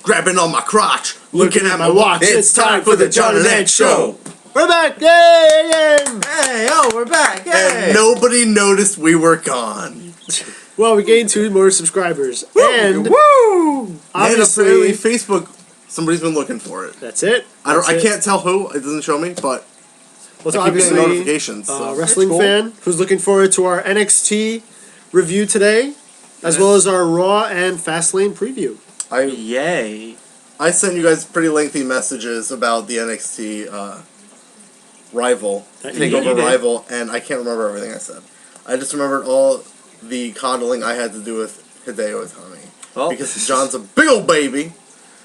grabbing on my crotch, looking at my watch. It's time for the John and Ed Show. We're back! Yay! Hey, we're back! Yay! And nobody noticed we were gone. Well, we gained 2 more subscribers. And Woo! obviously, And apparently Facebook, somebody's been looking for it. that's it. I can't tell who. It doesn't show me, but Well, I keep getting obviously notifications. a So. wrestling cool. fan who's looking forward to our NXT review today, as well as our Raw and Fastlane preview. Yay! I sent you guys pretty lengthy messages about the NXT rival, Takeover rival, and I can't remember everything I said. I just remembered all the coddling I had to do with Hideo Itami. Well, Because John's a big old baby,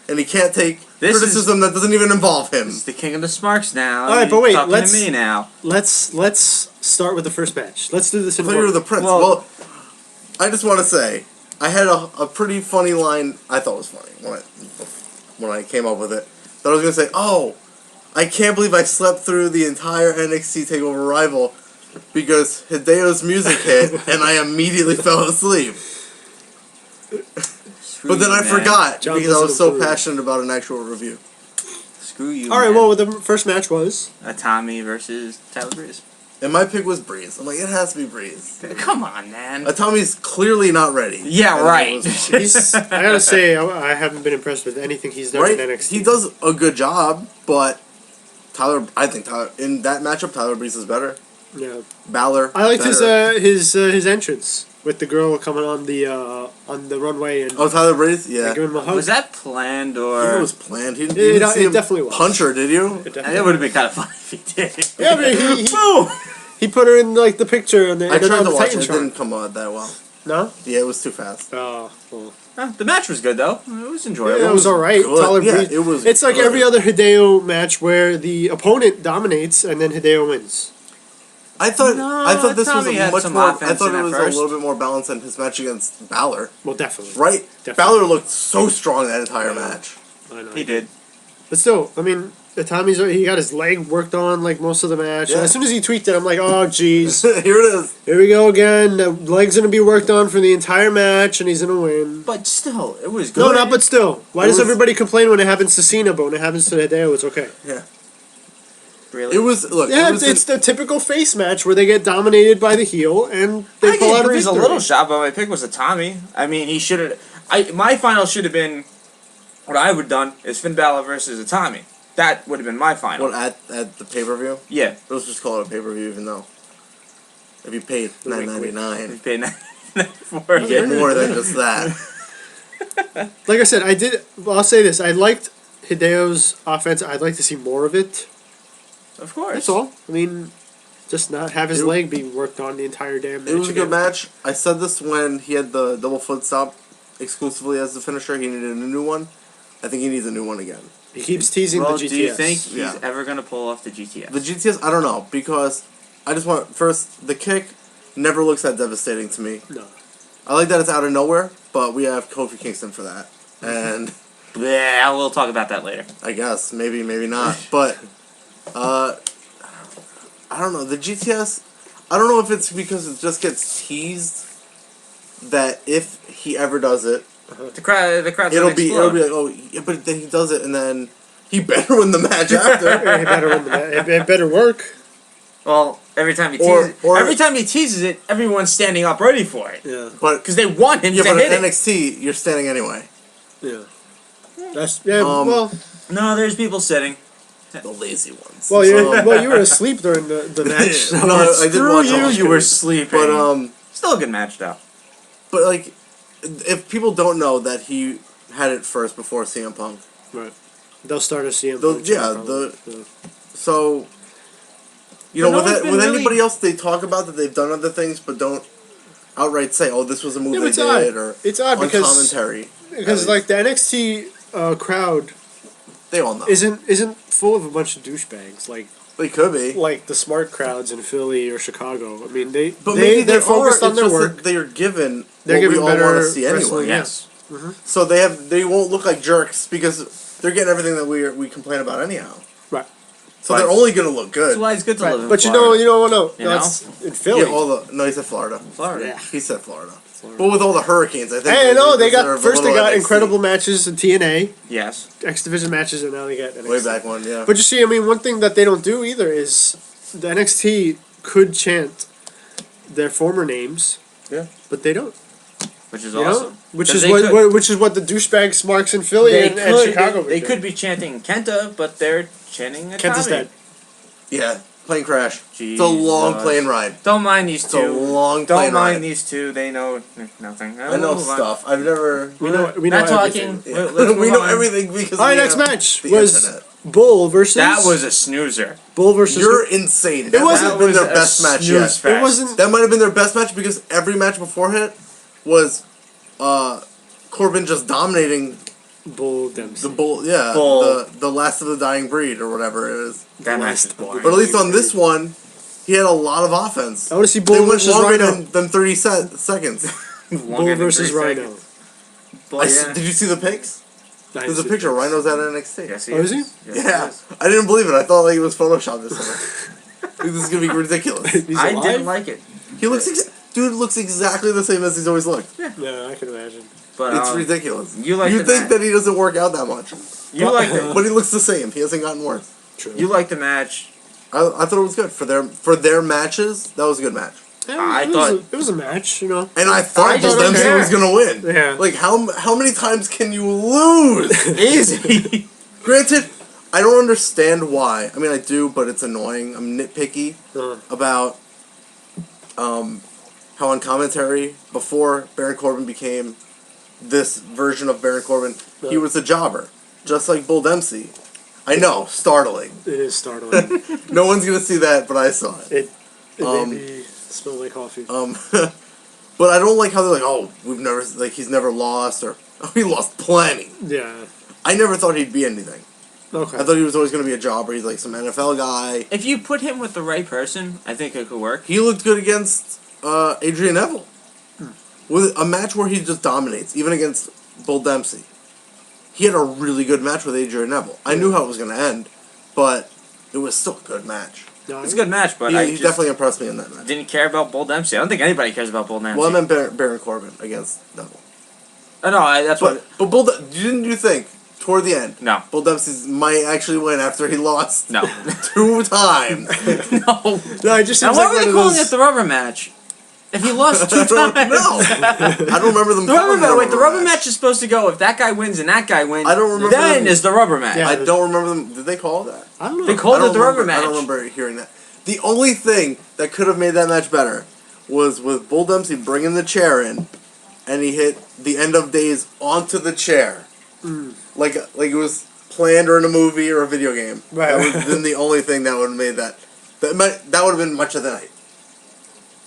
and he can't take criticism that doesn't even involve him. He's the king of the smarks now. All right, but wait, Talking let's- to me now. Let's start with the first match. Let's do this I in thought you were order. the prince. Well- Well, I just want to say, I had a pretty funny line I thought was funny when I came up with it. That I was going to say, oh, I can't believe I slept through the entire NXT TakeOver rival because Hideo's music hit and I immediately fell asleep. Screw But then you, I man. forgot John because I was so doesn't approve. passionate about an actual review. Screw you. All right, man. well, the first match was... Tommy versus Tyler Breeze. And my pick was Breeze. I'm like, it has to be Breeze. Come on, man. Tommy's clearly not ready. Yeah, And right. it was fine. He's, I gotta say, I haven't been impressed with anything he's done Right? in NXT. He does a good job, but I think Tyler in that matchup, Tyler Breeze is better. Yeah. Balor. I liked better. his entrance with the girl coming on the runway and Oh, Tyler Breeze? Yeah. giving him a hug. Was that planned I or? think it was planned. You It didn't see him definitely was. punch her, did you? It It definitely- would have been kind of funny if he did. Yeah, but he Boom! he put her in like the picture and the I tried to watch Titan it. It chart. didn't come out that well. No. Yeah, it was too fast. Oh. Well. The match was good though. It was enjoyable. Yeah, it was alright. good. Tyler Yeah, Breeze. it was It's like good. every other Hideo match where the opponent dominates and then Hideo wins. I thought this was Tommy had much some more. I offense thought in it it was first. a little bit more balanced than his match against Balor. Well, definitely. Right? Definitely. Balor looked so strong that entire match. I know. He did. But still, I mean, Tommy's he got his leg worked on like most of the match. Yeah. As soon as he tweaked it, I'm like, oh jeez, Here it is. here we go again. The leg's gonna be worked on for the entire match, and he's gonna win. But still, it was good. No, not but still. Why It does was- everybody complain when it happens to Cena, but when it happens to Hideo, it's okay? Yeah. Really? It was look. Yeah, it was it's the typical face match where they get dominated by the heel and they I pull gave out a Breeze a victory. little shot, but my pick was a Tommy. I mean, he should have. My final should have been. What I would have done is Finn Balor versus a Tommy. That would have been my final. What at the pay per view? Yeah. Let's just call it a pay per view, even though if you paid $9.99, We paid for you get it. more than just that. Like I said, I'll say this. I liked Hideo's offense. I'd like to see more of it. Of course. That's all. I mean, just not have his It- leg being worked on the entire damn match. It was a good again. match. I said this when he had the double foot stop exclusively as the finisher. He needed a new one. I think he needs a new one again. He keeps teasing Well, the GTS. do you think he's Yeah. ever going to pull off the GTS? The GTS, I don't know, because I just want first the kick never looks that devastating to me. No. I like that it's out of nowhere, but we have Kofi Kingston for that, and Yeah, we'll talk about that later. I guess maybe not, but I don't know the GTS. I don't know if it's because it just gets teased that if he ever does it, The crowd's it'll gonna be explode. like, oh, yeah, but then he does it, and then he better win the match after. Yeah, he better win the match. It better work. Well, every time he Or- teases, or- every time he teases it, everyone's standing up ready for it Yeah. But because they want him yeah, to but hit at it. NXT, you're standing anyway. Yeah. That's yeah. Um, No, there's people sitting. The lazy ones. well, you were asleep during the match. No, I did Screw watch you, all you of were it. sleeping. But Still a good match though. but like, if people don't know that he had it first before CM Punk, Right. They'll start to see him. so you But know, no one's been with really- anybody else, they talk about that they've done other things, but don't outright say, "Oh, this was a move Yeah, but they it's odd. did," or It's odd on because commentary. like the NXT crowd They all know. isn't full of a bunch of douchebags They could be. like the smart crowds in Philly or Chicago. I mean, But maybe they're focused on it's their just work. that they are given They're what given we all want better to see anyway. wrestling, Yes. So they won't look like jerks because they're getting everything that we complain about anyhow. Right. So Right. they're only gonna look good. That's why it's good to live in But you Florida. know, You know? that's in Philly. Yeah, he said Florida. Florida. Yeah. He said Florida. Florida. But with all the hurricanes, I think. Hey, no, they deserve got a little NXT. incredible matches in TNA, Yes. X Division matches, and now they got NXT. Way back one, yeah. But you see, I mean, one thing that they don't do either is the NXT could chant their former names. Yeah. But they don't. Which is You know? awesome. Which 'Cause is which is what the douchebags marks in Philly and Chicago. They could be chanting Kenta, but they're chanting Atami. Kenta's dead. Yeah. Plane crash. It's a Jesus. long plane ride. Don't mind these It's two. a long Don't plane mind ride. these two. They know nothing. I know stuff. I've never. We know Not everything. talking. Yeah. Let's we move know on. everything because. All right, we next have match the was internet. Bull versus. That was a snoozer. Bull versus. You're insane. That wasn't- might have been their That was best a match snooze yet. fest. It wasn't. That might have been their best match because every match before it was Corbin just dominating Bull Dempsey. the bull. Yeah, Bull. the last of the dying breed or whatever it is. That match Last is boring. But at least on this one, he had a lot of offense. I want to see They Bull went versus longer Rhino. than 30 seconds. Longer Bull than versus 3 Rhino. seconds. But yeah. Did you see the pics? I There's a see. picture. Rhino's at NXT. Yes, Oh, is he? Yes, Yeah, he is. I didn't believe it. I thought like it was photoshopped or something. Like, this is gonna be ridiculous. He's I alive? didn't like it. He looks, dude looks exactly the same as he's always looked. No, I can imagine. But It's ridiculous. you like You the think match. that he doesn't work out that much, You like the but he looks the same. He hasn't gotten worse. True. you like the match. I thought it was good for their matches. That was a good match, I it thought- it was a match, you know. and I thought I just Bull don't Dempsey care. was gonna win. Yeah. Like how many times can you lose? Easy. Granted, I don't understand why. I mean, I do, but it's annoying. I'm nitpicky about how on commentary before Baron Corbin became this version of Baron Corbin, he was a jobber, just like Bull Dempsey. I know, startling. It is startling. No one's gonna see that, but I saw it. It Um, made me smell like coffee. But I don't like how they're like, oh, he's never lost, or oh, he lost plenty. Yeah. I never thought he'd be anything. Okay. I thought he was always gonna be a jobber. He's like some NFL guy. If you put him with the right person, I think it could work. He looked good against Adrian Neville. With a match where he just dominates, even against Bull Dempsey. He had a really good match with Adrian Neville. I knew how it was going to end, but it was still a good match. No, It's a good match, but He definitely impressed me in that match. didn't care about Bull Dempsey. I don't think anybody cares about Bull Dempsey. Well, I meant Baron Corbin against Neville. No, that's what. But didn't you think, toward the end, No. Bull Dempsey might actually win after he lost No. 2 times? No. No, it just Now, seems why like were one they of calling those. it the rubber match? If he lost 2 I times. don't know. I don't remember them The calling rubber it a match. Wait, the rubber match is supposed to go if that guy wins and that guy wins. I don't remember Then them- is the rubber match. Yeah. I don't remember them. Did they call it that? I don't know. They called I don't it the rubber remember- match. I don't remember hearing that. The only thing that could have made that match better was with Bull Dempsey bringing the chair in, and he hit the end of days onto the chair, like it was planned or in a movie or a video game. Right. That would have been the only thing that would have made that. That would have been match of the night.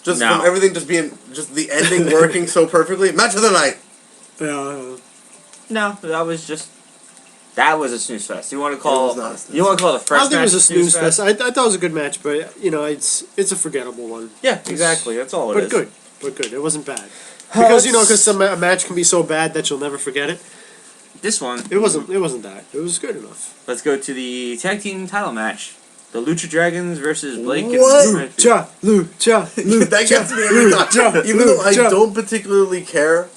Just No. from everything just being just the ending working so perfectly. Match of the night. No, that was a snooze fest. You want to It call was not a snooze you want to call the I first don't think it match was a snooze fest. I thought it was a good match, but you know, it's a forgettable one. Yeah, exactly. That's all it But is. good. But good. It wasn't bad. Because a match can be so bad that you'll never forget it. This one. It wasn't that. It was good enough. Let's go to the tag team title match. The Lucha Dragons versus Blake What? and Lucha, lucha, That gets me every time. lucha, Even though I lucha. don't particularly care,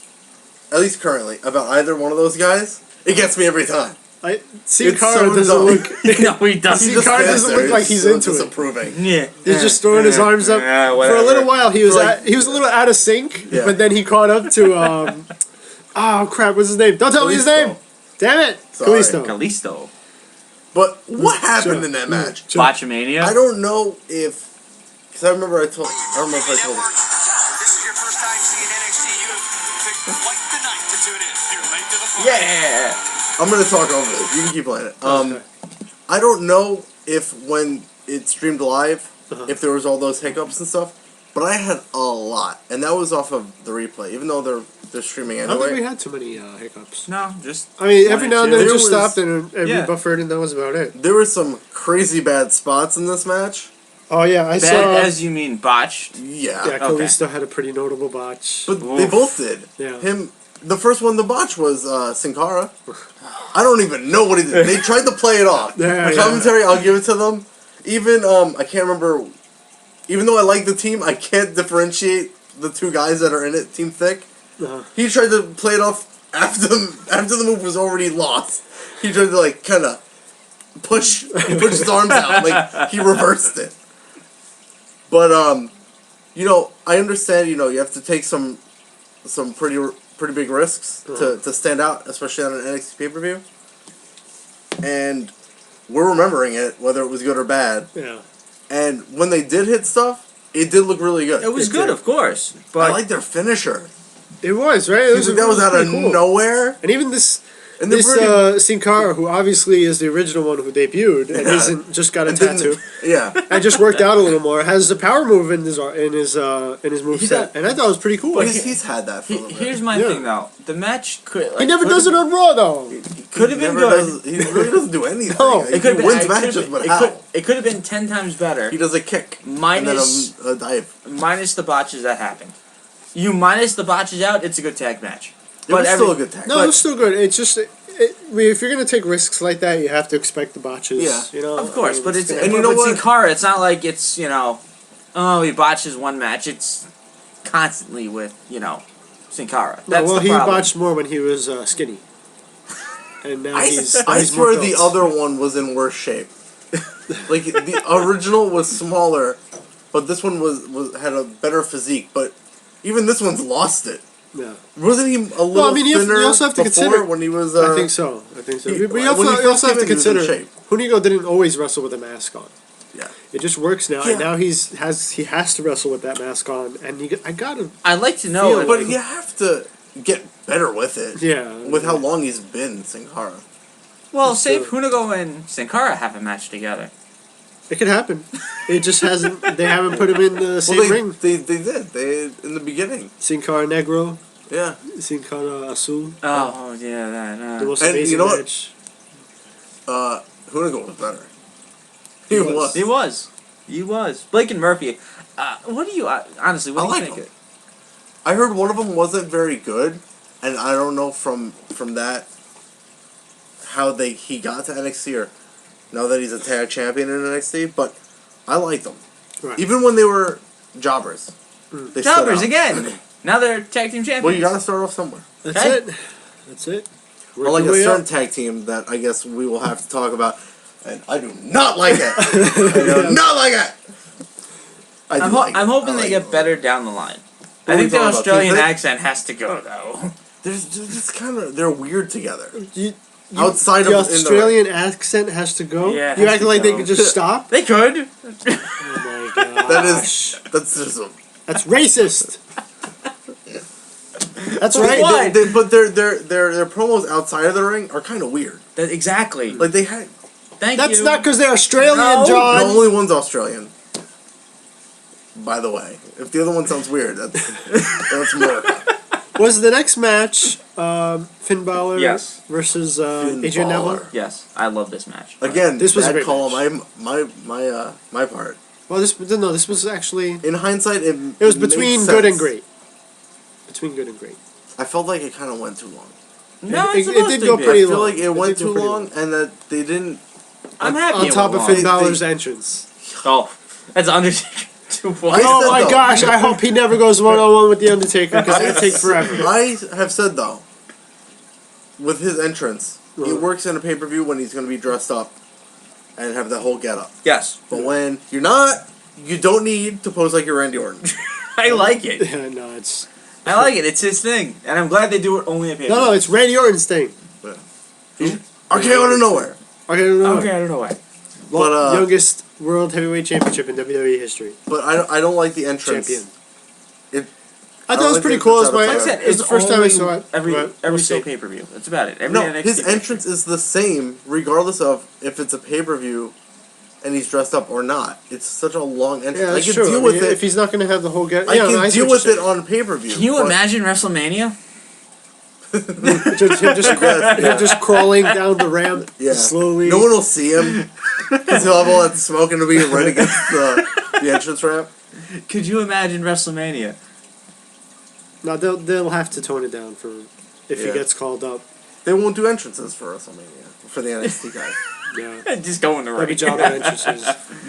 at least currently, about either one of those guys, it gets me every time. Sin It's Cara so doesn't dumb. look. No, he doesn't. Sin Cara stands doesn't there, look like it's he's so into it. disapproving. Yeah. He's just throwing his arms up. For whatever. a little while, he was For like- he was a little out of sync, Yeah. but then he caught up to oh crap, what's his name? Don't tell me his Kalisto. name. Damn it, Sorry. Kalisto. Kalisto. But what happened in that match? Botchamania. I don't know if... Because I don't remember if I told you. This is your first time seeing NXT. You have picked quite the night to tune in. You're late to the party. Yeah. I'm going to talk over this. You can keep playing it. I don't know if when it streamed live, if there was all those hiccups and stuff, but I had a lot. And that was off of the replay, even though they're streaming I don't think we anyway. had too many hiccups. No, just. I mean, every now and then it There just was- stopped and we Yeah. buffered, and that was about it. There were some crazy bad spots in this match. Oh yeah, I Bad saw. as you mean botched. Yeah. Yeah, Okay. Kalisto had a pretty notable botch. But they Oof. both did. Yeah. The first one, the botch, was Sin Cara. I don't even know what he did. They tried to play it off. Yeah, The yeah. commentary, I'll give it to them. Even, I can't remember... Even though I like the team, I can't differentiate the two guys that are in it, Team Thick. Uh-huh. He tried to play it off after the move was already lost. He tried to like kind of push his arms out, like he reversed it. But you know, I understand. You know, you have to take some pretty big risks to stand out, especially on an NXT pay-per-view. And we're remembering it, whether it was good or bad. Yeah. And when they did hit stuff, it did look really good. It was good, of course. I But like their finisher. It was, right? It That was out of pretty cool. nowhere. And even this And they're this pretty- Sin Cara, who obviously is the original one who debuted and Yeah. isn't just got a and didn't- tattoo Yeah. and just worked out a little more, has the power move in his move He set, does- and I thought it was pretty cool. But he's had that for a little bit. here's my Yeah. thing, though. The match could. Like, He never does it on Raw though. Could have been Never good. He really doesn't do anything. No. Like, It could he wins matches, but how? It could have been 10 times better. He does a kick Minus- and then a dive. Minus the botches that happened. You minus the botches out, it's a good tag match. It was still a good tag. No, it was still good. It's just, I mean, if you're gonna take risks like that, you have to expect the botches. Yeah. You know, Of course, I mean, but it's and and you know with what? Sin Cara, it's not like it's oh he botches one match. It's constantly with Sin Cara. No, That's well, the he problem. botched more when he was skinny, and now I he's swear more the built. other one was in worse shape. Like the original was smaller, but this one was had a better physique. But even this one's lost it. Yeah. Wasn't he a little Well, I mean, you thinner also have to before consider- when he was? I think so. But you when he also first have came to in, he was in consider shape. Hunigo didn't always wrestle with a mask on. Yeah. It just works now, Yeah. and now he has to wrestle with that mask on, and I gotta. I'd like to know. Feel But you have to get better with it. Yeah. With how long he's been, Sin Cara. well, say if true. Hunigo and Sin Cara have a match together. It could happen. It just hasn't. They haven't put him in the same Well, ring. they did. They in the beginning. Sin Cara Negro, Yeah. Sin Cara Azul. Oh yeah, that. The most And amazing you know what? match. Hunigo was better. He was. was. He was. Blake and Murphy. What do you honestly? What I do you like think? him. I heard one of them wasn't very good, and I don't know from that how he got to NXT or now that he's a tag champion in NXT. But I liked them, Right. even when they were jobbers. They stood Jobbers out. again. Now they're tag team champions. Well, you gotta start off somewhere. That's Okay. it. That's it. Work Unlike your a way certain up. tag team that I guess we will have to talk about, and I do not like it. I do not like it. I do like it. I'm hoping I they like get it. better down the line. What I are think we the talking about, Australian Tuesday? accent has to go though. They're just kind of they're weird together. You- Outside the of in the Australian accent has to go. Yeah, it You has acting to like they go. could just stop. They could. Oh my gosh. that's just a, That's racist. That's For right. what? but their promos outside of the ring are kind of weird. Exactly. Like they had Thank That's you. not because they're Australian, No. John. the only one's Australian. By the way, if the other one sounds weird, that's more. Was the next match Finn Balor Yes. versus Finn Adrian Balor. Neville? Yes, I love this match. Again, This was a bad great call match. on my part. Well, this was actually In hindsight, it it was makes between good and sense. great. Between good and great. I felt like it kind of went too long. No, It- it's it supposed did to go be. pretty I feel long. like it went did go too pretty long, and that they didn't. I'm happy. On it top went of long. Finn They- Balor's entrance. Oh, that's Undertaker. I Oh said my though- gosh! I hope he never goes 1-on-1 with the Undertaker because it'll take forever. I have said though, with his entrance, he Right. works in a pay per view when he's going to be dressed up and have the whole get up. Yes, But when you're not, you don't need to pose like you're Randy Orton. I like it. Yeah, no, it's I like it. It's his thing, and I'm glad they do it only at paper. no, it's Randy Orton's thing. He's RKO out of nowhere. Okay, no. Okay, I don't know why. But, Youngest World Heavyweight Championship in WWE history. But I don't like the entrance. Champion. It, I I thought it was like pretty the cool. It's entrance my out of Like I said, it's the first time I only saw it. Every but every we'll show see. pay per view. That's about it. Every no, NXT his pay-per-view. entrance is the same regardless of if it's a pay per view, and he's dressed up or not. It's such a long entrance. Yeah, I that's can true. deal I with mean, it. if he's not going to have the whole get. I Yeah, can no, I see deal what with you're it on pay per view. Can you imagine WrestleMania? saying. Just crawling down the ramp slowly. No one will see him because he'll have all that smoke and it'll be right against the entrance ramp. Could you imagine WrestleMania? No, they'll have to tone it down for if he Yeah. gets called up. They won't do entrances for WrestleMania for the NXT guys. Yeah, Just go in the every ring. job entrances.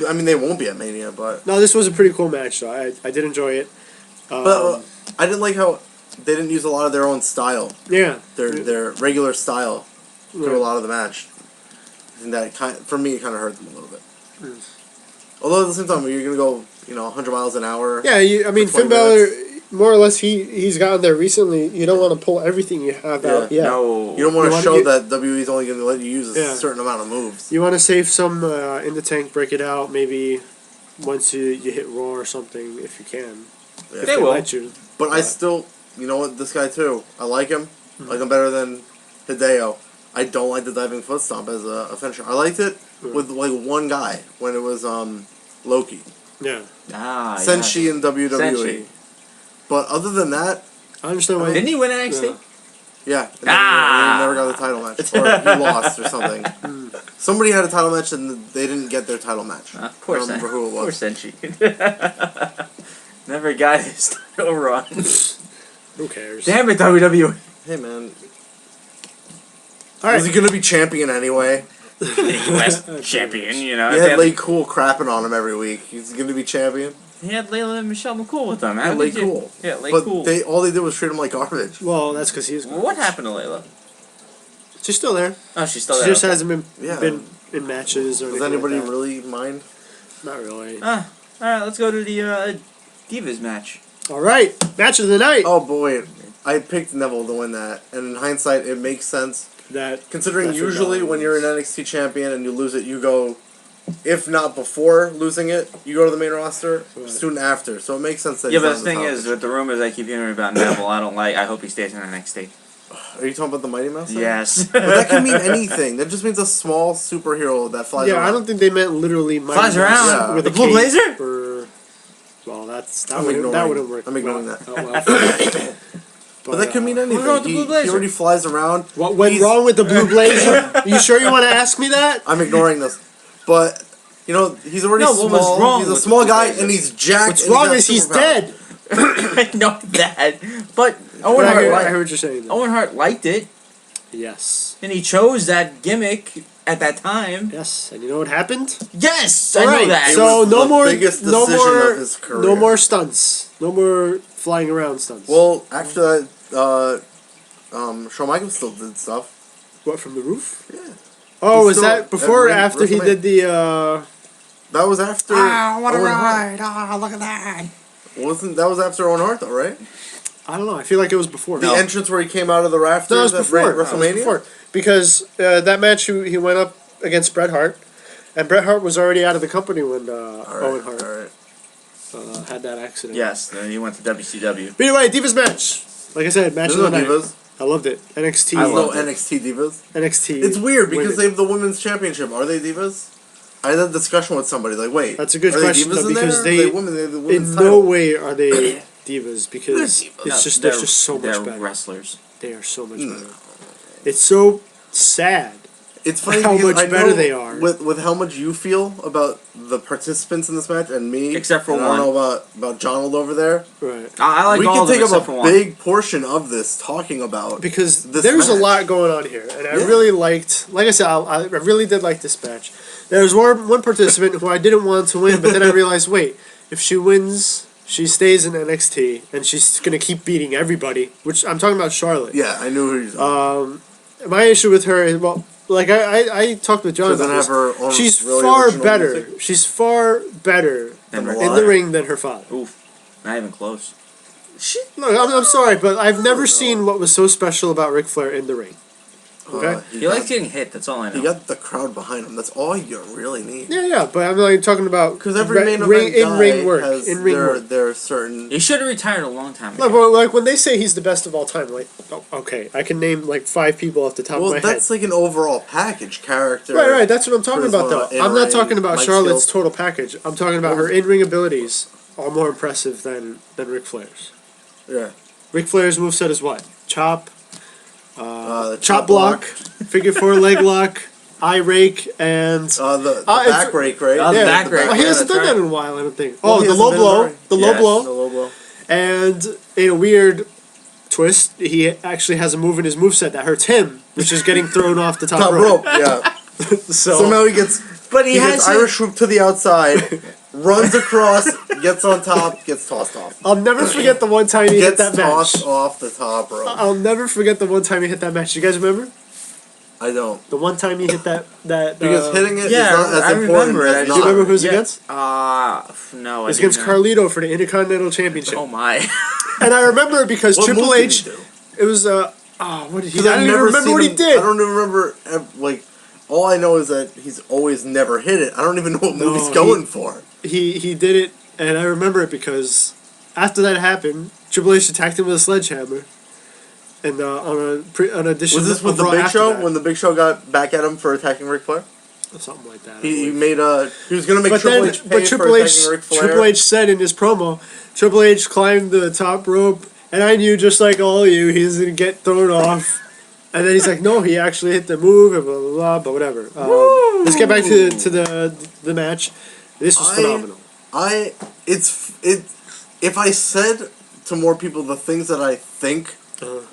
I mean, they won't be at Mania, but No, this was a pretty cool match, though. I did enjoy it. But I didn't like how they didn't use a lot of their own style, Yeah. their regular style through Right. a lot of the match. And that for me, it kind of hurt them a little bit. Although at the same time, you're gonna go, 100 miles an hour. Yeah, I mean, for 20 Finn Balor, more or less, he's gotten there recently. You don't want to pull everything you have out yet. No. You don't want You to wanna show get- that WWE's only going to let you use a Yeah. certain amount of moves. You want to save some in the tank, break it out, maybe once you hit Raw or something, if you can. Yeah. If They will. let you. But I still, you know what, this guy too, I like him. I like him better than Hideo. I don't like the diving foot stomp as a finisher. I liked it with like one guy when it was Loki. Yeah. Ah, Senshi in WWE. Senshi. But other than that, I understand why. Didn't he win NXT? yeah. And Ah! he never got the title match. Or he lost or something. Somebody had a title match and they didn't get their title match. Poor I don't remember who it was. Poor Senshi. Never got his title run. Who cares? Damn it, WWE. Hey man, All was right. he gonna be champion anyway? US champion, you know. He had Damn- Lay Cool crapping on him every week. He's gonna be champion. He had Layla and Michelle McCool with him. Yeah, How Lay did you- Cool. Yeah, Lay But Cool. all they did was treat him like garbage. Well, that's because he's. What happened to Layla? She's still there. Oh, she's still She there. just hasn't Yeah. been in matches or Does anything anybody like that. really mind? Not really. Alright, let's go to the Divas match. All right, match of the night. Oh boy, I picked Neville to win that, and in hindsight, it makes sense. That Considering That's usually what when you're an NXT champion and you lose it, you go, if not before losing it, you go to the main roster Right. soon after. So it makes sense that Yeah, he's but on the thing top. is, with the rumors I keep hearing about Neville, I don't like. I hope he stays in NXT. Are you talking about the Mighty Mouse? thing? Yes. But that can mean anything. That just means a small superhero that flies yeah, around. I don't think they meant literally. Mighty Flies Mouse around. with The a Blue cape Blazer? Or, well, that I'm wouldn't ignoring- work. I'm ignoring well, that. oh, well. But that could mean What's anything. wrong with the Blue He Blazer? already flies around. What went He's- wrong with the Blue Blazer? You sure you want to ask me that? I'm ignoring this. But, he's already No, small. what was wrong He's a with small the Blue guy Blazer? and he's jacked. What's and wrong got is he's superpowers. dead. I know that, but But Owen I Hart, heard liked, what you're saying. Though. Owen Hart liked it, Yes. and he chose that gimmick at that time. Yes, and you know what happened? Yes, All I know right, that. so was no the more, biggest no decision more, of his career. no more stunts, no more flying around stunts. Well, after that, Shawn Michaels still did stuff. What, from the roof? Yeah. Oh, He's was still that before or at after he WrestleMania. did the? That was after. what a Owen Hart. ride! Ah, look at that. That was after Owen Hart though, right? I don't know. I feel like it was before. The entrance where he came out of the rafters No, it was at before. WrestleMania. It was before. Because that match he went up against Bret Hart, and Bret Hart was already out of the company when Owen Hart had that accident. Yes, then he went to WCW. But anyway, Divas match. Like I said, match There's of no the night. divas. I loved it. NXT. I There's no loved it. NXT divas. NXT. It's weird because women. they have the women's championship. Are they divas? I had a discussion with somebody. Like, wait, That's a good are question, They divas though, in because there? they- Are women. They have the women's In title. no way are they divas because it's just they're just so much they're better. wrestlers. They are so much Mm. better. It's so sad. It's funny how because much I better know they are. with how much you feel about the participants in this match and me. Except for and I one. don't know about Donald over there. Right. I like We all can of them take except up for a one. big portion of this talking about Because this there's a match. lot going on here, and I Yeah. really liked. Like I said, I really did like this match. There was one participant who I didn't want to win, but then I realized, wait, if she wins, she stays in NXT, and she's gonna keep beating everybody. Which I'm talking about Charlotte. Yeah, I knew who you. My issue with her is like I talked with John She doesn't about have her this. own She's really far original better. music. She's far better Than her in father. the ring than her father. Oof, not even close. Look, I'm sorry, but I've never seen what was so special about Ric Flair in the ring. Okay. He likes getting hit. That's all I know. He got the crowd behind him. That's all you really need. Yeah, but I'm like talking about Because every main event ring, guy in ring work, has in ring their, work. their certain. He should have retired a long time ago. Look, well, like when they say he's the best of all time, like okay, I can name like 5 people off the top Well, of my head. that's like an overall package character. Right. That's what I'm talking about, though. charisma, I'm not in-ring, talking about mic Charlotte's skills. total package. I'm talking about her in-ring abilities are more impressive than Ric Flair's. Yeah. Ric Flair's moveset is what? Chop, The chop block, figure 4 leg lock, eye rake, and The it's- back rake, right? Oh, the back rake. he Yeah, hasn't that's done that right. in a while, I don't think. Well, Oh, he the hasn't low been in the blow, ring. the Yes. low blow, The low blow. and in a weird twist, he actually has a move in his moveset that hurts him, which is getting thrown off the top Top rope. rope, yeah. So Somehow he gets But he gets has Irish whip to the outside, runs across, gets on top, gets tossed off. I'll never forget the one time he hit Gets that match. tossed off the top rope. I'll never forget the one time he hit that match. You guys remember? I don't. The one time he hit that Because hitting it is yeah, not as I important remember it. as Do you remember not. who was Yeah. against? No, I It was against didn't. Carlito for the Intercontinental Championship. Oh my. And I remember it because What Triple move did H. he do? It was what did he? Because I don't I've even never remember seen what he him- did. I don't even remember, like, all I know is that he's always never hit it. I don't even know what move he's going for. He did it, and I remember it because after that happened, Triple H attacked him with a sledgehammer, and on addition. Was this with of the Raw Big after Show? that. When the Big Show got back at him for attacking Ric Flair? Something like that. I He believe. made he was going to make But Triple then, H pay but for Triple H, attacking Ric Flair. Triple H said in his promo, Triple H climbed the top rope, and I knew just like all of you, he's gonna get thrown off. And then he's like, no, he actually hit the move, and blah blah blah. But whatever. Let's get back to the match. This was phenomenal. If I said to more people the things that I think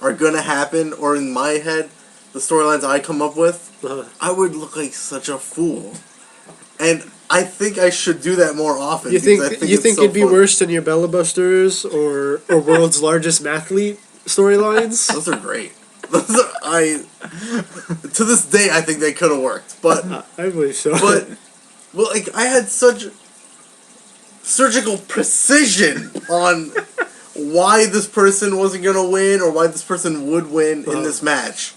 are going to happen, or in my head, the storylines I come up with, I would look like such a fool. And I think I should do that more often. You because think it's so it'd be fun. worse than your Bella Busters or World's Largest Mathlete storylines? Those are great. To this day, I think they could have worked. But, I believe so. well, like, I had such surgical precision on why this person wasn't going to win or why this person would win in this match.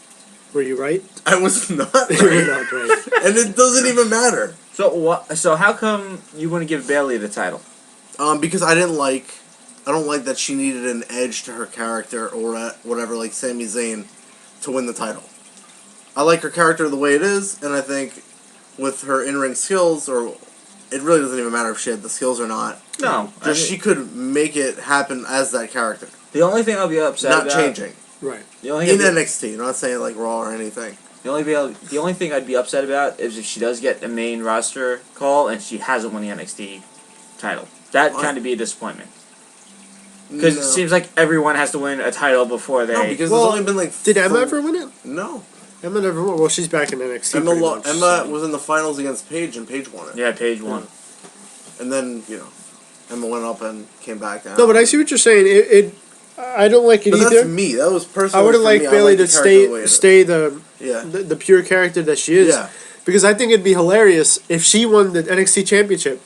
Were you right? I was not You were right. not right. And it doesn't even matter. So what? So how come you want to give Bailey the title? Because I don't like that she needed an edge to her character or whatever, like Sami Zayn, to win the title. I like her character the way it is, and I think with her in-ring skills, or it really doesn't even matter if she had the skills or not. No, Just she could make it happen as that character, the only thing I'll be upset not about. changing. Right. The only In thing NXT, not saying like Raw or anything. the only thing I'd be upset about is if she does get a main roster call and she hasn't won the NXT title. That What? kind of be a disappointment. Because No. it seems like everyone has to win a title before they. No, because Well, there's only been like. Did Emma 4 ever win it? No. Emma never won. Well, she's back in NXT. Emma, pretty much, Emma so. was in the finals against Paige, and Paige won it. Yeah, Paige won. And then, Emma went up and came back down. No, but I see what you're saying. I don't like it But either. that's me. That was personally. I would have for liked me. I Bailey like to the character the way it is. stay the Yeah. the pure character that she is. Yeah. Because I think it'd be hilarious if she won the NXT championship.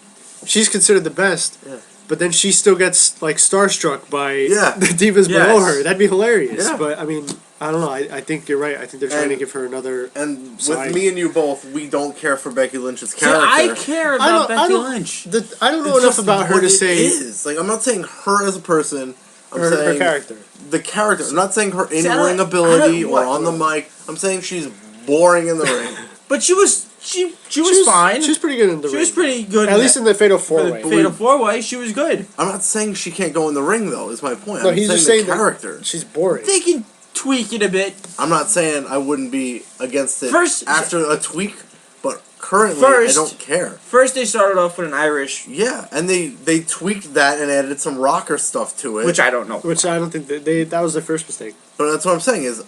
She's considered the best. Yeah. But then she still gets like starstruck by Yeah. the divas below Yes. her. That'd be hilarious. Yeah. But I mean, I don't know. I think you're right. I think they're trying to And- give her another. And Side. with me and you both, we don't care for Becky Lynch's See, character. I care about Becky Lynch. I don't know It's enough just about her what to it say is. Like, I'm not saying her as a person. I'm her saying character. the character. I'm not saying her I don't- in-ring I ability don't- or on the mic. I'm saying she's boring in the ring. But she was fine. She was pretty good in the She ring. was pretty good. At least in the Fatal for the 4-Way. Fatal 4-Way, she was good. I'm not saying she can't go in the ring, though, is my point. No, I'm he's saying just the saying that character. she's boring. They can tweak it a bit. I'm not saying I wouldn't be against it First- after a tweak, but currently First- I don't care. First, they started off with an Irish, Yeah, and they tweaked that and added some rocker stuff to it. which I don't know. Which I don't think that was their first mistake. But that's what I'm saying is,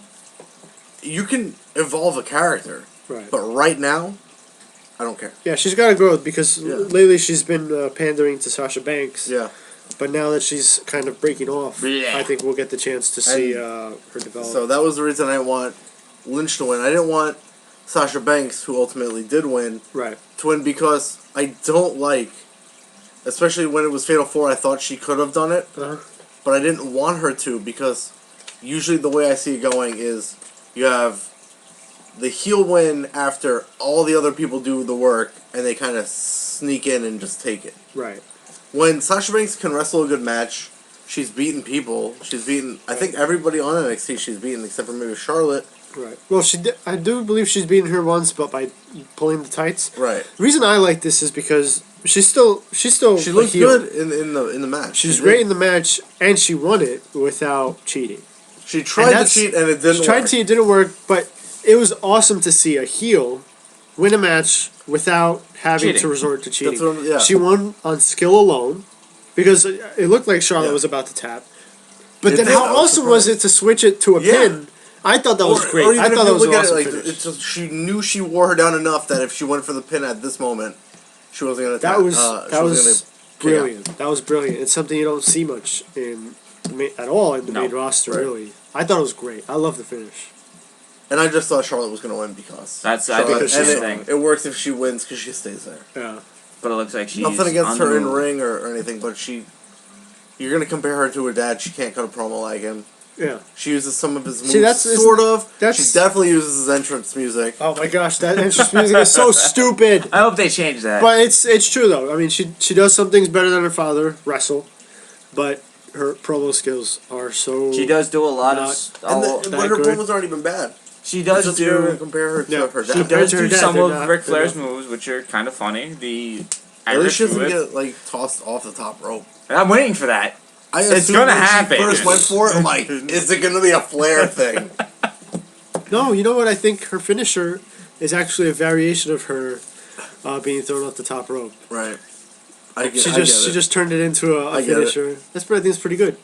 you can evolve a character, Right. but right now, I don't care. Yeah, she's got to grow because Yeah. lately she's been pandering to Sasha Banks. Yeah. But now that she's kind of breaking off, Yeah. I think we'll get the chance to see her develop. So that was the reason I didn't want Lynch to win. I didn't want Sasha Banks, who ultimately did win, right. to win because I don't like, especially when it was Fatal 4, I thought she could have done it, Uh-huh. but I didn't want her to because usually the way I see it going is you have the heel win after all the other people do the work and they kind of sneak in and just take it. Right. When Sasha Banks can wrestle a good match, she's beaten people. She's beaten, I think everybody on NXT she's beaten except for maybe Charlotte. Right. Well, I do believe she's beaten her once, but by pulling the tights. Right. The reason I like this is because she's still She a looked heel. good in the match. She was She great did. in the match, and she won it without cheating. She tried to that's- cheat and it didn't She tried work. to, it didn't work, but it was awesome to see a heel win a match without having Cheating. to resort to cheating. That's what yeah. She won on skill alone because it looked like Charlotte Yeah. was about to tap. But It then did. how I was awesome was surprised. it to switch it to a Yeah. pin? I thought that was great. Or even I if thought you that was an look at awesome it, like, finish. it's just she knew she wore her down enough that if she went for the pin at this moment, she wasn't gonna. That was brilliant. That was brilliant. It's something you don't see much at all in the main roster, Right. really. I thought it was great. I love the finish. And I just thought Charlotte was going to win because. I think Charlotte, that's and the it, thing. it works if she wins because she stays there. Yeah. But it looks like she's Nothing against on her the in move. ring or anything, but you're going to compare her to her dad. She can't cut a promo like him. Yeah. She uses some of his moves, See, that's- sort of. that's- She definitely uses his entrance music. Oh my gosh, that entrance music is so stupid. I hope they change that. But it's true though. I mean, she does some things better than her father, wrestle, but her promo skills are so. She does do a lot of. And that but her good. promos aren't even bad. She It's does just you're going to do. compare her to Yeah, her she dad. She does to her do dad, some they're of not- Ric they're Flair's not- moves, which are kind of funny. The At least she Irish doesn't whip. get like tossed off the top rope. I'm waiting for that. I It's assumed gonna when happen. She first went for it. I'm like, is it going to be a Flair thing? No, you know what? I think her finisher is actually a variation of her being thrown off the top rope. Right. She just turned it into a I get it. finisher. I think it's pretty good.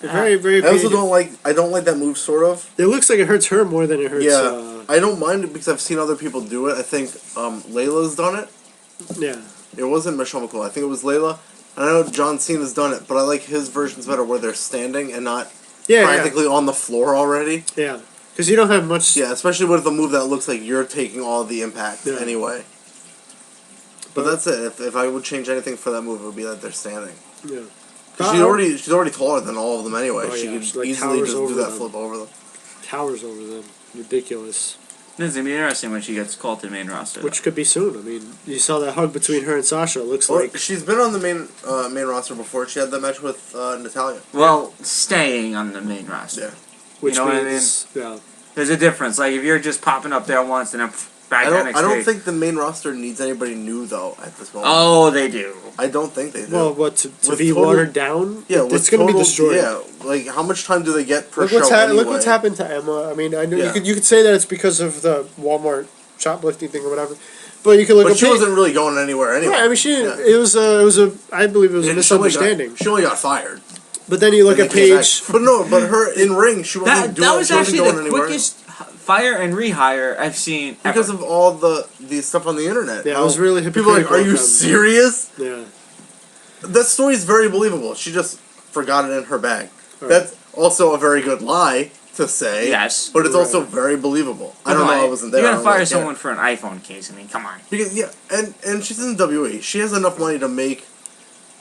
Very very. I also creative. don't like that move. Sort of. It looks like it hurts her more than it hurts. Yeah, I don't mind it because I've seen other people do it. I think Layla's done it. Yeah. It wasn't Michelle McCool. I think it was Layla. And I know John Cena's done it, but I like his versions better where they're standing and not Yeah. practically on the floor already. Yeah. Because you don't have much. Yeah, especially with the move that looks like you're taking all the impact Yeah. anyway. But that's it. If I would change anything for that move, it would be that they're standing. Yeah. 'Cause she's already taller than all of them anyway. Oh, she yeah, could she, like, easily towers just do over that them. flip over them. Towers over them. Ridiculous. It's gonna be interesting when she gets called to the main roster. Which could be soon. I mean, you saw that hug between her and Sasha. It looks Well, like. she's been on the main roster before. She had that match with Natalia. Well, staying on the main roster. Yeah. Which you know what I means. Yeah. There's a difference. Like if you're just popping up there once and then back to NXT. I don't think the main roster needs anybody new though at this moment. Oh, they do. I don't think they do. Well, what to With be total- watered down? yeah, it's going to be total- destroyed. Yeah, like how much time do they get per Look show what's, anyway? look what's happened to Emma. I mean, I know Yeah. you could say that it's because of the Walmart shoplifting thing or whatever, but you could look But at she Paige- wasn't really going anywhere anyway. Yeah, I mean, she Yeah. it was a I believe it was a And she only got- misunderstanding. She only got fired. But then you look And at they came Paige. back. But her in ring, she wasn't That was she wasn't actually going the anywhere. quickest fire and rehire I've seen Because ever. of all the stuff on the internet. Yeah, it was really People are like, hypocritical are you of them." serious? Yeah, That story's very believable. She just forgot it in her bag. Right. That's also a very good lie to say. Yes. But it's also Right. very believable. I don't know. I wasn't there. You're I gonna don't fire really care. someone for an iPhone case. I mean, come on. Because and she's in WWE. She has enough money to make.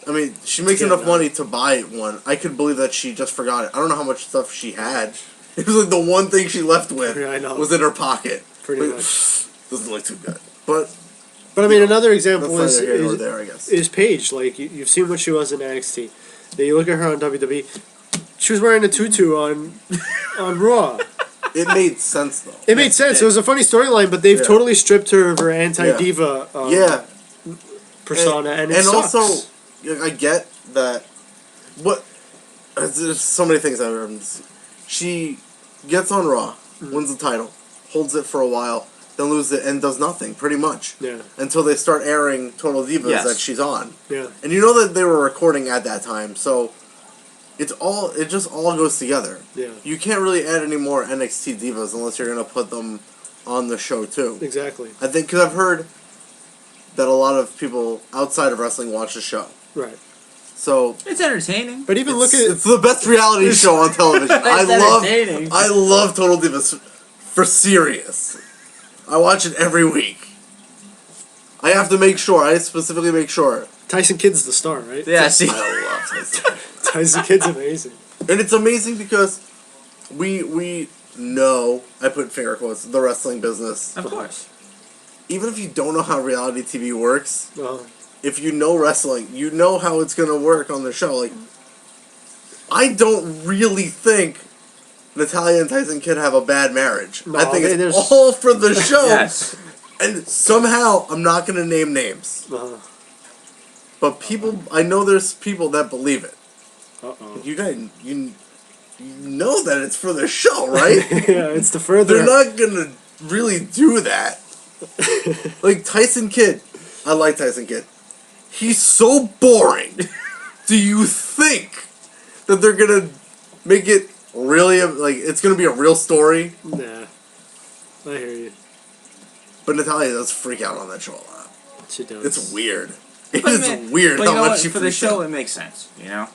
I mean, she makes Yeah, enough no. money to buy one. I could believe that she just forgot it. I don't know how much stuff she had. It was like the one thing she left with Yeah, I know. was in her pocket. pretty Like, much. Doesn't look too good. But But I mean, another that's example neither is here nor is, there, I guess. is Paige. Like you've seen what she was in NXT. Then you look at her on WWE. She was wearing a tutu on Raw. It made sense though. It made sense. It was a funny storyline, but they've Yeah. totally stripped her of her anti-diva Yeah, persona, and it and sucks. also I get that. What? There's so many things I've heard. She gets on Raw, wins the title, holds it for a while, then loses it, and does nothing pretty much Yeah, until they start airing Total Divas Yes. that she's on. yeah. And you know that they were recording at that time, so it just all goes together. Yeah, You can't really add any more NXT divas unless you're gonna put them on the show too. exactly. I think because I've heard that a lot of people outside of wrestling watch the show, Right. so It's entertaining. But even look at it's the best reality show on television. entertaining. I love Total Divas for serious. I watch it every week. I have to make sure. I specifically make sure. Tyson Kidd's the star, right? Yeah, see. I love Tyson. Tyson Kidd's amazing. And it's amazing because we know, I put finger quotes, the wrestling business. Of course. Even if you don't know how reality TV works, Well, if you know wrestling, you know how it's gonna work on the show. Like, I don't really think Natalia and Tyson Kidd have a bad marriage. No, I think there's- it's all for the show. Yes. And somehow, I'm not gonna name names, but I know there's people that believe it. uh-oh. You guys, you know that it's for the show, right? Yeah, it's the further. They're not gonna really do that. Like Tyson Kidd, I like Tyson Kidd. He's so boring. Do you think that they're gonna make it really like it's gonna be a real story? Nah. I hear you. But Natalia does freak out on that show a lot. She does. It's weird. It But is man- weird but how you know much what? she for the freaks show, out. it makes sense. You know.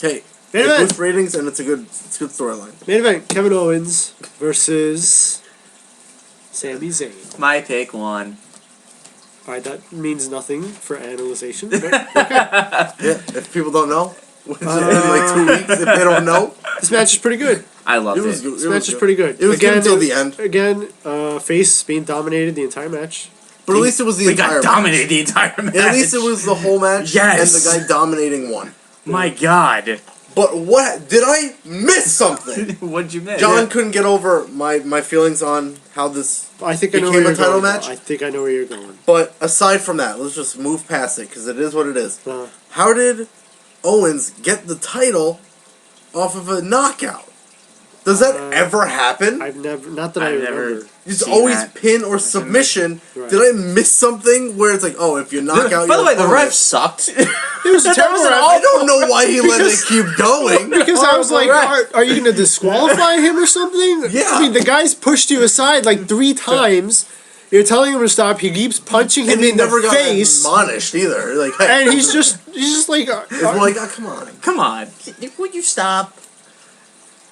Hey, Main it event. boosts ratings and it's a good storyline. Main event: Kevin Owens versus Sami Zayn. My pick won. All right, that means nothing for analyzation. But Yeah, if people don't know, which in like 2 weeks, if they don't know, this match is pretty good. I loved it was it. good. This It match was is good. pretty good. It was good until the end. Again, face being dominated the entire match. But at least it was the They entire got dominated the entire match. match. At least it was the whole match. Yes. And the guy dominating won. My God. But what did I miss something? What'd you miss? John couldn't get over my feelings on how this. I think I know Became where a you're title going. match? I think I know where you're going. But aside from that, let's just move past it because it is what it is. Uh, How did Owens get the title off of a knockout? Does that ever happen? I've never, not that I I've never- remember. It's seen always that. pin or submission. Right. Did I miss something where it's like, oh, if you knock out By the your way, the opponent- ref sucked. It was a terrible ref. I don't know why he let it Because- keep going. Because I was like, Horrible are you going to disqualify him or something? Yeah. I mean, the guy's pushed you aside like 3 times. You're telling him to stop. He keeps punching him And he in never the got face. admonished either. Like, hey, And he's just like, it's like, oh, come on. Come on. Would you stop?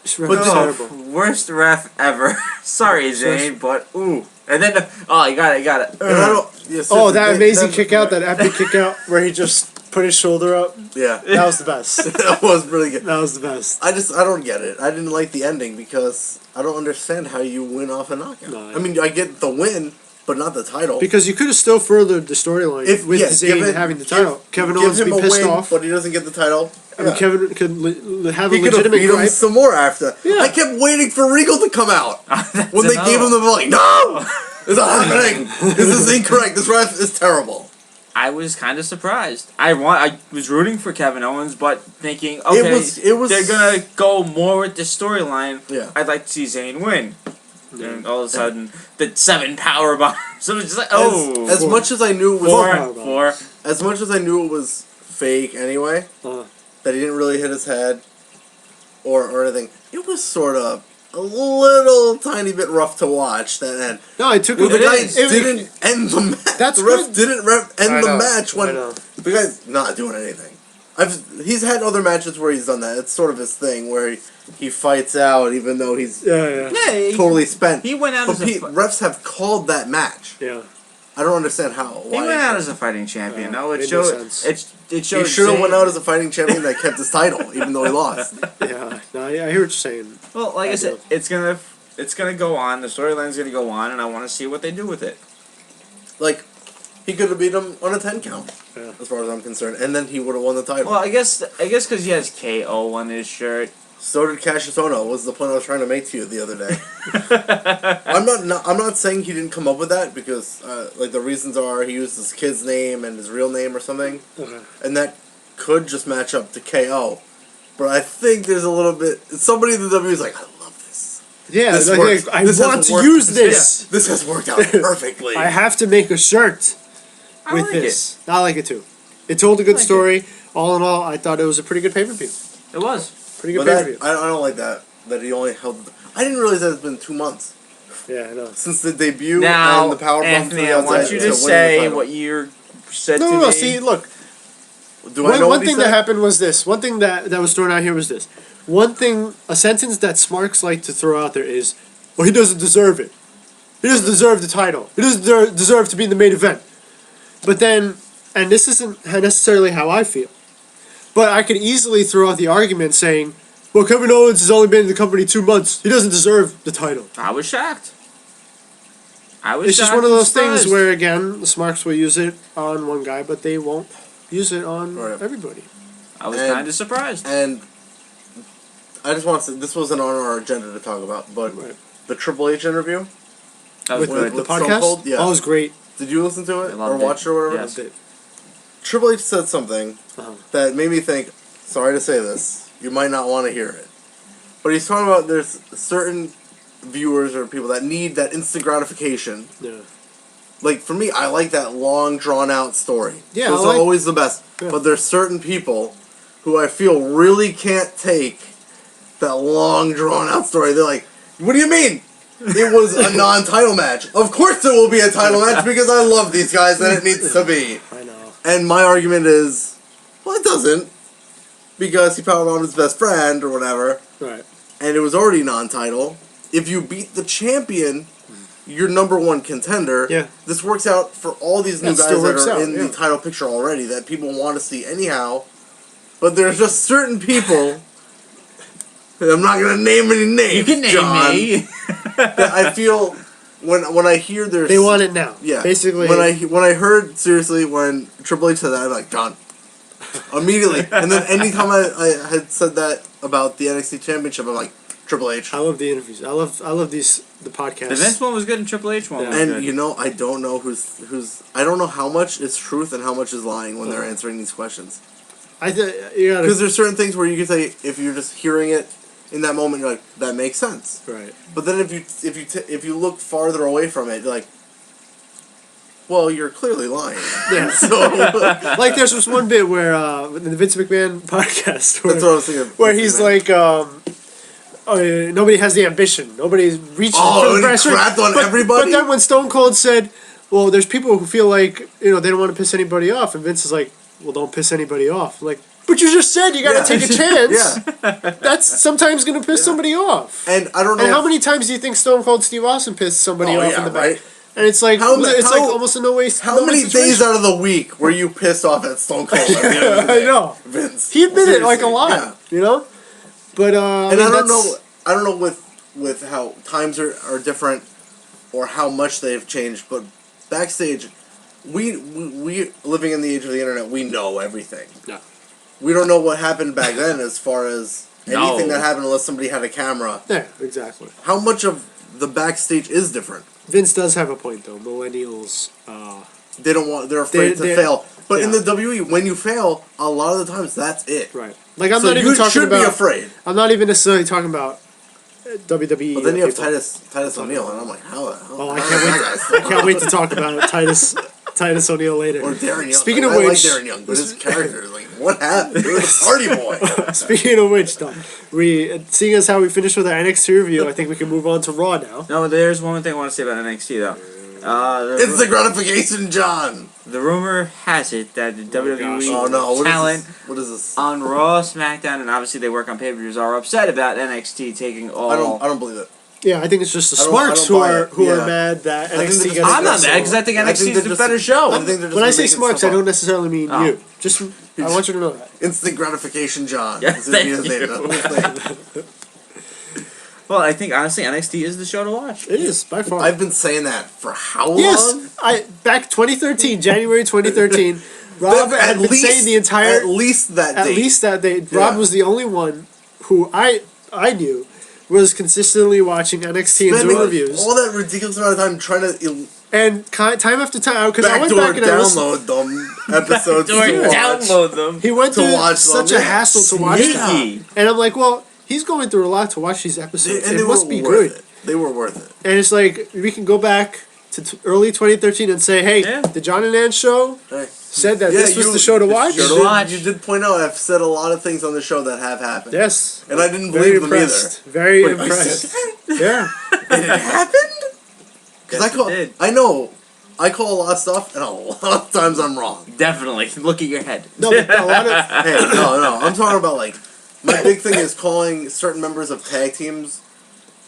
This But ref is no. terrible. Worst ref ever. Sorry, Zane, but ooh. And then, you got it. And I don't, yeah, Oh, seriously, that amazing that- kick out, that epic kick out where he just put his shoulder up. Yeah, That was the best. that was really good. That was the best. I don't get it. I didn't like the ending because I don't understand how you win off a knockout. No, I mean, I get the win, but not the title. Because you could have still furthered the storyline with Zayn having the title. Kevin Owens give be him a pissed win, off. but he doesn't get the title. I mean, Yeah. Kevin could have a He could have legitimate beat him gripe. some more after. Yeah. I kept waiting for Regal to come out when they a gave no. him the belt. Like, no, it's not happening. This is incorrect. This ref is terrible. I was kind of surprised. I was rooting for Kevin Owens, but thinking, okay, It was. they're gonna go more with the storyline. Yeah. I'd like to see Zayn win. And all of a sudden, the 7 power bombs. So it was just like, oh, As much as I knew it was four. as much as I knew it was fake anyway, that he didn't really hit his head or anything, it was sort of a little tiny bit rough to watch that end. No, it took Well, the it guy is. didn't end the match. That's the ref good. didn't end I the know, match when I know. the guy's not doing anything. He's had other matches where he's done that. It's sort of his thing where he fights out even though he's Yeah. Yeah, totally spent. he went out But as a refs have called that match. Yeah. I don't understand how. he Why went out as a fighting champion. No, it made no showed sense. it showed. he should have Zayn- went out as a fighting champion that kept his title, even though he lost. Yeah. No, I hear what you're saying. Well, like I said, do. it's gonna go on. The storyline's gonna go on, and I want to see what they do with it. Like, he could have beat him on a 10 count, Yeah. as far as I'm concerned, and then he would have won the title. Well, I guess because he has KO on his shirt. So did Cassius Ohno. Was the point I was trying to make to you the other day. I'm not saying he didn't come up with that because like the reasons are he used his kid's name and his real name or something, and that could just match up to KO. But I think there's a little bit. Somebody in the WWE is like, I love this. Yeah, This like, works. I This want has to worked. use this. Yeah, this has worked out perfectly. I have to make a shirt I with like this. I like it too. It told a good I like story. All in all, I thought it was a pretty good pay-per-view. It was. Pretty But good that, pay-per-view. I don't like that he only held. I didn't realize that it's been 2 months Yeah, I know. since the debut Now, and the power bomb. Anthony, I want you to say what you said to me. No, see, look. Do I know One what he thing that said? happened was this. One thing that was thrown out here was this. One thing, a sentence that Smarks like to throw out there is, well, he doesn't deserve it. He doesn't deserve the title. He doesn't deserve to be in the main event. But then, and this isn't necessarily how I feel, but I could easily throw out the argument saying, well, Kevin Owens has only been in the company 2 months. He doesn't deserve the title. I was shocked. I was. It's just shocked one of and those things surprised. where, again, the Smarks will use it on one guy, but they won't use it on Right. everybody. I was And- kind of surprised. And I just want to say, this wasn't on our agenda to talk about, but Right. the Triple H interview, That was With good. the with Stone podcast? Cold? Yeah. Oh, it was great. did you listen to it I or loved it. watch it or whatever? Yes. Loved it. Triple H said something Uh-huh. that made me think, sorry to say this, you might not want to hear it. But he's talking about there's certain viewers or people that need that instant gratification. Yeah. Like, for me, I like that long, drawn-out story. Yeah, Those I are like- always the best. Yeah. But there's certain people who I feel really can't take that long, drawn-out story. They're like, what do you mean? It was a non-title match. Of course it will be a title match because I love these guys and it needs to be. I know. And my argument is, well, it doesn't, because he powered on his best friend or whatever, Right. and it was already non-title. If you beat the champion, you're number one contender. Yeah. This works out for all these new That guys still that works are out, in yeah. the title picture already that people want to see anyhow. But there's just certain people. I'm not gonna name any names. You can name John, me. that I feel when I hear there's They want it now. yeah. Basically. when I heard seriously when Triple H said that, I'm like, done. Immediately. And then anytime I had said that about the NXT Championship, I'm like, Triple H. I love the interviews. I love the podcasts. The Vince one was good and Triple H one was And good. you know, I don't know who's I don't know how much is truth and how much is lying when they're answering these questions. You gotta Because there's certain things where you can say if you're just hearing it in that moment, you're like, that makes sense. right. But then if you look farther away from it, you're like, well, you're clearly lying. Yeah. So Like there's this one bit where in the Vince McMahon podcast where, that's what I was thinking. where he's like nobody has the ambition. Nobody's reaching Oh, for the and he press. crapped on everybody? But then when Stone Cold said, well, there's people who feel like, they don't want to piss anybody off, and Vince is like, well, don't piss anybody off. Like, but you just said you gotta Yeah. take a chance. Yeah. That's sometimes gonna piss somebody off. And I don't know. And how many times do you think Stone Cold Steve Austin pissed somebody Oh, off yeah, in the back? right? And it's like How almost a no waste. How many days out of the week were you pissed off at Stone Cold? At the end of the I day? know. Vince. He admitted it like a Seriously, lot, yeah. But And I don't know. I don't know with how times are different, or how much they've changed. But backstage, we living in the age of the internet, we know everything. No. We don't know what happened back then as far as anything No. that happened unless somebody had a camera. Yeah, exactly. How much of the backstage is different? Vince does have a point though. Millennials. They don't want. They're afraid to They're- fail. But in yeah. the WWE, when you fail, a lot of the times that's it. Right. Like I'm So not even you talking should about. be afraid. I'm not even necessarily talking about WWE. But then you have people. Titus O'Neil, and I'm like, how? Oh, I can't wait to talk about Titus O'Neil later. Or Darren Young. Speaking of I which, like Darren Young, but his character is like, what happened? He was a party boy. Speaking of which, though, seeing as how we finished with our NXT review, I think we can move on to Raw now. No, there's one thing I want to say about NXT though. It's the gratification, John. The rumor has it that the WWE Oh no! talent What is this? on Raw, SmackDown, and obviously they work on pay-per-views are upset about NXT taking all. I don't believe it. Yeah, I think it's just the I don't Smarks who buy are it. who are Yeah. mad that I think NXT they're gets. just- I'm not mad because I think I NXT think is they're the just- better show. I think they're just When I say making Smarks, stuff I don't up. necessarily mean Oh. you. Just I want you to know that. Instant gratification, John. Yeah, That's gonna be thank his name. you. The whole thing. Well, I think honestly NXT is the show to watch. It is by far. I've been saying that for how long? Yes, back 2013, January 2013. Rob had been saying the entire at least that at date. least that day. Yeah. Rob was the only one who I knew was consistently watching NXT and Spending doing reviews. all that ridiculous amount of time trying to And time after time, because I went backdoor back and I listened. download them episodes Or to watch. download them. He went to through watch such them, a yeah. hassle to watch them. Sneaky. And I'm like, well, he's going through a lot to watch these episodes. And It must be worth good. it. They were worth it. And it's like, we can go back to early 2013 and say, hey, Yeah. the John and Nance show Hey. said that this was the show to watch. show to watch. You did point out I've said a lot of things on the show that have happened. Yes. And I didn't Very believe them impressed. Very Wait, I impressed. said Yeah. either. It happened? Because Yes, it did. I know. I call a lot of stuff, and a lot of times I'm wrong. Definitely. Look at your head. No, but a lot of Hey, no. I'm talking about, like, my big thing is calling certain members of tag teams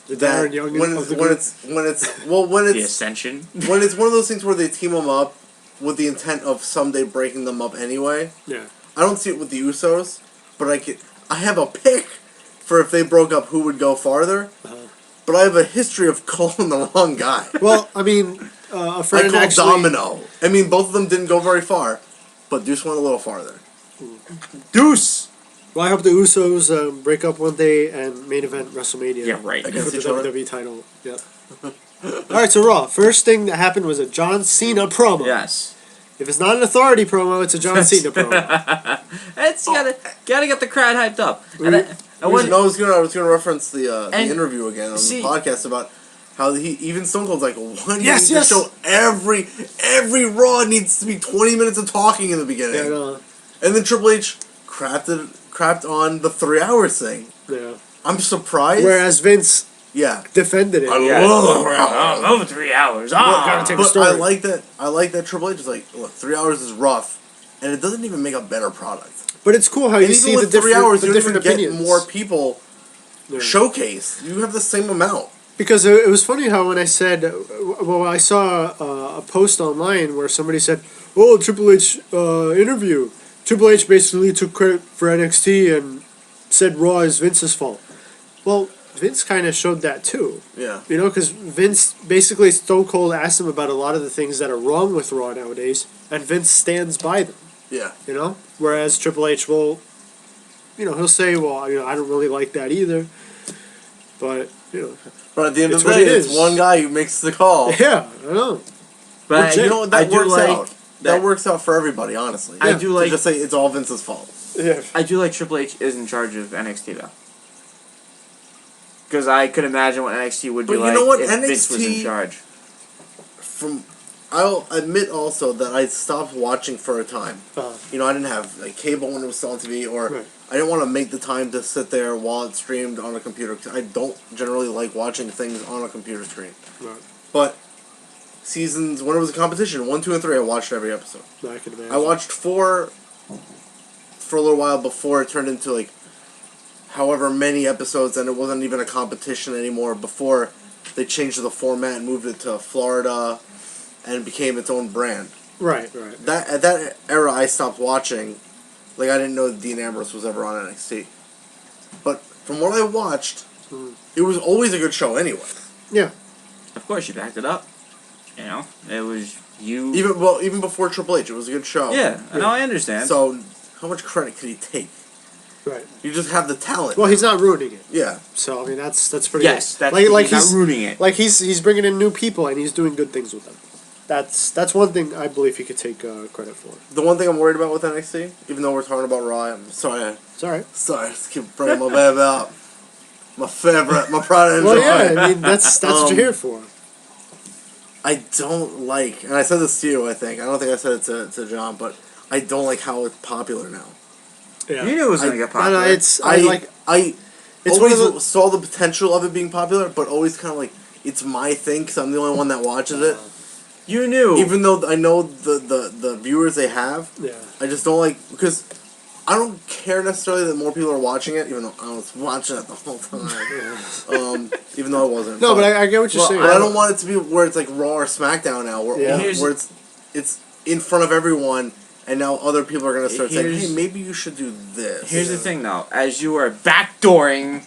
the that Darren Young when of the it's The Ascension. when it's one of those things where they team them up with the intent of someday breaking them up anyway. Yeah. I don't see it with the Usos, but I have a pick for if they broke up who would go farther. But I have a history of calling the wrong guy. Well, I mean, a I friend called actually. Domino. I mean, both of them didn't go very far, but Deuce went a little farther. Deuce. Well, I hope the Usos break up one day and main event WrestleMania. Yeah, right. For Against the each other? WWE title. Yep. All right, so Raw. First thing that happened was a John Cena promo. Yes. If it's not an authority promo, it's a John Cena promo. It's gotta get the crowd hyped up. And I was gonna reference the And- interview again on see- the podcast about how even Stone Cold's like, why do you Yes, need yes. to show every Raw needs to be 20 minutes of talking in the beginning, Yeah, no, and then Triple H crapped on the 3 hours thing. yeah. I'm surprised. Whereas Vince yeah, defended it. I Yeah. love the 3 hours. over 3 hours. gotta take a But story. I like that Triple H is like, look, 3 hours is rough, and it doesn't even make a better product. But it's cool how And you even see the with 3 different, hours, the you don't different even get opinions. more people Yeah. showcased. You have the same amount. Because it was funny how when I said, well, I saw a post online where somebody said, "Oh, Triple H interview. Triple H basically took credit for NXT and said Raw is Vince's fault." Well, Vince kind of showed that too. Yeah. You know, because Vince basically Stone Cold asked him about a lot of the things that are wrong with Raw nowadays, and Vince stands by them. Yeah. You know, whereas Triple H will, he'll say, "Well, I don't really like that either," but But at the end It's of the what day, it it's is. one guy who makes the call. yeah, I know. But Which, you know what, I that do works like out. That works out for everybody, honestly. I Yeah. do To like just say it's all Vince's fault. Yeah. I do like Triple H is in charge of NXT though. Because I could imagine what NXT would be But you like know what? if Vince was in NXT charge. I'll admit also that I stopped watching for a time. Uh-huh. You know, I didn't have cable when it was still on TV, or Right. I didn't want to make the time to sit there while it's streamed on a computer. 'Cause I don't generally like watching things on a computer screen. Right. But seasons, when it was a competition, 1, 2, and 3, I watched every episode. I can imagine. I watched 4 for a little while before it turned into however many episodes, and it wasn't even a competition anymore. Before they changed the format and moved it to Florida, and became its own brand. Right. That at that era, I stopped watching. I didn't know that Dean Ambrose was ever on NXT. But from what I watched, it was always a good show anyway. Yeah. Of course, you backed it up. You know, it was you. Even before Triple H, it was a good show. Yeah, no, I understand. So how much credit could he take? Right. You just have the talent. Well, he's not ruining it. Yeah. So I mean, that's pretty. yes, good. that's like he's not ruining it. Like he's bringing in new people and he's doing good things with them. That's one thing I believe he could take credit for. The one thing I'm worried about with NXT, even though we're talking about Raw, I'm sorry. It's all right. Sorry, I just keep bringing my baby up. My favorite, my pride and joy. Well, yeah. I mean, that's what you're here for. I don't like, and I said this to you, I think. I don't think I said it to John, but I don't like how it's popular now. Yeah. You knew it was gonna get popular. I It's one always of the- saw the potential of it being popular, but always kind of it's my thing because I'm the only one that watches it. You knew. Even though I know the viewers they have, Yeah. I just don't like, because I don't care necessarily that more people are watching it, even though I was watching it the whole time. Even though I wasn't. No, but I get what you're saying. But I don't want it to be where it's like Raw or SmackDown now, where, Yeah. where it's in front of everyone, and now other people are going to start saying, Here's- hey, maybe you should do this. Here's the thing, though. As you are backdooring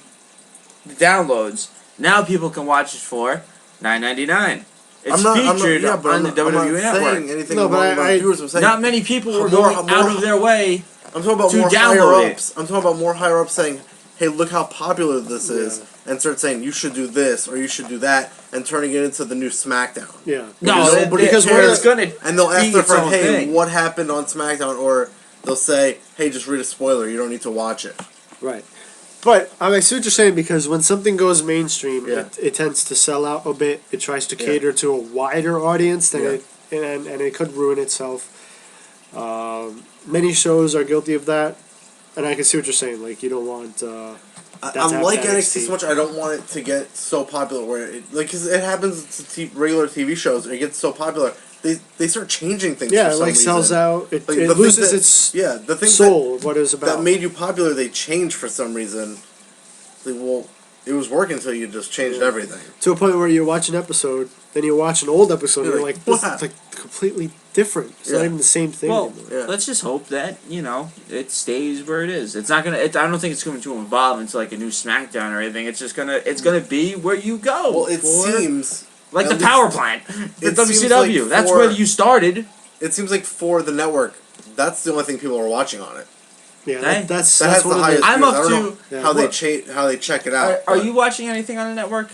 the downloads, now people can watch it for $9.99. It's featured on the WWE Network. Saying anything No, but wrong about I- viewers. I'm saying Not many people were More- going more- out of their way. I'm talking about to more download higher it. ups. I'm talking about more higher ups saying, "Hey, look how popular this is," Yeah. and start saying, "You should do this or you should do that," and turning it into the new SmackDown. Yeah. No, Nobody because cares. it's gonna And they'll ask be their its friend, own "Hey, thing. what happened on SmackDown?" Or they'll say, "Hey, just read a spoiler. You don't need to watch it." Right. But I see what you're saying, because when something goes mainstream, Yeah. it tends to sell out a bit. It tries to Yeah. cater to a wider audience than Yeah. and it could ruin itself. Many shows are guilty of that, and I can see what you're saying. Like, you don't want. That I type like of NXT so much. I don't want it to get so popular where because it happens to regular TV shows. It gets so popular, they start changing things. Yeah, for it some like sells reason. out. It Like, the thing loses that- its Yeah, the things soul of what it was about. that made you popular, they changed for some reason. Like, well, it was working until you just changed Yeah. everything. To a point where you watch an episode, then you watch an old episode, and You're you're like, like, this "What?" is like completely different. It's not Yeah. even the same thing Well, anymore. Yeah. let's just hope that it stays where it is. It's not gonna. I don't think it's going to evolve into like a new SmackDown or anything. It's just gonna. It's gonna be where you go. Well, it for- seems like at the least- power plant for it seems WCW. like That's for- where you started. for the network, that's the only thing people are watching on it. Yeah, Hey, that's That has the one of highest. the. I'm views. up I don't to- know Yeah. how they check it out. Are but, you watching anything on the network?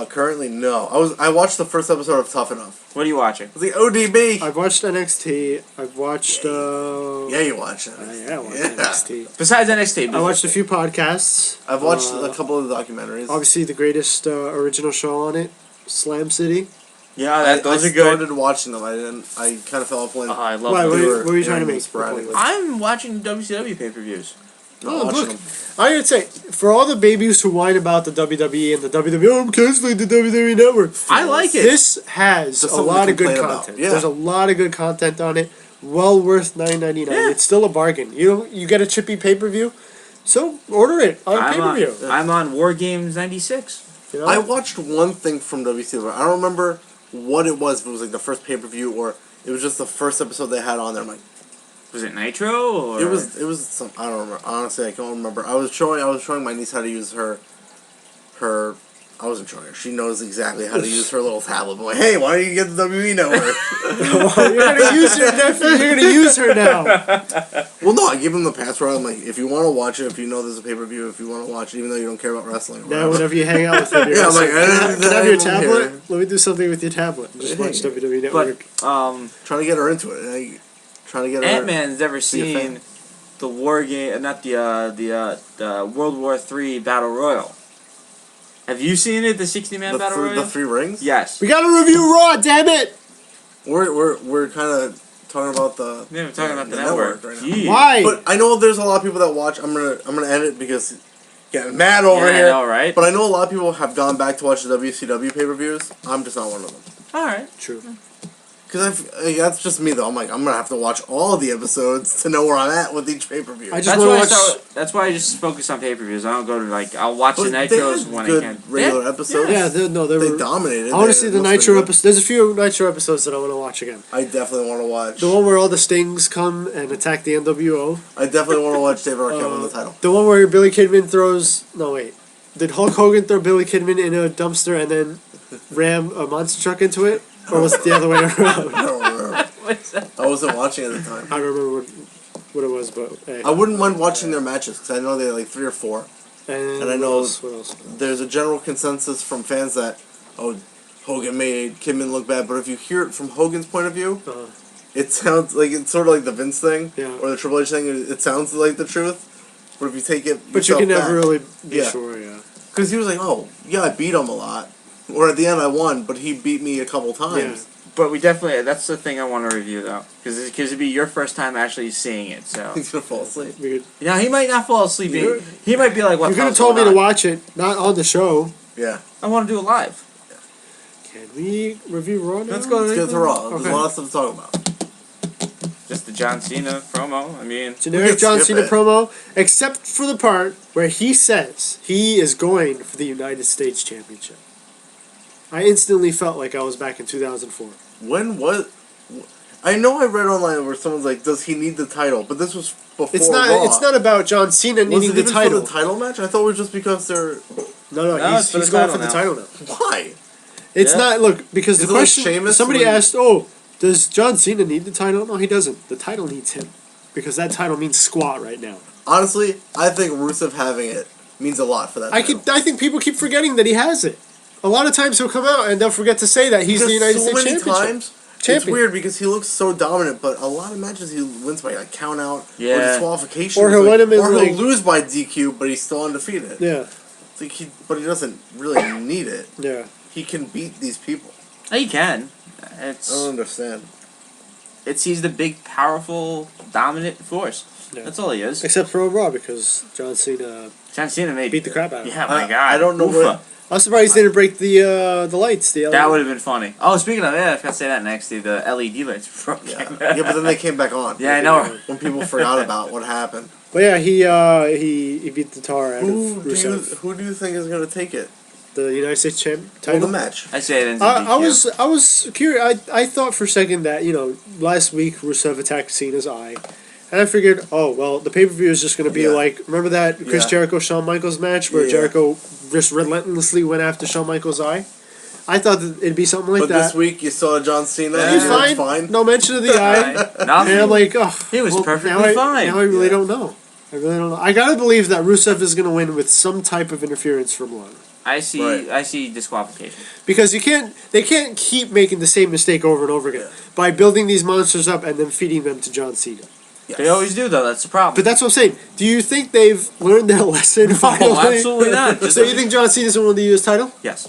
currently no? I watched the first episode of Tough Enough. What are you watching? It was the ODB. I've watched NXT. I've watched. Yeah, you watch it. Yeah, I watched NXT. Besides NXT, I watched a few podcasts. I've watched a couple of the documentaries. Obviously, the greatest original show on it, Slam City. Yeah, those I are good. started watching them. I didn't. I kind of fell off when. Oh, I love Why, them. what they were you trying to airing make? sporadically. I'm watching WCW pay-per-views. Not Oh, watching look. them. I gotta say, for all the babies who whine about the WWE and the WWE, oh, I'm canceling the WWE Network. I like it. This has Just a something lot to of good complain about. content. Yeah. There's a lot of good content on it. well worth $9.99. Yeah. It's still a bargain. You get a chippy pay-per-view, so order it on pay-per-view. I'm on War Games 96. You know? I watched one thing from WCW. I don't remember what it was. If it was like the first pay-per-view or it was just the first episode they had on there. I'm like, Was it Nitro or it was some. I don't remember. Honestly, I can't remember. I was showing my niece how to use her. I wasn't showing her. She knows exactly how to use her little tablet. I'm like, hey, why don't you get the WWE network? You're gonna use her nephew. You're gonna use her now. Well, no, I give him the password. I'm like, if you want to watch it, if you know there's a pay-per-view, if you want to watch it, even though you don't care about wrestling. Or Now, whenever you hang out with him, you're Yeah, I'm like, can I have your I'm tablet? here. Let me do something with your tablet. Just watch WWE Network. But Trying to get her into it. Trying to get her. Ant-Man's never be a seen fan. the War Game, not the World War III Battle Royal. Have you seen it, the 60-man Battle Royal? The 3 rings? Yes. We gotta review Raw, damn it! We're kind of talking about the. Yeah, we're talking about the network. right now. Jeez. Why? But I know there's a lot of people that watch. I'm gonna end it because getting mad over Yeah, here. I know, right? But I know a lot of people have gone back to watch the WCW pay-per-views. I'm just not one of them. All right. True. Because that's just me though. I'm like, I'm gonna have to watch all the episodes to know where I'm at with each pay-per-view. I just That's want why, to watch. that's why I just focus on pay-per-views. I don't go to I'll watch the But they Nitros had when good I can. regular episodes. Yeah, they were. dominated. I want They- to see the most of them Nitro good. episode. There's a few Nitro episodes that I want to watch again. I definitely want to watch. The one where all the Stings come and attack the NWO. I definitely want to watch David Arquette win the title. The one where Billy Kidman throws. No, wait. Did Hulk Hogan throw Billy Kidman in a dumpster and then ram a monster truck into it? Or was it the other way around? I don't remember. I wasn't watching at the time. I don't remember what it was, but hey. I wouldn't mind watching their matches because I know they had 3 or 4. And I know- what else? There's a general consensus from fans that Hogan made Kidman look bad, but if you hear it from Hogan's point of view, Uh-huh. it sounds like it's sort of like the Vince thing Yeah. or the Triple H thing. It sounds like the truth, but if you take it, But you can never really be Yeah. sure, yeah. because he was like, oh yeah, I beat him a lot, or at the end I won, but he beat me a couple times. But we definitely, that's the thing I want to review though. Because it'd be your first time actually seeing it, so. He's gonna fall asleep. We could, You know, he might not fall asleep. You- He might be like, what you the could have hell's told me going to on? watch it, not on the show. Yeah, I want to do it live. Can we review Raw now? Let's go let's get to Raw. Okay. There's a lot of stuff to talk about. Just the John Cena promo. I mean, Generic could John skip Cena it. promo, except for the part where he says he is going for the United States Championship. I instantly felt like I was back in 2004. When was? I know I read online where someone's like, "Does he need the title?" But this was before It's not. Raw. It's not about John Cena Was needing it the even title. for the title match? I thought it was just because they're. No, No, he's, it's for he's the going title for the now. title now. Why? It's Yeah. not. Look, because Is the it like question. Sheamus Somebody when- asked, "Oh, does John Cena need the title?" No, he doesn't. The title needs him, because that title means squat right now. Honestly, I think Rusev having it means a lot for that. title. I think people keep forgetting that he has it. A lot of times he'll come out and they'll forget to say that he's Because the United so States many Championship. times. It's Champion. weird because he looks so dominant, but a lot of matches he wins by a count out or Yeah. disqualification. Or he'll It's win him in, or he'll like- lose by DQ, but he's still undefeated. Yeah, It's like but he doesn't really need it. yeah. He can beat these people. he can. I don't It's understand. he's the big, powerful, dominant force. Yeah. That's all he is. Except for Raw, because John Cena John Cena made beat the crap out of him. Yeah, my I- God. I don't know Oofa. what- I'm surprised he didn't break the lights. The That would have been funny. Oh, speaking of that, I forgot to say that next to the LED lights broke. Yeah, yeah, but then they came back on. Yeah, I know. When people forgot about what happened. But yeah, he beat the tar out Who of do you Rusev. who do you think is going to take it? The United States champ Well, title. the match. I say it ends in I DQ. was curious. I thought for a second that last week Rusev attacked Cena's eye, and I figured, oh well, the pay per view is just going to be Yeah. like, remember that Chris Yeah. Jericho Shawn Michaels match where Yeah. Jericho just relentlessly went after Shawn Michaels' eye. I thought that it'd be something like But that. this week you saw John Cena. Yeah. and He's he looked fine. No mention of the eye. Nothing. And I'm like, oh, He was perfectly now fine. Now I really Yeah. don't know. I really don't know. I gotta believe that Rusev is gonna win with some type of interference from Lana. I see. Right. I see disqualification. Because they can't keep making the same mistake over and over again Yeah. by building these monsters up and then feeding them to John Cena. Yes. They always do, though. That's the problem. But that's what I'm saying. Do you think they've learned their lesson finally? Oh, absolutely not. So you think John Cena's gonna win the U.S. title? Yes.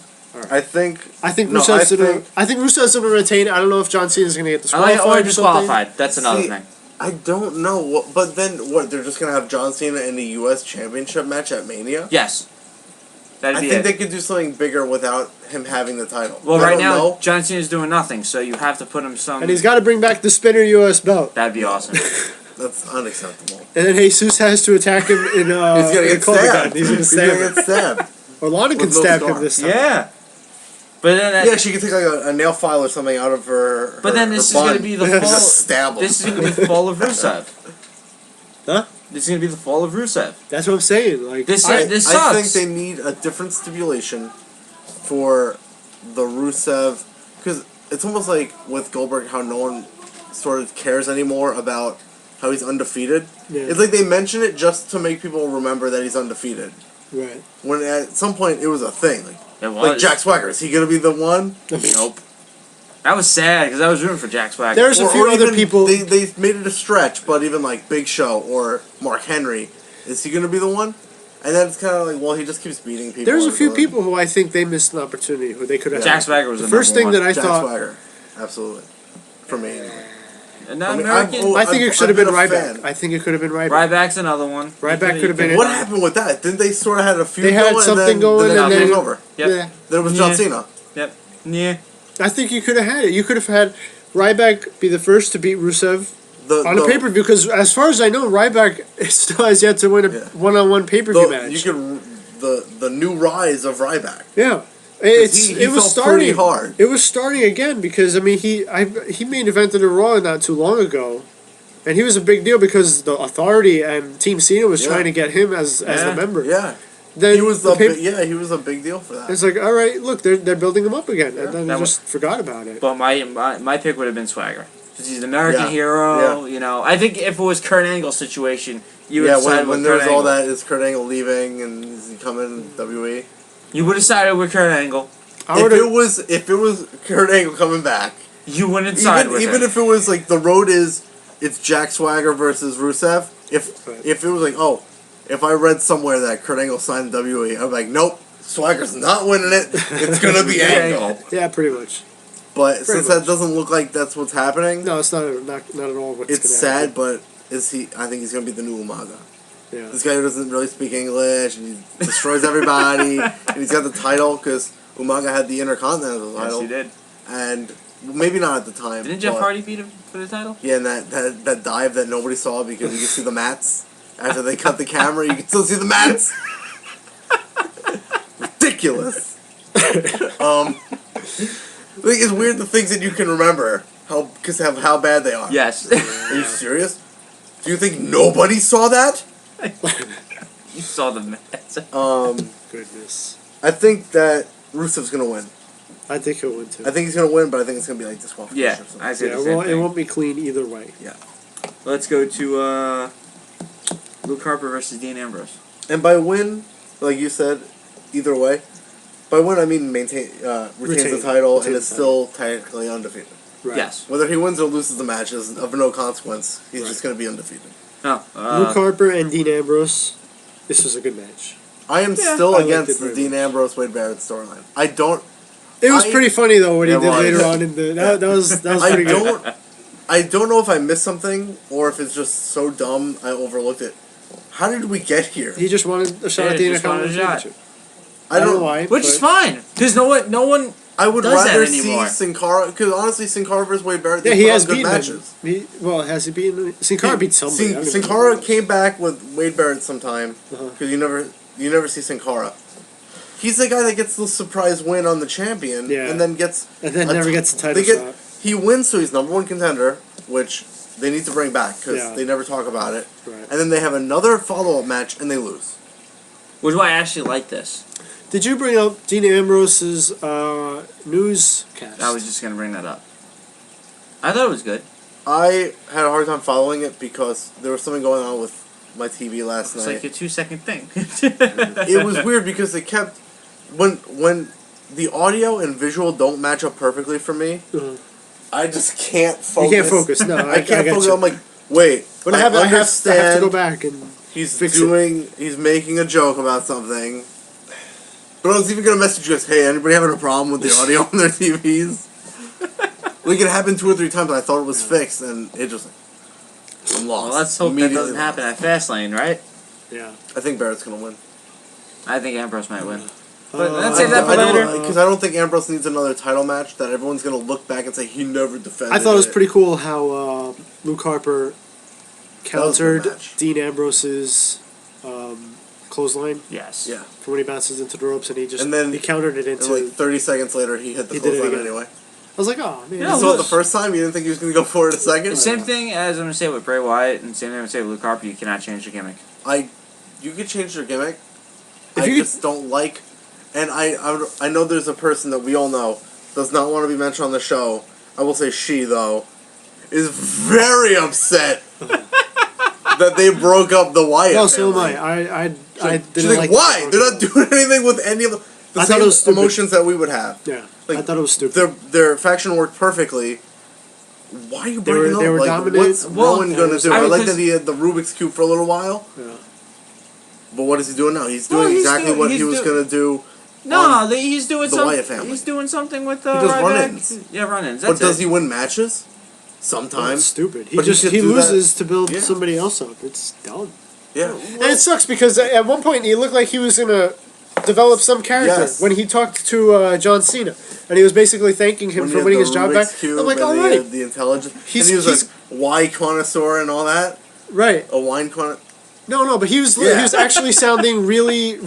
I think. I think No, Rusev's I gonna. think- I think Rusev's gonna retain. I don't know if John Cena's gonna get I like disqualified or or something. disqualified. That's another See, thing. I don't know what, but then what? They're just gonna have John Cena in the U.S. Championship match at Mania. Yes. That'd I be think it. they could do something bigger without him having the title. Well, I right don't now, know. John Cena's doing nothing, so you have to put him some... And he's got to bring back the spinner U.S. belt. That'd be awesome. That's unacceptable. And then Jesus has to attack him in He's gonna get stabbed. He's gonna stab him. get stabbed. Or Lana can With no stab scar. him this time. Yeah. But then Yeah, she could take like a nail file or something out of her. But then this is going to be the fall... Just stab him. This is going to be the fall of Rusev. Huh? This is going to be the fall of Rusev. That's what I'm saying. Like This I sucks. think they need a different stipulation for the Rusev, because it's almost like with Goldberg how no one sort of cares anymore about how he's undefeated. Yeah. It's like they mention it just to make people remember that he's undefeated. Right. When at some point it was a thing. It was. Like Jack Swagger, is he gonna be the one? Nope. That was sad, because I was rooting for Jack Swagger. There's a few other even people. They made it a stretch, but even like Big Show or Mark Henry, is he gonna be the one? And then it's kind of like, well, he just keeps beating people. There's a few people who I think they missed an opportunity who they could have. Jack Swagger was the the first thing number that I Jack thought. Swagger, absolutely, for me anyway. And now I mean, American... I think I've it should have been been a Ryback. fan. I think it could have been Ryback. Ryback's another one. Ryback could have been What happened with that? Didn't they sort of had a feud They had going something and then going the and next then- was over? Yep. Yeah. Then it was John Cena. Yep. Yeah. I think you could have had it. You could have had Ryback be the first to beat Rusev on a pay per view because, as far as I know, Ryback still has yet to win a one-on-one pay per view match. You could the new rise of Ryback. Yeah, He it was fell starting pretty hard. It was starting again because I mean he main evented a Raw not too long ago, and he was a big deal because the Authority and Team Cena was trying to get him as the member. Yeah. Then He was the he was a big deal for that. It's like, all right, look, they're building him up again, and then they just forgot about it. But my pick would have been Swagger. Because he's an American Yeah. hero, Yeah. you know. I think if it was Kurt Angle's situation, you would have sided when with there Kurt was all Angle. that, is Kurt Angle leaving and is he coming to WWE? You would have sided with Kurt Angle. If it was Kurt Angle coming back, You wouldn't side with even him. if it was like the road it's Jack Swagger versus Rusev. If it was like, oh, if I read somewhere that Kurt Angle signed WWE, I'm like, nope, Swagger's not winning it. It's gonna be Angle. Yeah, pretty much. But since that doesn't look like that's what's happening, No, it's not at all what's it's gonna sad. happen. But I think he's gonna be the new Umaga. Yeah. This guy who doesn't really speak English and he destroys everybody, and he's got the title because Umaga had the Intercontinental title. Yes, he did. And maybe not at the time. Didn't Jeff but- Hardy beat him for the title? Yeah, and that dive that nobody saw because you could see the mats. After they cut the camera, you can still see the mats. Ridiculous. Like, it's weird the things that you can remember because of how bad they are. Yes. Are you serious? Do you think nobody saw that? You saw the match. Goodness. I think that Rusev's gonna win. I think he'll win too. I think he's gonna win, but I think it's gonna be like disqualification. Yeah, or something. I say Yeah, the same it thing. won't be clean either way. Let's go to Luke Harper versus Dean Ambrose. And by win, like you said, either way. By win, I mean retains the title and is still technically undefeated. Right. Yes. Whether he wins or loses the match is of no consequence. He's just going to be undefeated. No. Luke Harper and Dean Ambrose. This was a good match. I am I still liked against it the very Dean much. Ambrose Wade Barrett storyline. I don't. It was pretty funny though what he It did was. later on in the that was I pretty good. don't. I don't know if I missed something or if it's just so dumb I overlooked it. How did we get here? He just wanted a shot Yeah, at the just wanted a Intercontinental shot. Championship. I don't know why. Which is fine. Because no one I would does that rather see anymore. Sin Cara because honestly, Sin Cara versus Wade Barrett. Yeah, they he put has on good beaten matches. him. Has he beaten? Sin Cara beat somebody. I don't even Sin know Cara who it was. came back with Wade Barrett sometime because you never see Sin Cara. He's the guy that gets the surprise win on the champion, and then gets never gets the title shot. He wins, so he's #1 contender, which they need to bring back because they never talk about it. Right. And then they have another follow-up match, and they lose. Which is why I actually like this. Did you bring up Dean Ambrose's newscast? I was just gonna bring that up. I thought it was good. I had a hard time following it because there was something going on with my TV last It's night. like a 2-second thing. It was weird because they kept when the audio and visual don't match up perfectly for me. I just can't focus. You can't focus. No, I can't get focus. you. I'm like, wait. But I I have to understand. go back and He's fix He's making a joke about something. But I was even gonna message you guys. Hey, anybody having a problem with the audio on their TVs? Like it happened 2 or 3 times. And I thought it was fixed, and it just. I'm lost. Well, let's hope that Immediately doesn't happen at Fastlane, right? Yeah. I think Barrett's gonna win. I think Ambrose might win. But let's save that for later. Because I don't think Ambrose needs another title match that everyone's going to look back and say he never defended. I thought it was pretty cool how Luke Harper countered Dean Ambrose's clothesline. Yes. Yeah. For when he bounces into the ropes, and he countered it into. And like 30 seconds later, he hit the clothesline anyway. I was like, oh man. You saw it the first time. You didn't think he was going to go for it a second. The same thing as I'm going to say with Bray Wyatt, and same thing I'm going to say with Luke Harper. You cannot change the gimmick. You could change their gimmick. I just don't like. And I know there's a person that we all know does not want to be mentioned on the show. I will say she, though, is very upset that they broke up the Wyatt family. So am I didn't she's like, why? They're not doing anything with any of the same emotions that we would have. Yeah, like, I thought it was stupid. Their faction worked perfectly. Why are you breaking up? They were like, dominant. What's Rowan going to do? I like that he had the Rubik's Cube for a little while. Yeah. But what is he doing now? He's doing exactly what he was going to do. No, he's doing something. Wyatt family. He's doing something with he does run-ins. Yeah, run-ins. But does he win matches? Sometimes. That's stupid. He loses to build somebody else up. It's dumb. Yeah. And it sucks because at one point he looked like he was gonna develop some character when he talked to John Cena, and he was basically thanking him for winning his job back. I'm like, all right. The intelligence. And he was like wine connoisseur and all that. Right. A wine connoisseur. No, but he was actually sounding really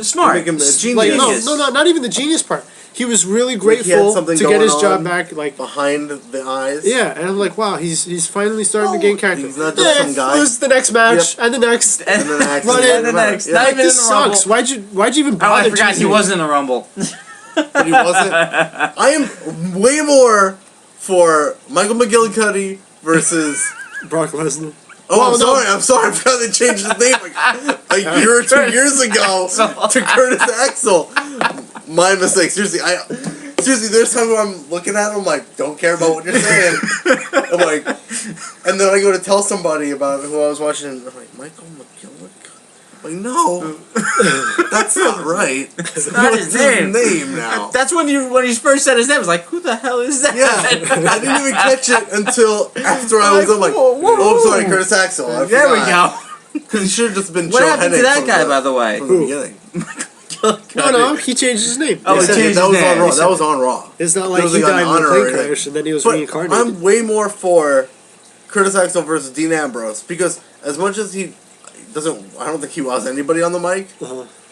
smart. Make him a genius. Like, no, not even the genius part. He was really grateful to get his job back, like behind the eyes. Yeah, and I'm like, wow, he's finally starting to gain character. He's not just some guy. Lose the next match and the next and the next and the next. Yeah. Like, this sucks. Why'd you even bother? I forgot he wasn't in the Rumble. But he wasn't. I am way more for Michael McGillicuddy versus Brock Lesnar. Oh, I'm sorry. I forgot they changed his name a year or 2 years ago to Curtis Axel. My mistake. Seriously, there's times where I'm looking at him, I'm like, don't care about what you're saying. I'm like, and then I go to tell somebody about who I was watching, and I'm like, Michael McGillicuddy? Like, no, that's not right. That's not his name now. That's when he first said his name. I was like, who the hell is that? Yeah, I didn't even catch it until after I was. I'm like, oh, I'm sorry, Curtis Axel. There we go. Because he should have just been. What happened to that guy, by the way? From the beginning. No, he changed his name. Oh, he changed his name. On Raw. That was on Raw. It's not like he died in a plane crash and then he was reincarnated. I'm way more for Curtis Axel versus Dean Ambrose because as much as he doesn't, I don't think he was anybody on the mic.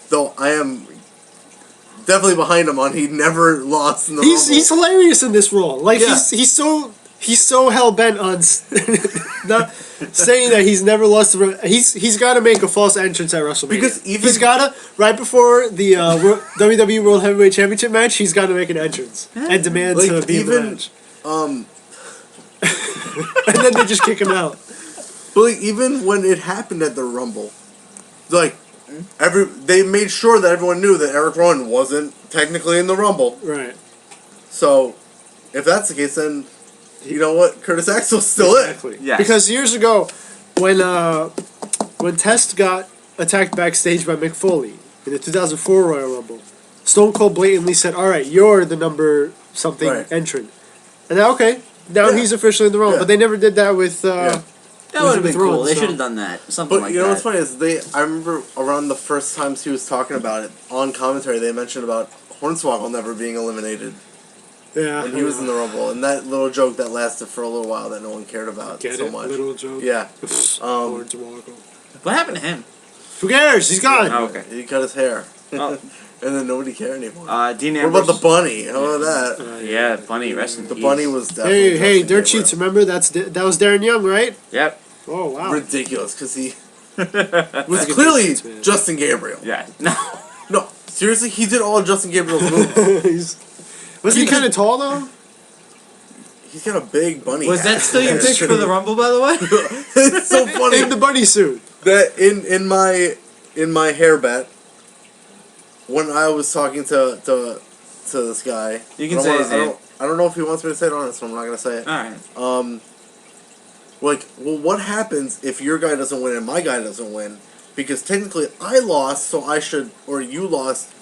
Though I am definitely behind him on he never lost in the Rumble. He's hilarious in this role. Like he's so hell bent on not saying that he's never lost. He's got to make a false entrance at WrestleMania because he's got to right before the WWE World Heavyweight Championship match. He's got to make an entrance and demand to be in the match. And then they just kick him out. But like, even when it happened at the Rumble, like they made sure that everyone knew that Eric Rowan wasn't technically in the Rumble. Right. So, if that's the case, then you know what, Curtis Axel's still in. Yes. Because years ago, when Test got attacked backstage by Mick Foley in the 2004 Royal Rumble, Stone Cold blatantly said, "All right, you're the number something entrant," and now he's officially in the Rumble. But they never did that with. That would have been cool. They should have done that. Something like that. But you know what's funny is I remember around the first times he was talking about it on commentary, they mentioned about Hornswoggle never being eliminated. Yeah. When he was in the Rumble, and that little joke that lasted for a little while that no one cared about so much. Little joke. Yeah. Hornswoggle. What happened to him? Who cares? He's gone. Oh, okay. He cut his hair. And then nobody cared anymore. Dean Ambrose. What about the bunny? How about that? Yeah, bunny. Rest in peace. The bunny was definitely. Hey, Dirt Sheets. Remember that was Darren Young, right? Yep. Oh wow. Ridiculous, because he was clearly Justin Gabriel. Yeah. No. Seriously, he did all of Justin Gabriel's moves. Wasn't he kind of tall though? He's got a big bunny. Was that still your pick for the Rumble, by the way? It's so funny. In the bunny suit. That in my hair bet, when I was talking to this guy, you can say his name. I don't know if he wants me to say it on it, so I'm not gonna say it. All right. What happens if your guy doesn't win and my guy doesn't win? Because technically I lost, so I should, or you lost,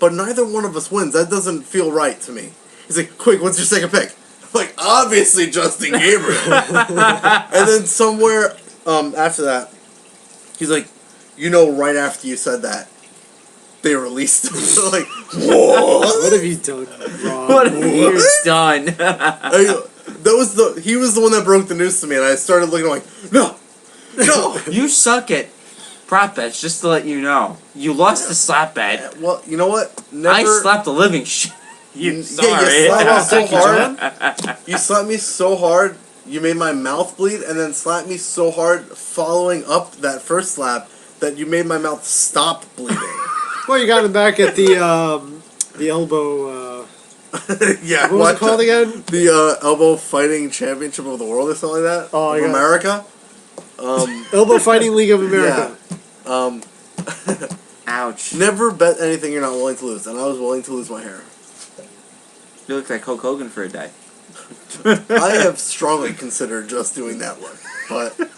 but neither one of us wins. That doesn't feel right to me. He's like, quick, what's your second pick? I'm like, obviously Justin Gabriel. And then somewhere after that, he's like, right after you said that, they released him. So like, what? What have you done, Rob? What have you done? He was the one that broke the news to me, and I started looking like, no. You suck at prop bets, just to let you know. You lost the slap bet. Well, you know what? Never. I slapped the living shit. You sorry. You slapped me so John. hard. You slapped me so hard. You made my mouth bleed, and then slapped me so hard following up that first slap that you made my mouth stop bleeding. Well, you got him back at the elbow. Yeah. What was it called again? The elbow fighting championship of the world or something like that. Oh, of America. Elbow Fighting League of America. Yeah. Ouch. Never bet anything you're not willing to lose, and I was willing to lose my hair. You look like Hulk Hogan for a day. I have strongly considered just doing that look, but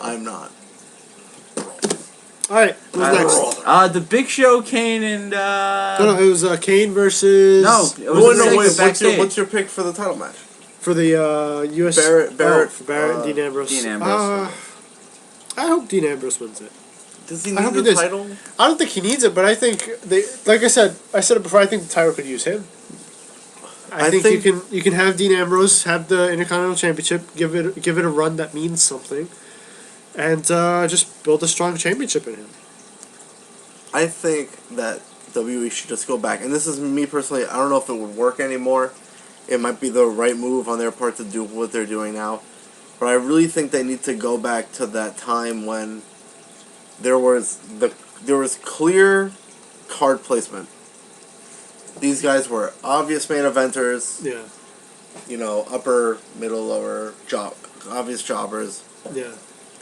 I'm not. All right, who's next? The Big Show, Kane, and No, it was Kane versus. it was What's your pick for the title match? For the U.S. Barrett, for Barrett and Dean Ambrose. Dean Ambrose. I hope Dean Ambrose wins it. Does he I hope need he the does. title? I don't think he needs it, but I think like I said it before. I think the title could use him. I think you can have Dean Ambrose have the Intercontinental Championship, give it a run that means something, and just build a strong championship in him. I think that WWE should just go back, and this is me personally. I don't know if it would work anymore. It might be the right move on their part to do what they're doing now, but I really think they need to go back to that time when there was clear card placement. These guys were obvious main eventers. Yeah. You know, upper, middle, lower, obvious jobbers. Yeah.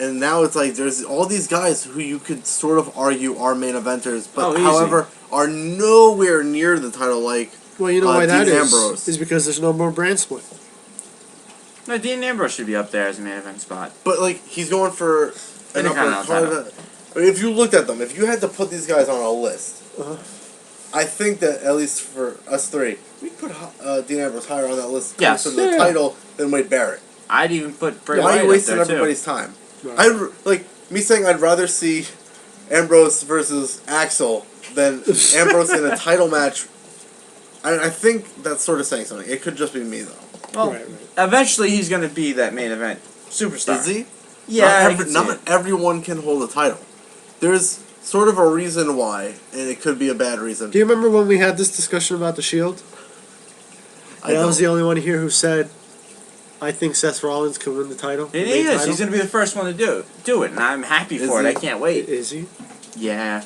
And now it's like there's all these guys who you could sort of argue are main eventers, but easy. however are nowhere near the title. Like, well, you know why that Dean is? Ambrose. Is because there's no more brand split. No, Dean Ambrose should be up there as a main event spot. But like he's going for an upper card. If you looked at them, if you had to put these guys on a list, I think that at least for us three, we'd put Dean Ambrose higher on that list for the title than Wade Barrett. I'd even put Bray Why Wyatt are you wasting up there everybody's time? Right. Me saying I'd rather see Ambrose versus Axel than Ambrose in a title match. I think that's sort of saying something. It could just be me though. Well, right. eventually he's going to be that main event superstar. Is he? Yeah, not everyone can hold a title. There's sort of a reason why, and it could be a bad reason. Do you remember when we had this discussion about the Shield? I was the only one here who said, I think Seth Rollins could win the title. He is. He's going to be the first one to do it, and I'm happy for it. I can't wait. Is he? Yeah.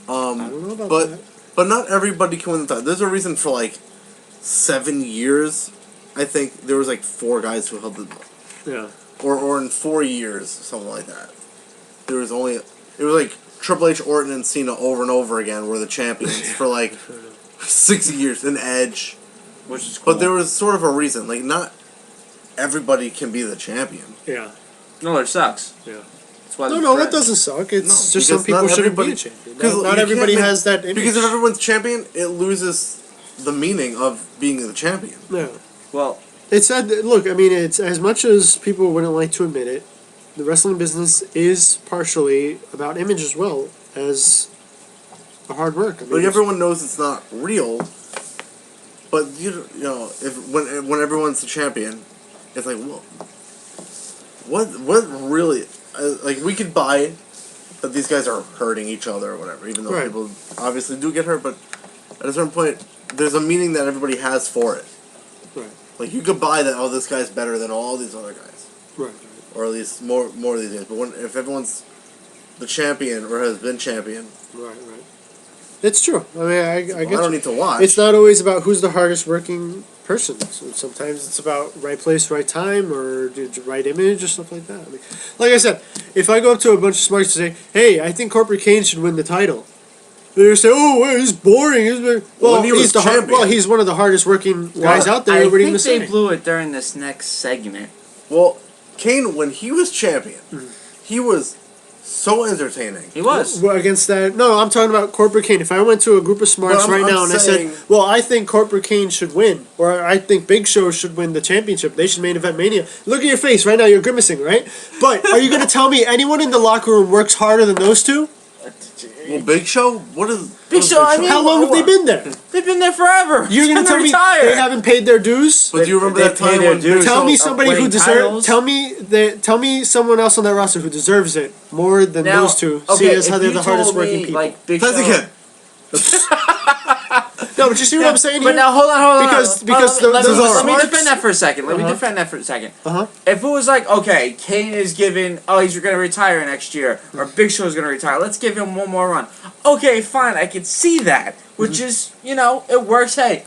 I don't know about that. But not everybody can win the title. There's a reason for like 7 years. I think there was like 4 guys who held the. Yeah. Or in 4 years, something like that. It was like Triple H, Orton, and Cena over and over again were the champions for like 6 years. And Edge, which is cool. But there was sort of a reason. Like not everybody can be the champion. Yeah. No, it sucks. Yeah. That's why No, that doesn't suck. It's just some people shouldn't be a champion. Not everybody has that image. Because if everyone's champion, it loses the meaning of being the champion. Yeah. Well, it's sad. Look, I mean, it's as much as people wouldn't like to admit it. The wrestling business is partially about image as well as the hard work. I mean, like everyone knows it's not real, but you know, when everyone's the champion, it's like, well, what really? Like we could buy that these guys are hurting each other or whatever, even though people obviously do get hurt. But at a certain point, there's a meaning that everybody has for it. Right. Like you could buy that. Oh, this guy's better than all these other guys. Right. Or at least more of these guys. But if everyone's the champion or has been champion, right. It's true. I mean, I get. I don't need to watch. It's not always about who's the hardest working person. So sometimes it's about right place, right time, or the right image, or stuff like that. I mean, like I said, if I go up to a bunch of smarts and say, "Hey, I think Corporate Kane should win the title," they're say, "Oh, he's boring." He's one of the hardest working guys out there. I what are you think gonna say? they blew it during this next segment. Well, Kane, when he was champion, he was so entertaining. He was. Well, against that. No, I'm talking about Corporate Kane. If I went to a group of smarts now and I said, well, I think Corporate Kane should win, or I think Big Show should win the championship, they should main event Mania. Look at your face right now, you're grimacing, right? But are you going to tell me anyone in the locker room works harder than those two? Well, Big Show? What is Big Show? I mean, how long have they been there? They've been there forever. You're gonna tell me retire. they haven't paid their dues? But do you remember They that pay time their when dues. Tell me of somebody who winning deserves. titles? Tell me someone else on that roster who deserves it more than Now, those two. okay, Seeing as how if they're you the hardest told me, working people. Like Big Tyson Show. Kidd. No, but you see what I'm saying But here? now hold on. Because let me Smarks- defend that for a second. Let me Uh-huh. defend that for a second. Uh-huh. If it was like, okay, Kane is given, he's going to retire next year, or Big Show is going to retire, let's give him one more run. Okay, fine, I can see that, which is, it works. Hey,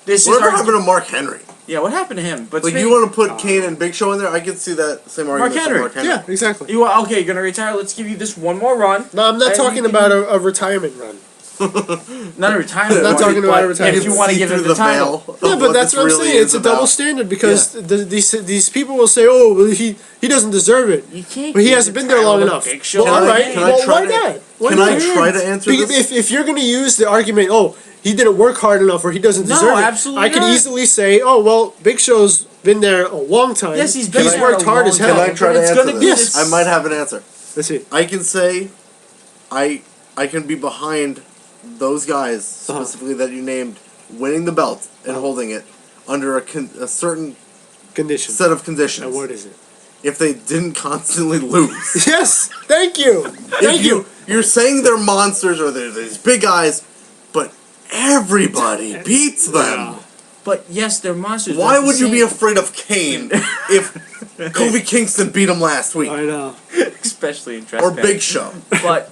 this What is our... happened to Mark Henry? Yeah, what happened to him? But Like, you want to put Kane and Big Show in there? I could see that same argument Henry. for Mark Henry. Yeah, exactly. you're going to retire, let's give you this one more run. No, I'm not And talking you can- about a retirement run. Not a retirement I'm not run, talking about but a retirement if you want to give him the title. Yeah, but that's what I'm saying. It's a double standard because these people will say, "Oh, well, he doesn't deserve it." You can't But he give hasn't the been there title long to enough. Big Show. Well, all right. Can I Well, try why to- not? Why Can not? I try to answer this? If you're going to use the argument, oh, he didn't work hard enough or he doesn't No, deserve it, absolutely I could not. easily say, oh, well, Big Show's been there a long time. Yes, he's been there worked a hard long as time. hell. Can I try But to it's answer gonna this? be Yes. I might have an answer. Let's see. I can say, I can be behind those guys specifically that you named winning the belt and holding it under a certain Condition. set of conditions. Now, what is it? If they didn't constantly lose. Yes. Thank you. Thank you. You're saying they're monsters or they're these big guys, but everybody beats them. But yes, they're monsters. Why but would you be same- afraid of Kane if Kofi Kingston beat him last week? I know. especially in dress Or pants. Big Show. But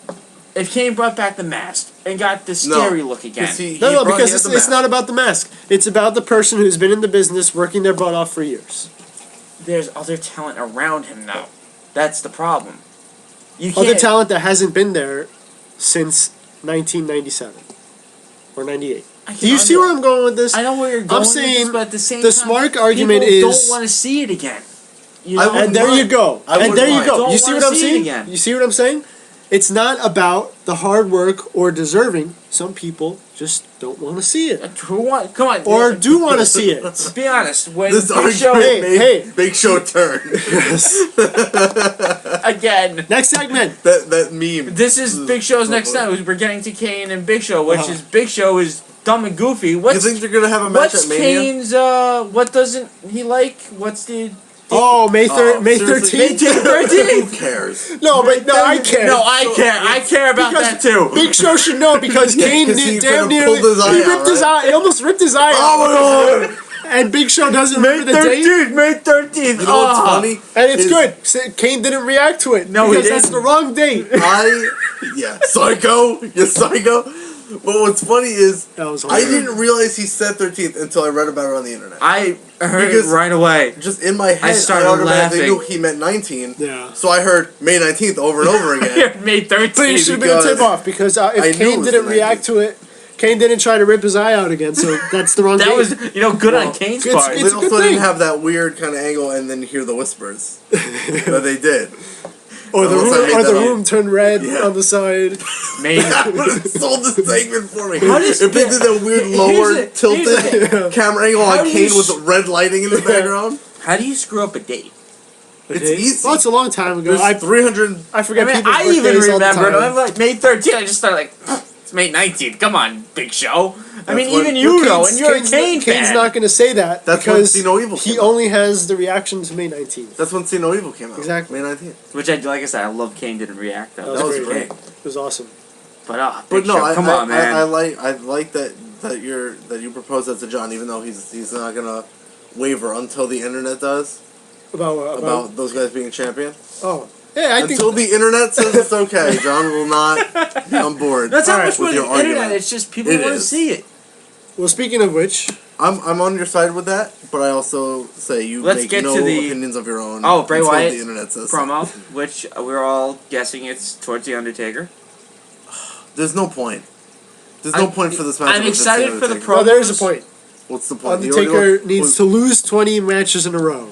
if Kane brought back the mask and got the scary look again, No, because it's not about the mask. It's about the person who's been in the business working their butt off for years. there's other talent around him now. That's the problem. You can't. Other talent that hasn't been there since 1997 or 98. I can Do you see where I'm going with this? I know where you're going. saying with this, but at the same the time, smart argument people is- don't want to see it again. You I know? wouldn't And there you mind. go. I And wouldn't there you mind. go. Don't You see wanna what I'm see it saying? again. You see what I'm saying? It's not about the hard work or deserving. Some people just don't want to see it. Come on. Or do want to see it. be honest. When This Big argument Show made Hey. Big Show turn. again. Next segment. that meme. This is Big Show's next time. We're getting to Kane and Big Show, which is Big Show is dumb and goofy. You What's think they're gonna have a match what's at Mania? Kane's what doesn't he like? What's the Oh, May seriously? 13th. Who cares? No, but no, I care. No, I care. I care about Because that too. Big Show should know because Kane 'cause he damn could've near pulled his eye he out, ripped his right? eye. He almost ripped his eye Oh my out. And Big Show doesn't remember the date. May 13th. You know what's funny? And it's is good. Kane didn't react to it. No, he because that's didn't. the wrong date. Psycho, you psycho. But what's funny is That was I hilarious. didn't realize he said 13th until I read about it on the internet. I heard Because- it right away. Just in my head, I started automatically laughing. knew he meant 19. Yeah. So I heard May 19th over and over again. May 13th. But it should have been a because tip off because I knew if it Kane was didn't the react to it, Kane didn't try to rip his eye out again. So that's the wrong That date. was good on Kane's it's- part. They it's a also good didn't thing. have that weird kind of angle and then hear the whispers. But they did. or the Unless I made that up. room turned red Yeah. on the side. May That would have sold the segment for me. How does- If they did that weird lower Here's tilted camera angle How on do Kane you with red lighting in the background, How do you screw up a date? it's easy. Well, it's a long time ago. There's 300. I forget I mean, people's I even birthdays all the remember. time. I'm like May 13th. I just started like it's May 19th. Come on, Big Show. I mean, That's what- even you know, and you're a Kane's Kane Kane's fan. not going to say that That's when because See No Evil he came out. only has the reaction to May 19th. That's when See No Evil came out. Exactly. May 19th. Which like I said, I love Kane didn't react though. That was That's great. okay. It was awesome. But But Big no, Show, come on, man. I like that you propose that to John, even though he's not gonna waver until the internet does about those guys being champion. Oh, yeah, I think Until the internet says it's okay, John will not be on board. That's how Alright, much with with your the internet. argument. It's just people It want to is. see it. Well, speaking of which, I'm on your side with that, but I also say you Let's make get no to the- opinions of your own. Oh, Bray until Wyatt the internet says Promo, which we're all guessing it's towards the Undertaker. There's no point. There's no point for this match. I'm excited for the pro. pro- well, there's a point. What's the point? Undertaker needs to lose 20 matches in a row.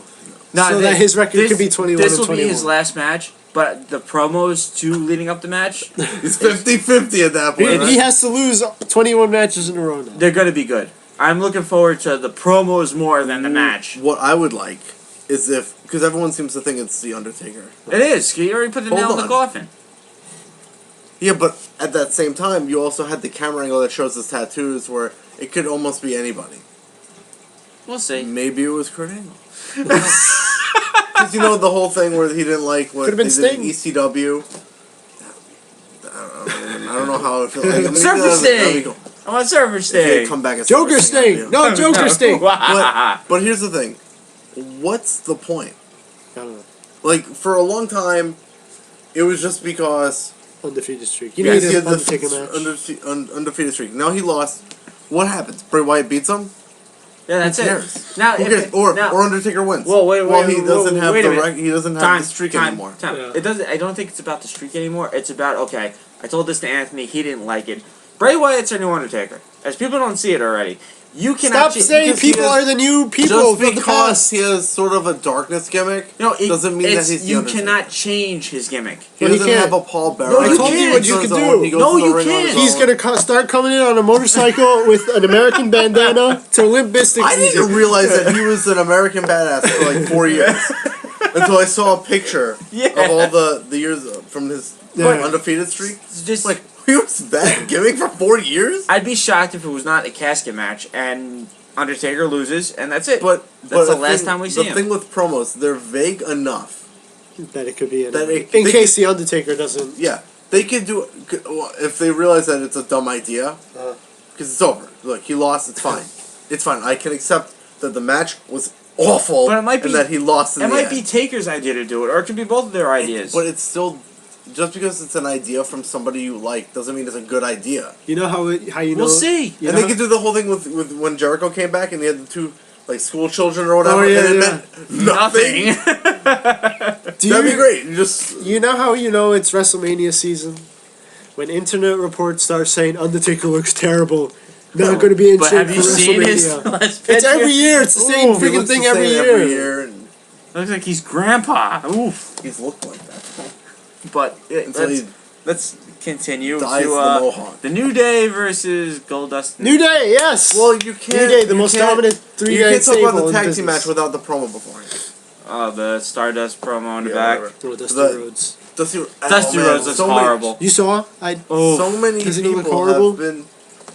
So that his record could be 21 This and will be 21. his last match, but the promos too leading up the match, He's 50-50 at that point. He Right? has to lose 21 matches in a row now. they're going to be good. I'm looking forward to the promos more than the match. What I would like is if, because everyone seems to think it's the Undertaker. It is. You already put the Hold nail in the on. coffin. Yeah, but at that same time, you also had the camera angle that shows his tattoos, where it could almost be anybody. We'll see. Maybe it was Kurt Angle. Because you know the whole thing where he didn't like what Could've been they did in Sting. ECW. I don't know how it feels. Like, I mean, Surfer that'd be Sting! cool. I want Surfer If he Sting! had come back as Joker Surfer Sting. yeah. No, Joker Sting. But here's the thing. What's the point? I don't know. Like, for a long time, it was just because Undefeated streak. You yes, need he an had Undertaker the match. undefeated streak. Now he lost. What happens? Bray Wyatt beats him? Yeah, that's Who it. cares? Now, Who if cares? it- Or now- Undertaker wins. Well, wait, well, he doesn't have wait a the minute. he doesn't have the streak anymore. Time. Yeah. It doesn't. I don't think it's about the streak anymore. It's about okay. I told this to Anthony. He didn't like it. Bray Wyatt's our new Undertaker. As people don't see it already, you cannot. Stop saying because he people has- are the new people Just of the because past. he has sort of a darkness gimmick No, it, doesn't mean that it's- he's the you Undertaker. cannot change his gimmick. He No, he doesn't can't. have a Paul Bearer. No, you He told me can't. what He you goes could on- do. he goes No, to the you ring on his can't. He's own. gonna start coming in on a motorcycle with an American bandana to Limp Bizkit I music. didn't realize that he was an American badass for like 4 years until I saw a picture Yeah. of all the years from his Yeah. undefeated streak. It's just Like, he was that gimmick for 4 years. I'd be shocked if it was not a casket match and Undertaker loses and that's it. But That's the the last thing- time we see him. The thing with promos, they're vague enough. That it could be That anybody. it- In they case the Undertaker doesn't. Yeah, they could do well, if they realize that it's a dumb idea, because it's over. Look, he lost. It's fine. It's fine. I can accept that the match was awful, But it might be- and that he lost in It the might end. be Taker's idea to do it, or it could be both of their ideas. But it's still just because it's an idea from somebody you like doesn't mean it's a good idea. You know how you know. We'll see. You And know they could do the whole thing with when Jericho came back and he had the two like school children or whatever, Oh, yeah, and it yeah. meant nothing. do That'd be you, great. You just you know how you know it's WrestleMania season? When internet reports start saying Undertaker looks terrible, not going to be in But shape have you for seen his WrestleMania. last picture? It's every year. It's the same Ooh, he freaking looks thing the every same year. and Looks like he's grandpa. Oof. he's looked like that But until he let's continue dyes to the mohawk. the New Day versus Goldust. New Day, yes. Well, you can't. New Day, the you most can't- dominant You three-man can't talk stable about the in tag team business. match without the promo beforehand. The Stardust promo in the Yeah, back. whatever. Oh, Dusty The- Rhodes. Dusty, Dusty man, Rhodes looks so many- horrible. You saw? Oh, So many Doesn't he look people horrible? have been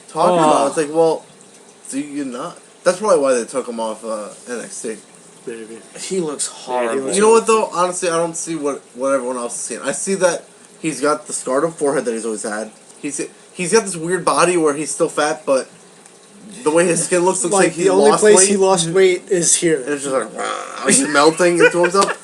talking about it. It's like, well, do you not? That's probably why they took him off NXT. Maybe. he looks horrible. looks- You know what though? Honestly, I don't see what everyone else is seeing. I see that he's got the scarred up forehead that he's always had. He's got this weird body where he's still fat, but the way his skin looks like he the only lost place weight. he lost weight is and here. it's just like he's melting into himself.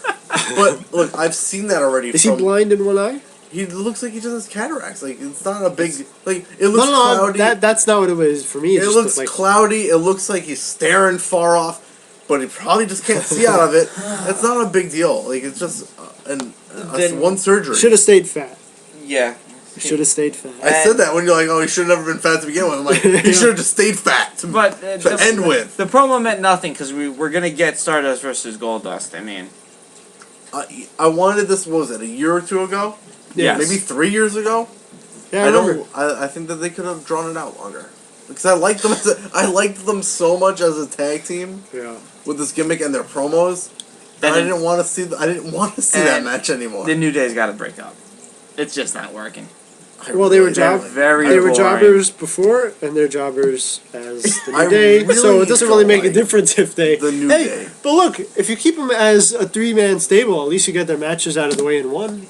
But look, I've seen that already. Is he from, blind in one eye? He looks like he just has cataracts. Like it's not a big like it looks No, cloudy. that's not what it was for me. It just looks looked like cloudy. It looks like he's staring far off, but he probably just can't see out of it. That's not a big deal. Like it's just Then- one surgery. should have stayed fat. Yeah. Should have stayed fat. I said that when you're like, oh, he should have never been fat to begin with. I'm like, he should have just stayed fat to, But to end with. the promo meant nothing because we're gonna get Stardust versus Goldust. I mean, I wanted this. What was it? A year or two ago? Yes. Maybe 3 years ago. Yeah, I I remember. don't. I think that they could have drawn it out longer because I liked them. I liked them so much as a tag team Yeah. with this gimmick and their promos. And I it- didn't want to see. I didn't want to see that And match anymore. the New Day's got to break up. It's just not working. I Well, they were They're job- very. They were boring. jobbers before, and they're jobbers as the I New Day. really So it doesn't really don't make a like difference if they. the New Hey, Day. but look, if you keep them as a three-man stable, at least you get their matches out of the way in one.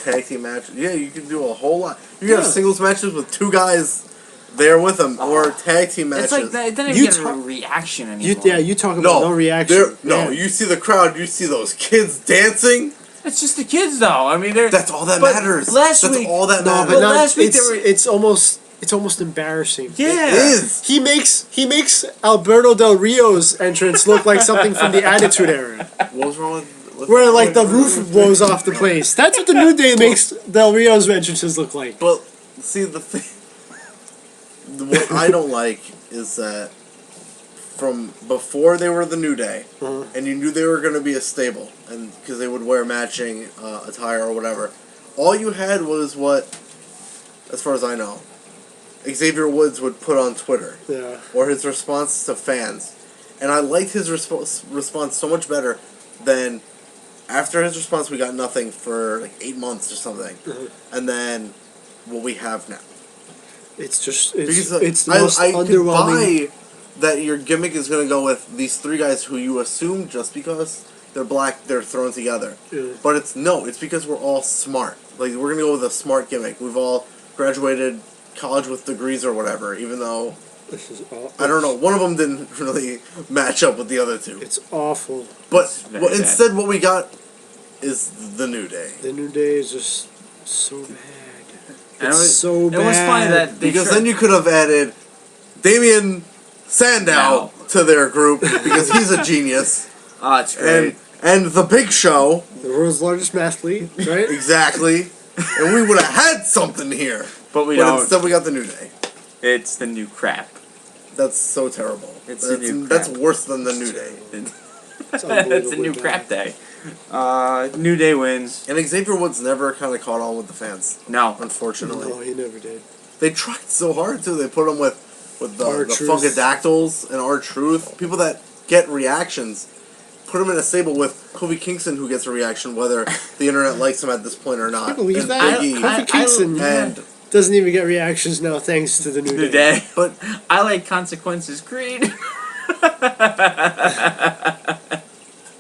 Tag team match. Yeah, you can do a whole lot. You can have Yeah. singles matches with two guys there with them, or tag team matches. It's like that. It doesn't You even get a talk- reaction You, anymore. you talk about no reaction. No, Yeah. you see the crowd. You see those kids dancing. It's just the kids, though. I mean, they're. That's all that But matters. last That's week- all that No, matters. but not, last week it's, they were- it's almost embarrassing. Yeah. It is. He makes Alberto Del Rio's entrance look like something from the Attitude Era, What was wrong with? where like the roof blows off the place. That's what the New Day makes Del Rio's entrances look like. But see the thing. What I don't like is that from before they were the New Day, and you knew they were going to be a stable, and because they would wear matching attire or whatever, all you had was what, as far as I know, Xavier Woods would put on Twitter, Yeah. or his response to fans, and I liked his response so much better than after his response we got nothing for like 8 months or something, and then what we have now. It's just Because it's the most I could underwhelming. buy that your gimmick is going to go with these three guys who you assume just because they're black, they're thrown together. Yeah. But it's because we're all smart. Like, we're going to go with a smart gimmick. We've all graduated college with degrees or whatever, even though, This is I don't know, one of them didn't really match up with the other two. It's awful. But very bad. instead what we got is the New Day. The New Day is just so bad. And It's so bad. It was funny that they Because then you could have added Damian Sandow to their group because he's a genius. Oh, it's great. And the Big Show. The world's largest mathlete, right? Exactly. And we would have had something here. but we But don't. instead we got the New Day. It's the new crap. That's so terrible. It's the new That's crap. worse than the New Day. It's It's the unbelievably new bad. crap day. New Day wins. And Xavier Woods never kind of caught on with the fans, No. unfortunately. No, he never did. They tried so hard too. They put him with the R-Truth. Funkadactyls and R-Truth. People that get reactions. Put him in a stable with Kofi Kingston, who gets a reaction whether the internet likes him at this point or not. Can you believe And that? Big E. Kofi Kingston and doesn't even get reactions now thanks to the New New Day. Day. But I like Consequences Creed.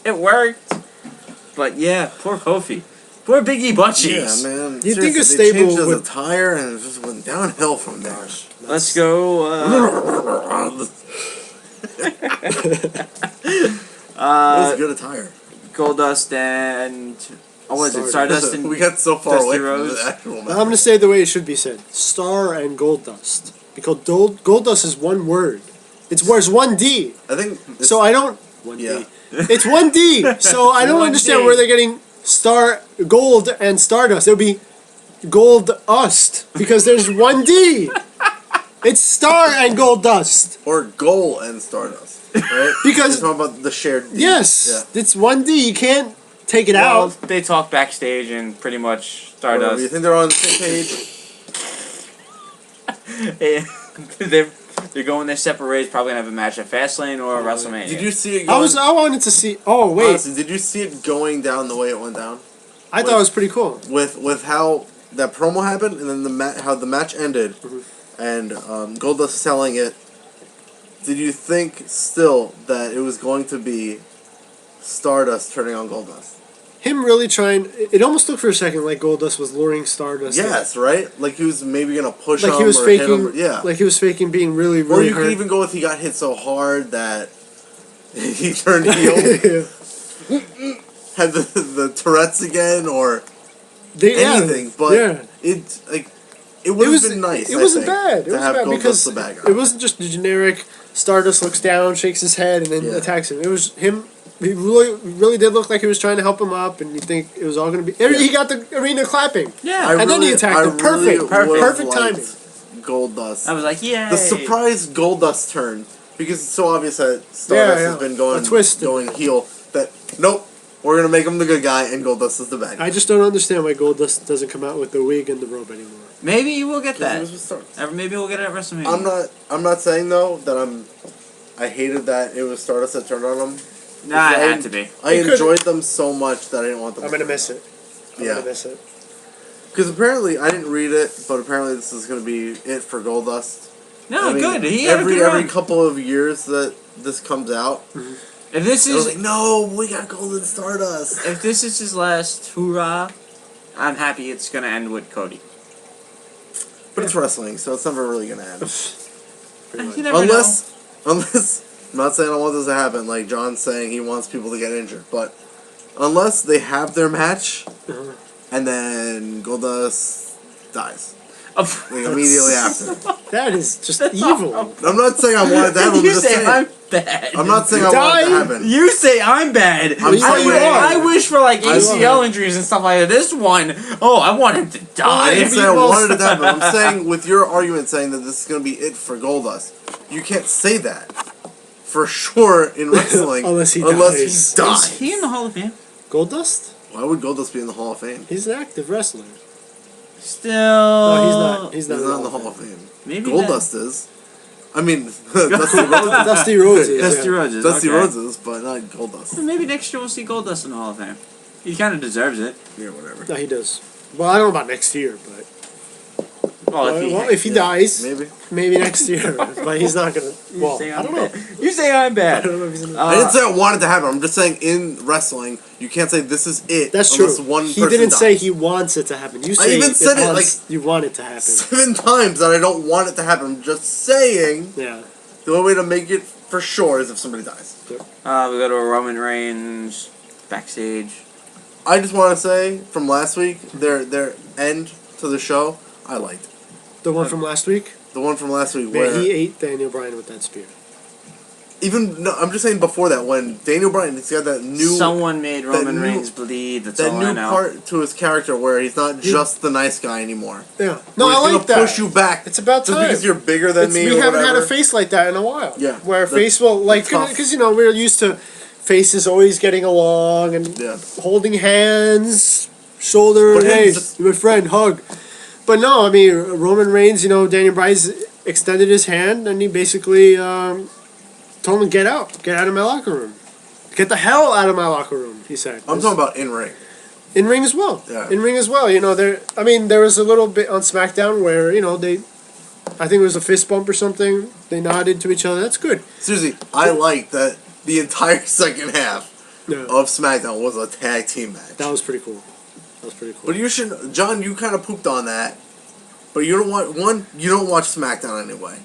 It worked. But yeah, poor Kofi. Poor Biggie Butchies. Yeah, man. You'd think a Seriously, they stable changed his would- attire and it just went downhill from there. Let's go. It was a good attire. Goldust and what is it? Stardust and We got so far Dusty away from Rhodes. the actual match. I'm going to say it the way it should be said. Star and Goldust. Because Goldust is one word. It's one D. I think. It's, So I don't... yeah. It's one D. So I don't 1D. understand where they're getting Gold and Stardust. It would be Goldust. Because there's one D. It's Star and Goldust. Or Goal and Stardust, right? Because- You're talking about the shared. D. Yes. Yeah. It's one D. You can't take it Well, out. they talk backstage and pretty much Whatever, Stardust. you think they're on the same page? They're going their separate ways. Probably gonna have a match at Fastlane or WrestleMania. Did you see it? I Going, wanted to see... Oh, wait. honestly, did you see it going down the way it went down? I thought it was pretty cool. With how that promo happened and then how the match ended, and Goldust selling it. Did you think still that it was going to be Stardust turning on Goldust? Him really trying... It almost looked for a second like Goldust was luring Stardust. Yes, right. Like he was maybe gonna push Like him he was or hit faking... him. Yeah. Like he was faking being really, or really you could hurt. even go with he got hit so hard that he turned heel, had the Tourette's again, or anything. But it would have been nice. It wasn't bad. It to wasn't have bad Goldust because the bad guy. it wasn't just the generic Stardust looks down, shakes his head, and then Yeah. attacks him. It was him. He really did look like he was trying to help him up, and you think it was all going to be. He got the arena clapping. Yeah. And then he attacked him. Perfect. Perfect timing. Goldust. I was like, yeah. The surprise Goldust turn, because it's so obvious that Stardust has been going heel. That nope, we're gonna make him the good guy, and Goldust is the bad guy. I just don't understand why Goldust doesn't come out with the wig and the robe anymore. Maybe you will get Because he that. was with Stardust. Or maybe we'll get it at WrestleMania. I'm not saying though that I hated that it was Stardust that turned on him. Nah, it had to be. I It could've- enjoyed them so much that I didn't want them. I'm gonna miss it. I'm Yeah. gonna miss it. Because apparently I didn't read it, but apparently this is gonna be it for Goldust. No, I mean, good. He had a good every run. couple of years that this comes out, If this it was is like, no, we got Golden Stardust. if this is his last hoorah, I'm happy it's gonna end with Cody. But it's wrestling, so it's never really gonna end. Pretty much. You never Unless I'm not saying I want this to happen, like John's saying he wants people to get injured, but unless they have their match Uh-huh. and then Goldust dies know. like immediately after. That is just evil. I'm not saying I want it to happen. I'm You just say saying. I'm bad. I'm not saying I want it to Die. happen. You say I'm bad. I'm saying you are. I wish for like I ACL are. injuries and stuff like that. This one, oh, I want him to I die. didn't say I wanted it to happen. I'm saying with your argument saying that this is going to be it for Goldust, you can't say that for sure in wrestling Unless he Is dies. he in the Hall of Fame? Goldust? Why would Goldust be in the Hall of Fame? He's an active wrestler. Still. No, he's not. He's He's not, not in the Hall of Fame. Maybe Goldust is. I mean, Dusty Rhodes. Dusty Rhodes is. Dusty yeah. Rhodes is. Dusty okay. Rhodes is, but not Goldust. Maybe next year we'll see Goldust in the Hall of Fame. He kind of deserves it. Yeah, whatever. No, he does. Well, I don't know about next year, but Well, if he dies, Maybe. maybe next year. But he's not gonna. Well, say I I'm don't know. bad. You say I'm I bad. don't know if he's gonna. I didn't say I wanted to happen. I'm just saying in wrestling, you can't say this is it. That's true. unless one He person didn't dies. say he wants it to happen. You say even said it, you want it to happen. 7 times that I don't want it to happen. I'm just saying Yeah. the only way to make it for sure is if somebody dies. We go to a Roman Reigns backstage. I just want to say from last week, their end to the show, I liked. The one from last week. The one from last week Man, where he ate Daniel Bryan with that spear. I'm just saying before that when Daniel Bryan he's got that new Someone made Roman new- Reigns bleed. That's that all new I know. part to his character where he's not just the nice guy anymore. Yeah. No, Where I he's like gonna that. push you back. It's about Just time. because you're bigger than me. We or haven't had whatever. a face like that in a while. Yeah, Where a that's- face will like tough. because we're used to faces always getting along and Yeah. holding hands, shoulder, But him hey, just- you're my friend, hug. But no, I mean Roman Reigns, Daniel Bryan's extended his hand and he basically told him get out of my locker room, get the hell out of my locker room. He said. I'm talking about in ring. In ring as well. Yeah. In ring as well. There was a little bit on SmackDown where I think it was a fist bump or something. They nodded to each other. That's good. Seriously, I like that the entire second half Yeah. of SmackDown was a tag team match. That was pretty cool. But you should, John. You kind of pooped on that. But you don't want you don't watch SmackDown anyway.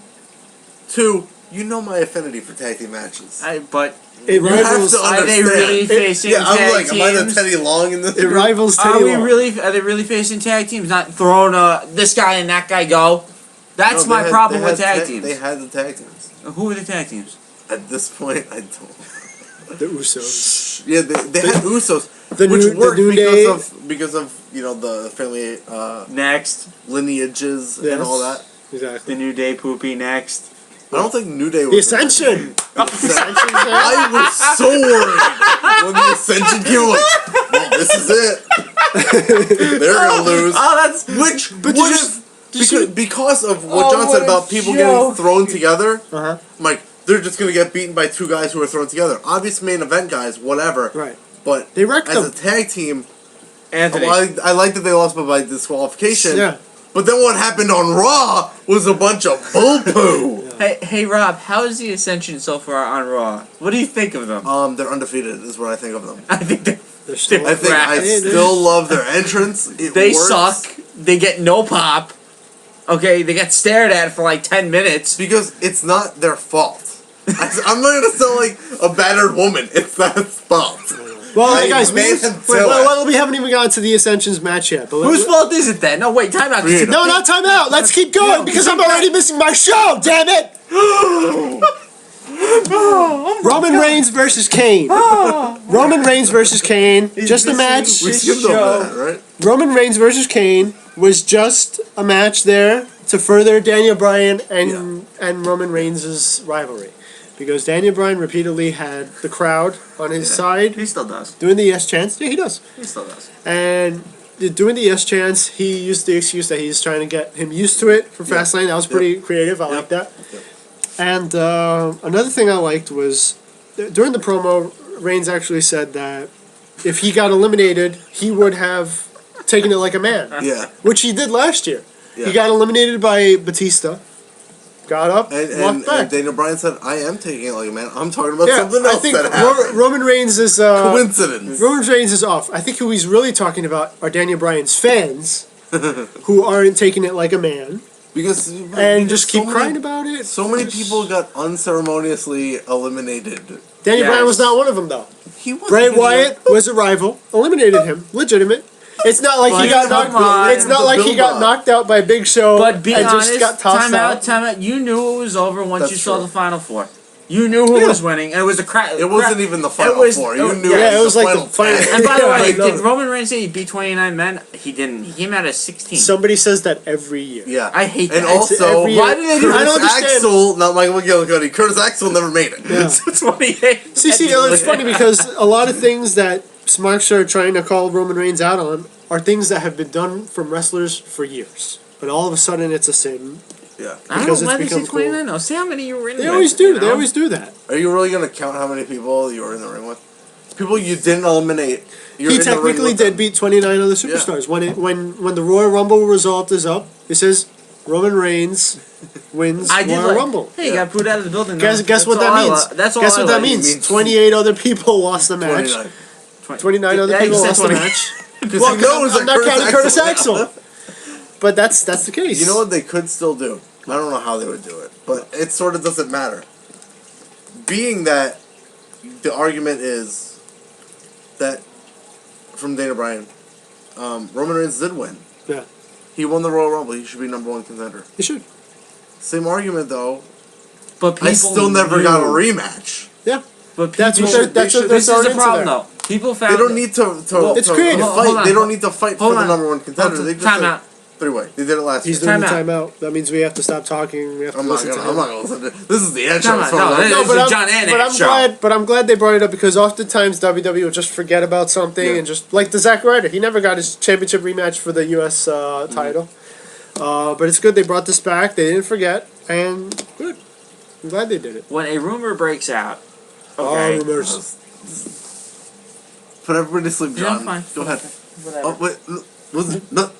2, you know my affinity for tag team matches. But It You have rivals. to are they understand. really facing Yeah, I'm tag like, am I the teams? Teddy Long in this? It rivals Are Teddy we Long. really? Are they really facing tag teams? Not throwing this guy and that guy go. That's No, my they had- problem they with had tag teams. They had the tag teams. Who are the tag teams? At this point, I don't. The Usos. Yeah, they had Usos, The which New- the worked New Day- because of the family Next, lineages Yes. and all that. Exactly. the New Day poopy. Next. I don't think New Day was The Ascension. I was so worried when the Ascension came. Like, well, this is it. They're gonna lose. Oh, that's Which would you have because of what Oh, John what said a about people joke. getting thrown together. Uh-huh. I'm like, they're just gonna get beaten by 2 guys who are thrown together. Obvious main event guys, whatever. Right. But They wrecked as them. a tag team, Anthony. I like that they lost by disqualification. Yeah. But then what happened on Raw was a bunch of bull poo. Hey, Rob. How is the Ascension so far on Raw? What do you think of them? They're undefeated, is what I think of them. I think They're still. I think I Hey, still love their entrance. they works. suck. They get no pop. Okay, they get stared at for like 10 minutes. Because it's not their fault. I'm not gonna sound like a battered woman. It's that fault. Well, I guys, made them do it. we haven't even gotten to the Ascension's match yet. But Whose fault is it then? No, wait, time out. Freedom. No, not time out. Let's keep going because I'm already missing my show. Damn it! Roman Reigns versus Kane. Roman Reigns versus Kane. Just a match. We skipped over that, right? Roman Reigns versus Kane was just a match there to further Daniel Bryan and Roman Reigns' rivalry. Because Daniel Bryan repeatedly had the crowd on his side He still does. doing the yes chants. Yeah, he does. He still does. And doing the yes chants, he used the excuse that he's trying to get him used to it for Fastlane. That was pretty creative. I like that. Yep. And another thing I liked was during the promo, Reigns actually said that if he got eliminated, he would have taken it like a man, Yeah. which he did last year. Yeah. He got eliminated by Batista, got up, walked back. And Daniel Bryan said, I am taking it like a man. I'm talking about Yeah, something I else think that happened. Roman Reigns is Coincidence. Roman Reigns is off. I think who he's really talking about are Daniel Bryan's fans, who aren't taking it like a man, and just keep crying about it. So many people got unceremoniously eliminated. Daniel Yes. Bryan was not one of them, though. He was Bray Wyatt was a rival, eliminated him, legitimate. It's not like he got But come knocked. on. It's not like he got Build-up. knocked out by Big Show But be and honest, just got tossed time out. You knew it was over once That's you saw true. the Final Four. You knew who Yeah. was winning, and it was a crowd. It wasn't even the final was- four. it You was- knew yeah, it was like final the final- 10. And by the Yeah, way, I know. did Roman Reigns say he beat 29 men? He didn't. He came out as 16. Somebody says that every year. Yeah. I hate And that. also, every- Why did they do I Curtis don't understand. Axel, not Michael McGillicuddy, Curtis Axel never made it. Yeah. 28. See, it's funny because a lot of things that Smarks are trying to call Roman Reigns out on are things that have been done from wrestlers for years. But all of a sudden it's a sin. Yeah. I don't because know why it's they say become cool. 29. No, see how many you were in They with, always do. you They know? always do that. Are you really going to count how many people you were in the ring with? People you didn't eliminate. You're He in the ring technically with did them. beat 29 other superstars. When the Royal Rumble result is up, it says Roman Reigns wins I did Royal Rumble. Hey, you got booed out of the building. Guess what that means? That's all Guess I what that like. means? 28 other people lost the match. 29 other Yeah, you people said lost the 20. match. Because Well, he knows I'm that not counting Curtis Axel. Axel. But that's the case. You know what they could still do? I don't know how they would do it, but it sort of doesn't matter. Being that the argument is that from Dana Bryan, Roman Reigns did win. Yeah. He won the Royal Rumble. He should be #1 contender. He should. Same argument though. But people I still never knew. got a rematch. Yeah. But That's people, what they're this is throwing the into problem, there. though. People found They don't need to It's creative. Hold fight. on. They don't need to fight Hold for the on. #1 contender. They just Time did out. 3-way. They did it last He's year. doing the Time timeout. That means we have to stop talking. We have to I'm not listen to gonna. him. I'm not gonna listen to this. Is the end Come show. on, as far no, as I'm this- concerned. is John and but Ed I'm show. glad. But I'm glad they brought it up because oftentimes WWE will just forget about something Yeah. and just like the Zack Ryder. He never got his championship rematch for the U.S. Title. But it's good they brought this back. They didn't forget, and good. I'm glad they did it. When a rumor breaks out, All okay, rumors. Put everybody to sleep, Yeah, John. fine. Go ahead. whatever. Oh wait, was it nothing?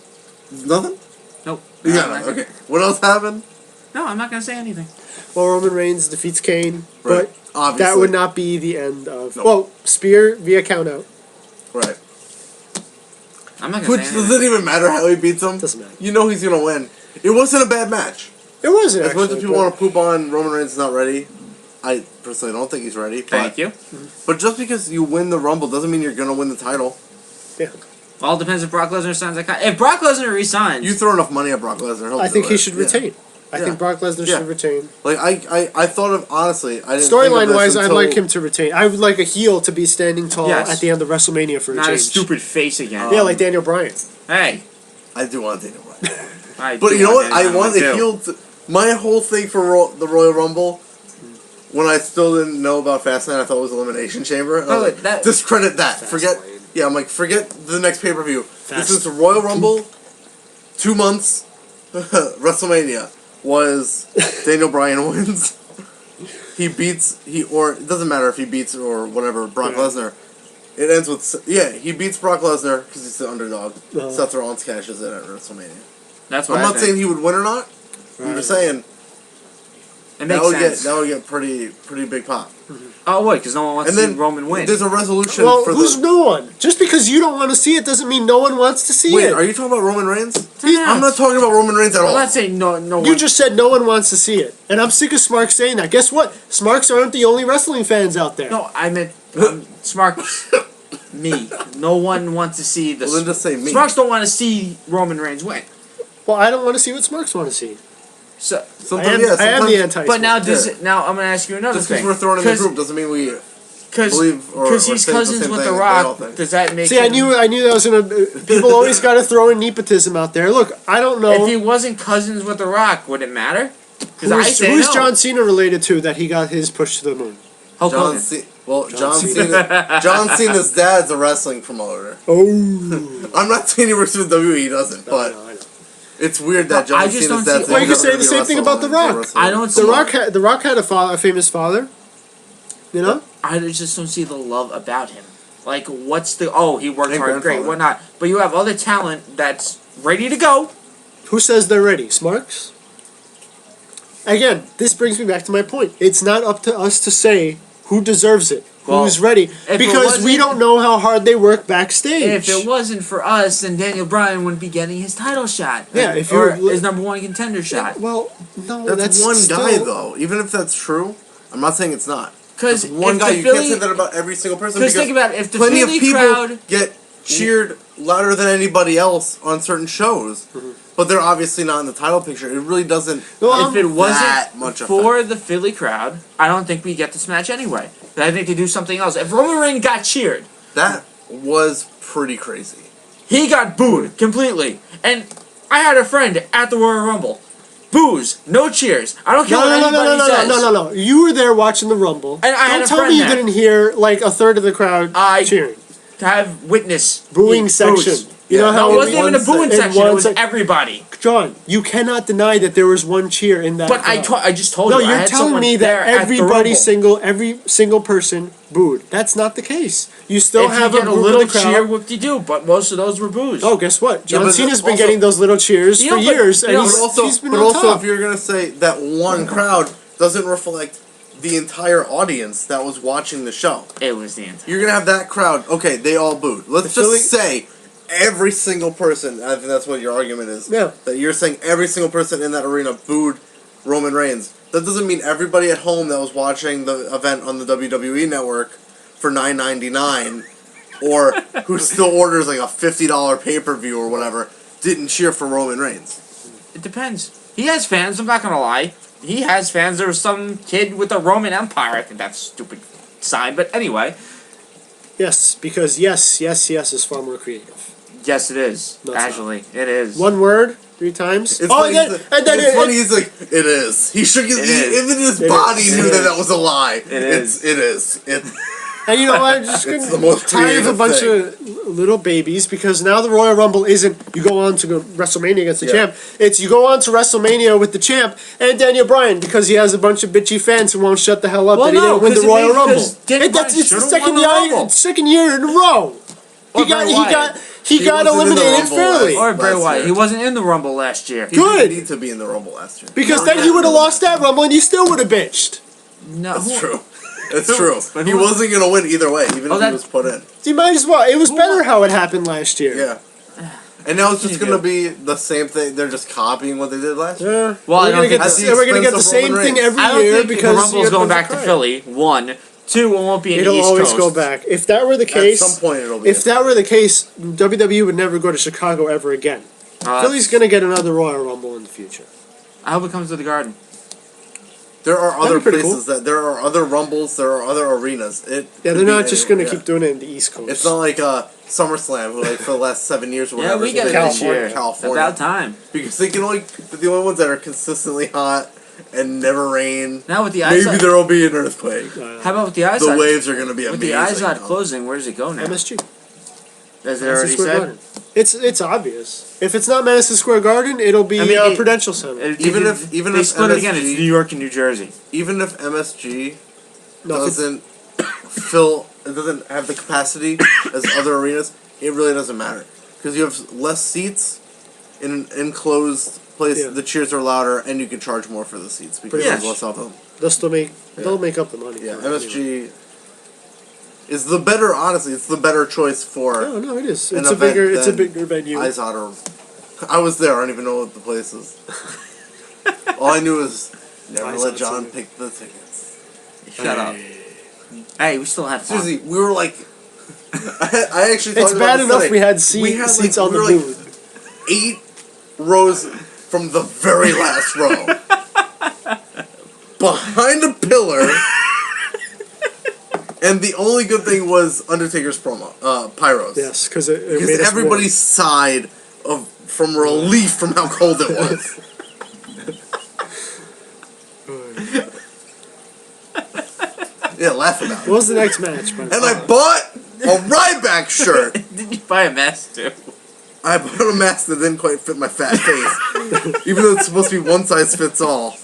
Nope. Yeah. Okay. What else happened? No, I'm not gonna say anything. Well, Roman Reigns defeats Kane, Right. but Obviously. that would not be the end of. No. Well, spear via countout. Right. I'm not gonna Which say does anything. it even matter how he beats him? Doesn't matter. You know he's gonna win. It wasn't a bad match. It wasn't As much actually. as people want to poop on Roman Reigns is not ready, I personally don't think he's ready. But, Thank you. But just because you win the Rumble doesn't mean you're gonna win the title. All depends if Brock Lesnar signs that contract. If Brock Lesnar resigns, You throw enough money at Brock Lesnar, he'll I do think he it. should Yeah. retain. I Yeah. think Brock Lesnar Yeah. should retain. Like I thought of honestly, I didn't. think of Storyline this wise, I'd until- like him to retain. I would like a heel to be standing tall Yes. at the end of WrestleMania for a not a change. stupid face again. Yeah, like Daniel Bryan. Hey, I do want Daniel Bryan. I But do you know what? I Daniel want Bryan the too. heel. My whole thing for the Royal Rumble, when I still didn't know about Fastlane, I thought it was Elimination Chamber. And I was Oh, like, that- discredit that. Forget. Fastlane. Yeah, I'm like, forget the next pay per view. This Fast. is the Royal Rumble. 2 months. WrestleMania was Daniel Bryan wins. Or it doesn't matter if he beats or whatever Brock Yeah. Lesnar. It ends with he beats Brock Lesnar because he's the underdog. Uh-huh. Seth Rollins cashes in at WrestleMania. That's what I'm I not think. saying he would win or not. I'm just saying It that makes would sense. get pretty big pop. Oh, what? Because no one wants And to see then Roman win. There's a resolution Well, for who's the. no one? Just because you don't want to see it doesn't mean no one wants to see Wait, it. are you talking about Roman Reigns? Yeah. I'm not talking about Roman Reigns at I'm all. not saying no. No You one. just said no one wants to see it. And I'm sick of Smarks saying that. Guess what? Smarks aren't the only wrestling fans out there. No, I meant Smart. Me. No one wants to see the. Well, then just say me. Smarks don't want to see Roman Reigns win. Well, I don't want to see what Smarks want to see. So, Sometimes, I am sometimes, the anti. but now Yeah. now I'm gonna ask you another just because thing. we're thrown in the group doesn't mean we Because believe or he's think the cousins same with thing The they all Rock. think. Does that make See, I him- knew that was gonna. People always got to throw in nepotism out there. Look, I don't know. If he wasn't cousins with The Rock, would it matter? Because I Who's, say who's no. John Cena related to that he got his push to the moon? Hulk John Hogan. John Cena's dad's a wrestling promoter. Oh. I'm not saying he works with WWE, he doesn't, but I know. it's weird that No, I John just Cena's don't dad's see- Well, you never could say gonna the be a same thing wrestler about The and be a Rock. wrestler. I don't The see- Rock had a famous father. You know. I just don't see the love about him. Like, what's the... Oh, he worked And hard, great, grandfather. whatnot. But you have other talent that's ready to go. Who says they're ready? Smarks? Again, this brings me back to my point. It's not up to us to say who deserves it, Well, who's ready, it because we wasn't- don't know how hard they work backstage. If it wasn't for us, then Daniel Bryan wouldn't be getting his title shot. Yeah, if or you're- his #1 contender shot. Well, no, That's, that's one still, guy, though. Even if that's true, I'm not saying it's not. Because That's one guy. You can't say that about every single person. Because think about it, if the plenty Philly of people crowd... get cheered louder than anybody else on certain shows, but they're obviously not in the title picture. It really doesn't. Well, If it that wasn't much for the Philly crowd, I don't think we get this match anyway. I think they do something else. If Roman Reigns got cheered, That was pretty crazy. he got booed completely. And I had a friend at the Royal Rumble. Boos, no cheers. I don't care what anybody says. No. You were there watching the Rumble. And I had Don't a tell friend me you there. didn't hear like a third of the crowd cheering. To have witness Booing boos. section. You know how It wasn't even a booing in section. It one was sec- everybody. John, you cannot deny that there was one cheer in that. But crowd. I just told No, you. I you're had telling someone me there that at the Rumble. every single person booed. That's not the case. You still If have you get a group little of the crowd. cheer, whoop-de-doo, but most of those were boos. Oh, guess what? John but Cena's been also- getting those little cheers You know, for but- years, and you know, he's been but on also, top. if you're gonna say that one crowd doesn't reflect the entire audience that was watching the show, It was the entire. you're gonna have that crowd. Okay, they all booed. Let's The just say every single person. I think that's what your argument is. Yeah. That you're saying every single person in that arena booed Roman Reigns. That doesn't mean everybody at home that was watching the event on the WWE network for $9.99, or who still orders like a $50 pay-per-view or whatever, didn't cheer for Roman Reigns. It depends. He has fans. I'm not gonna lie. He has fans. There was some kid with the Roman Empire. I think that's a stupid sign, but anyway. Yes, because yes is far more creative. Yes, it is. No, it's Actually, it is. One word, 3 times. It's oh, funny, and then it's funny. He's like, it is. He shook his. It He, is. even his It body is. knew It that is. that was a lie. It is. It is. It. And you know what? I'm just It's the most tired of a creative bunch thing. of little babies because now the Royal Rumble isn't you go on to go WrestleMania against the Yeah. champ. It's you go on to WrestleMania with the champ and Daniel Bryan because he has a bunch of bitchy fans who won't shut the hell up Well, that he no, didn't win the 'cause it Royal made- Rumble. 'cause Daniel And that's Bryan it's the should've second won the year, Rumble. second year in a row. Or Bray Wyatt. He got wasn't in the eliminated Rumble fairly Or Bray last Wyatt. year. He wasn't in the Rumble last year. He Good. didn't need to be in the Rumble last year. because then he would have lost that Rumble and you still would have bitched. No. That's true. It's true. But He who- wasn't gonna win either way, even Oh, if that- he was put in. You might as well. It was better how it happened last year. Yeah. And now it's can just you gonna do? be the same thing. They're just copying what they did last year. Yeah. Well, I we're don't gonna think get at the, the we're gonna get the expense of same Roman thing Reigns. every I don't year think because the Rumble's you going have back to crowd. Philly. 1, 2, it won't be in It'll the East always Coast. go back. If that were the case, At some point, it'll be. if that were the case, WWE would never go to Chicago ever again. Philly's gonna get another Royal Rumble in the future. I hope it comes to the Garden. There are other be pretty places that there are other Rumbles, there are other arenas. Yeah, could they're be not just gonna anywhere, keep doing it in the East Coast. It's not like SummerSlam, who like for the last 7 years or Yeah, whatever. we get it has this been in year. California. About time. Because they can only they're the only ones that are consistently hot and never rain. Now with the Maybe eyes. there will be an earthquake. How about with the eyes? The waves are gonna be With amazing. the eyes not though. closing, where does it go now? MSG. As it Madison already Square said. Garden. It's obvious. If it's not Madison Square Garden, it'll be I mean, Prudential Center. Even They- if- even they if split it again, it's MSG New York and New Jersey. Even if MSG No, if it's- doesn't it doesn't have the capacity as other arenas, it really doesn't matter. Because you have less seats in an enclosed place, Yeah. the cheers are louder, and you can charge more for the seats because Pretty there's much. less of them. they'll make up the money. Yeah, for it MSG is the better, honestly, it's the better choice for anyway. No, it is. an It's a event bigger venue. Eyes Otter. I was there, I don't even know what the place is. All I knew is never Eyes let Otter John Center. pick the tickets. Shut up. Hey, we still have fun. Seriously, we were like, I actually. It's talked bad about this enough today. we had seats on we the were booth. 8 rows from the very last row, behind a pillar, and the only good thing was Undertaker's promo, pyros. Yes, because it because made us everybody sighed from relief from how cold it was. Yeah, laugh about What it. was the next match? By the And way? I bought a Ryback shirt. Did you buy a mask too? I bought a mask that didn't quite fit my fat face, even though it's supposed to be one size fits all.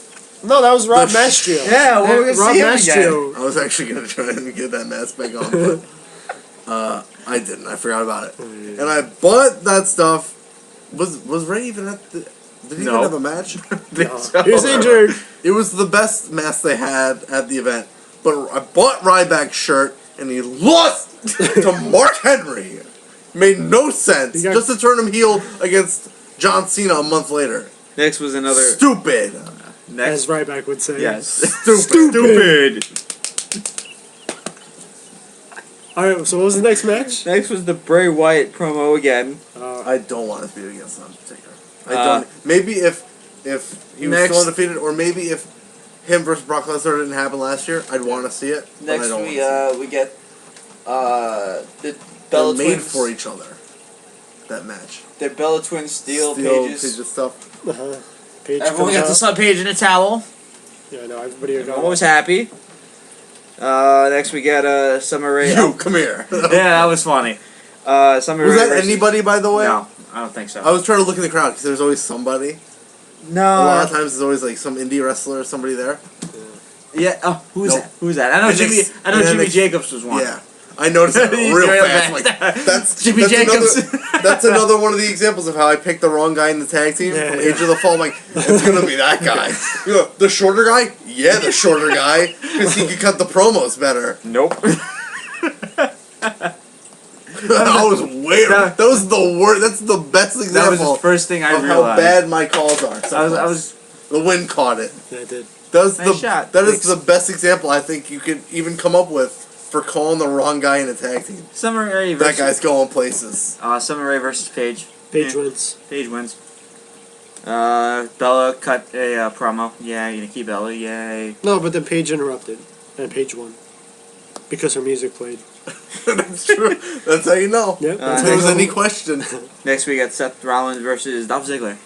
No, that was Rob The Mastrio. Yeah, well, we're gonna Rob see him Mastrio. I was actually gonna try and get that mask back on, but I didn't. I forgot about it, and I bought that stuff. Was Ray even at the? Did he No. even have a match? He was injured. It was the best mask they had at the event. But I bought Ryback's shirt, and he lost to Mark Henry. Made no sense. He got- Just to turn him heel against John Cena a month later. Next was another. Stupid. As Next. Ryback would say. Yes. Stupid. Alright, so what was the next match? Next was the Bray Wyatt promo again. I don't want to feud against Undertaker. I Uh, don't. Maybe if he was next- still undefeated, or maybe if him versus Brock Lesnar didn't happen last year, I'd want to see it. but I Next don't wanna see it. we get the They're Bella made Twins. for each other. That match. The Bella Twins steel Steel pages. stuff. Uh-huh. Paige Everyone comes got the out. sub page in a towel. Yeah, no, everybody got Everyone was happy. Next we get Summer Rae. You come here. Yeah, that was funny. Summer Was Rae that versus- anybody, by the way? No, I don't think so. I was trying to look in the crowd because there's always somebody. A lot of times there's always like some indie wrestler or somebody there. Yeah. Oh, who's Nope. that? Who's that? I know And Jimmy. next- I know and then Jimmy next- Jacobs was one. Yeah. I noticed that He's real real fast. I'm like, fast. that's Jimmy that's Jacobs. Another, that's another one of the examples of how I picked the wrong guy in the tag team Yeah, from yeah. Age of the Fall. I'm like, it's gonna be that guy. You know, the shorter guy? Yeah, the shorter guy, because he can cut the promos better. Nope. I was way. That was the worst. That's the best That was example the first thing I of realized. how bad my calls are. I was. The wind caught it. Yeah, I did. That's Nice shot. That is Thanks. the best example I think you could even come up with for calling the wrong guy in a tag team. Summer Rae That versus. guy's going places. Summer Rae versus Paige. Paige Yeah. wins. Paige wins. Bella cut a promo. Yeah, you gonna keep Bella. Yay. No, but then Paige interrupted, and Paige won because her music played. That's true. That's how you know. Yep. If that's how there's you know. any question. Next we got Seth Rollins versus Dolph Ziggler.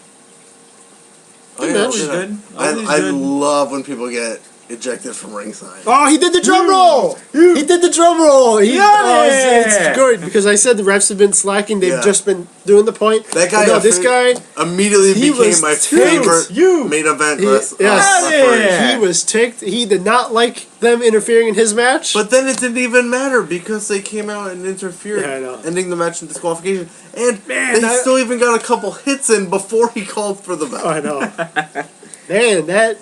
Oh, yeah, match. Always yeah. good. Always I good. love when people get ejected from ringside. Oh, he did the drum roll! He did the drum roll! He, Yeah! it's good because I said the refs have been slacking. They've Yeah. just been doing the point. That guy, But no, this guy, immediately he became was my ticked. favorite You. main event yes, referee. Yeah. he was ticked. He did not like them interfering in his match. But then it didn't even matter because they came out and interfered, Yeah, I know. ending the match in disqualification. And Man, they still even got a couple hits in before he called for the bell. I know. Man,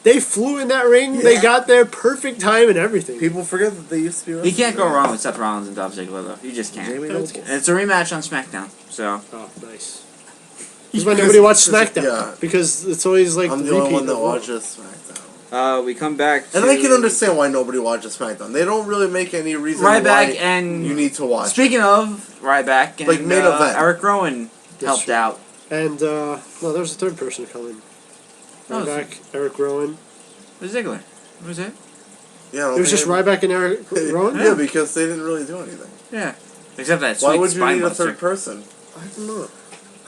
they flew in that ring. They got there perfect time and everything. People forget that they used to be You wrestling. can't go wrong with Seth Rollins and Dolph Ziggler though. You just can't. Jamie That's Noble. And it's a rematch on SmackDown. So Oh, nice. This is why nobody watched SmackDown. Yeah. Because it's always like I'm the the only repeat one that of Raw. watches SmackDown. we come back to And I can understand why nobody watches SmackDown. They don't really make any reason Ryback why and you need to watch. Speaking of Ryback and Like main event. Eric Rowan That's helped true. out. And, no, there was a third person coming. Oh, Ryback, Eric Rowan. It was Ziggler. What was it? Yeah, I don't It was think just Ryback and Eric Rowan? Yeah, because they didn't really do anything. Yeah. Except that Why sweet would you spine need a buster. third person? I don't know.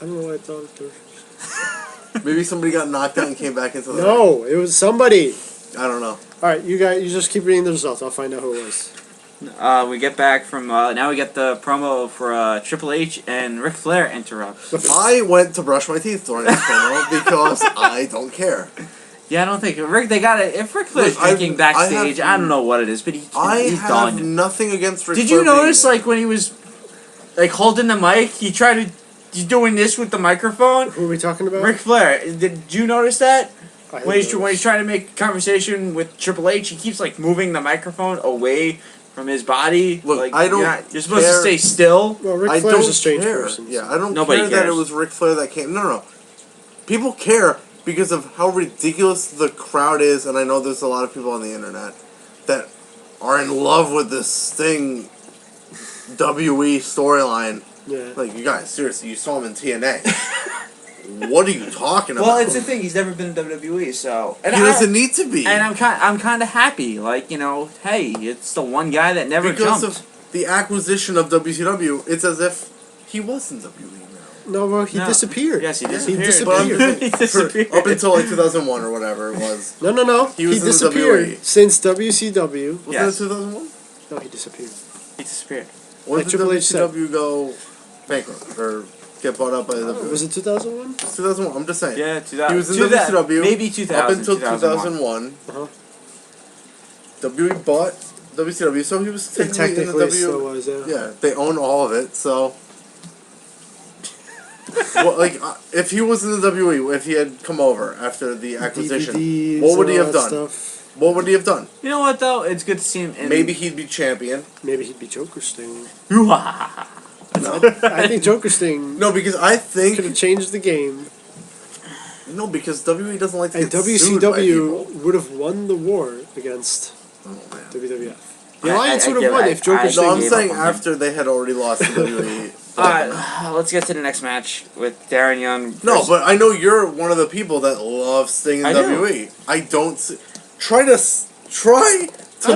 I don't know why I thought of third. Maybe somebody got knocked out and came back into the No, it was somebody. I don't know. Alright, you guys, you just keep reading the results. I'll find out who it was. We get back from now we get the promo for Triple H and Ric Flair interrupts. I went to brush my teeth during this promo because I don't care. Yeah, I don't think Rick. They got it. If Ric Flair's Look, I- drinking I backstage, have- I don't know what it is, but he's have done. nothing against Ric Did Flair you being notice, there. like, when he was, like, holding the mic, he tried to, he's doing this with the microphone? Who are we talking about? Ric Flair, did you notice that? I When he's, didn't when he's trying to make conversation with Triple H, he keeps, like, moving the microphone away from his body. Look, like, I don't you're supposed to care. stay still. Well, Ric I Flair's don't a strange care. person. Yeah, I don't Nobody care that it cares. was Ric Flair that came. No. People care because of how ridiculous the crowd is, and I know there's a lot of people on the internet that are in love with this Sting WE storyline. Yeah. Like, you guys, seriously, you saw him in TNA. What are you talking about? Well, it's the thing. He's never been in WWE, so He doesn't need to be. And I'm kind of happy. Like, you know, hey, it's the one guy that never because jumped. of the acquisition of WCW, it's as if he was in WWE now. No, well, he No. disappeared. Yes, he He disappeared. But I'm disappeared. just saying, He disappeared. up until like 2001 or whatever it was. No. He was in the disappeared WWE. since WCW. Was Yes. it 2001? No, he disappeared. He disappeared. When Like did Triple H said. WCW go bankrupt or get bought up by the WWE? Was it 2001? It's 2001. I'm just saying. Yeah, 2000. He was in WCW Maybe 2000. up until 2001. 2001. Uh-huh. WWE bought WCW, so he was It technically in the technically still W. was, yeah. Yeah, they own all of it, so. Well, like, if he was in the WWE, if he had come over after the acquisition, DVDs, what would he all have that done? Stuff. What would he have done? You know what though? It's good to see him. In Maybe he'd be champion. Maybe he'd be Joker Sting. No, I think Joker Sting no, because I could think have changed the game, no, because WWE doesn't like to and get sued by people. WCW would have won the war against Oh, man. WWF. The I- Alliance I would have give- won I- if Joker I- Sting. No, I'm gave saying up on him. after they had already lost to WWE. Alright, let's get to the next match with Darren Young. No, versus- but I know you're one of the people that love Sting in I do. WWE. I don't. Try to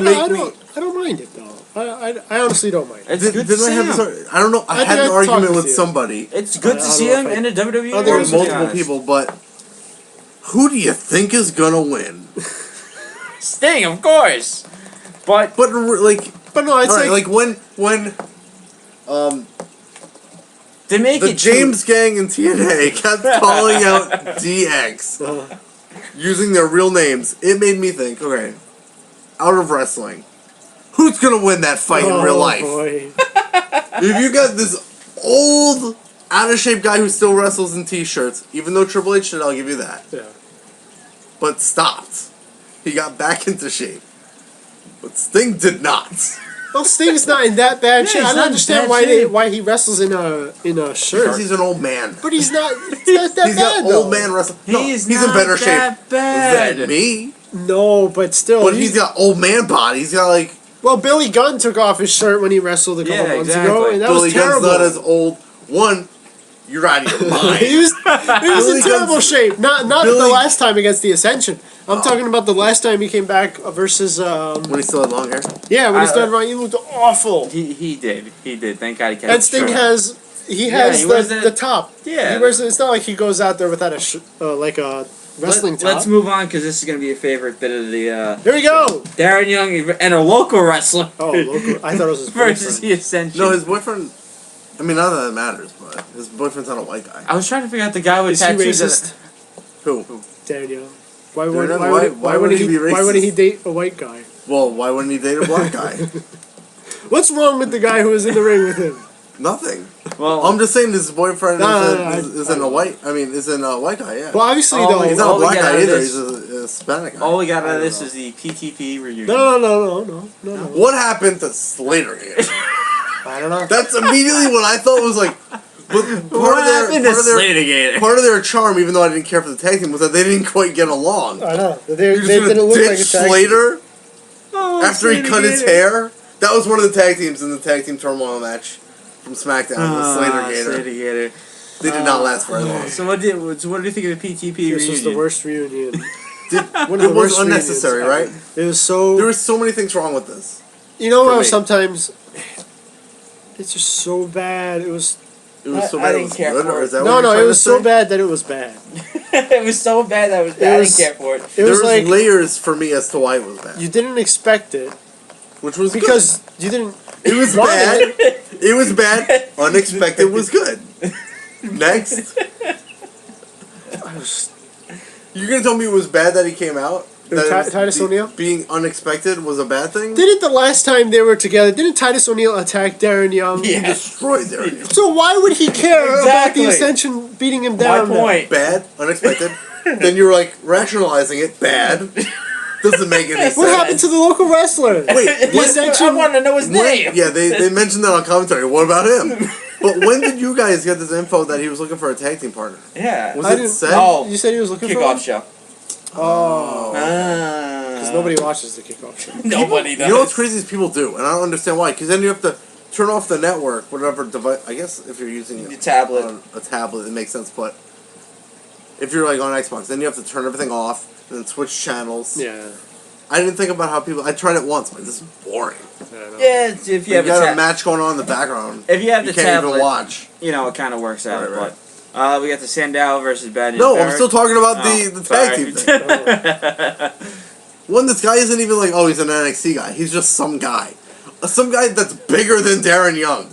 make me. I don't mind it though. I honestly don't mind it. it's Did, good to didn't I see have him. this? I don't know. I I had think an I argument talked with to you. somebody It's good I to don't see know him if I- in a WWE. I think it or was to be multiple honest. people, but who do you think is gonna win? Sting, of course. But But like, But no, I'd all say right, like when To make The it James gang in TNA kept calling out DX using their real names. It made me think, okay, out of wrestling, who's gonna win that fight in real life? Boy. If you got this old, out of shape guy who still wrestles in t-shirts, even though Triple H did, I'll give you that. Yeah. But stopped. He got back into shape. But Sting did not. Well, Sting's not in that bad shape. he's I not don't in understand bad why shape. he wrestles in a Because shirt. he's an old man. But he's not. It's not that He's bad got though. old man wrestling. He's he's not in better shape that bad. than me. No, but still. But he's got old man body. He's got like Well, Billy Gunn took off his shirt when he wrestled a couple Yeah, months exactly. ago, and that Billy was Gunn's terrible. not as old. One, you're out of your mind. he was Billy in terrible Gunn's- shape. Not the Billy- last time against the Ascension. I'm talking about the last time he came back versus When he still had long hair. yeah, when he started running, he looked awful. He did. Thank God he kept And it Sting short. has he wears the top. Yeah. He wears it's not like he goes out there without like a wrestling top. Let's move on because this is going to be a favorite bit of the Here we go. Darren Young and a local wrestler Oh, local. I thought it was his versus boyfriend. the Ascension. No, his boyfriend. I mean, not that it matters, but his boyfriend's not a white guy. I was trying to figure out the guy with Is he tattoos. racist? Who? Daniel. Why Dude, would why- why why would would he he be why would he racist? date a white guy? Well, why wouldn't he date a black guy? What's wrong with the guy who was in the ring with him? Nothing. Well, I'm just saying his boyfriend No, isn't a white. I mean, isn't a white guy. Yeah. Well, obviously Oh, He's though. not all a we black got guy out of either. this- He's a Hispanic guy. all we got out I of don't this know. is the PTP reunion. No. What happened to Slater here? I don't know. That's immediately what I thought was like. But What happened to Slater? part of their charm, even though I didn't care for the tag team, was that they didn't quite get along. I know. They You're just didn't gonna look like a ditch tag. Slater Oh, after he Slater cut his Gator. hair. That was one of the tag teams in the tag team turmoil match from SmackDown. Was Slater Gator. Slater Gator. They did not last very long. So what did you think of the PTP This reunion? was the worst reunion. Did, One of it the was worst unnecessary, reunions right? ever. It was so. There were so many things wrong with this. You know for how me. sometimes it's just so bad. It was It was so I bad it didn't was care good, for or it. is that no, what you're it trying was to so say? bad that it was bad. It was so bad that I It was- didn't care for it. It There was was like layers for me as to why it was bad. you didn't expect it Which was because you didn't. good. It was want bad. it. It was bad. Unexpected was good. Next. I was- You're gonna tell me it was bad that he came out? Who, That it Ti- was Titus O'Neil? being unexpected was a bad thing? Didn't the last time they were together? Didn't Titus O'Neil attack Darren Young? Yeah. He destroyed their So why would he care about Exactly. the Ascension beating him My down? now? point. Bad, unexpected. Then you're like rationalizing it. Bad. Doesn't make any sense. What happened to the local wrestler? Wait, The when- Ascension. I want to know his name. Yeah, they mentioned that on commentary. What about him? But when did you guys get this info that he was looking for a tag team partner? Yeah. Was I it didn't- said? Oh. You said he was looking for Kickoff one? show. Oh. Because Because nobody watches the kickoff show. Nobody does. You know what's crazy is people do, and I don't understand why. Because then you have to turn off the network, whatever device. I guess if you're using Your tablet. a tablet, it makes sense. But if you're like on Xbox, then you have to turn everything off and then switch channels. Yeah. I didn't think about how people. I tried it once, but this is boring. I don't know. Yeah, if you You have got a a match going on in the background. if you have You the can't tablet, even watch. you know, it kind of works out. Right, right. But we got the Sandow versus Bad News No, I'm Barrett. still talking about Oh, the tag team thing. One, this guy isn't even like, oh, he's an NXT guy. He's just some guy. Some guy that's bigger than Darren Young.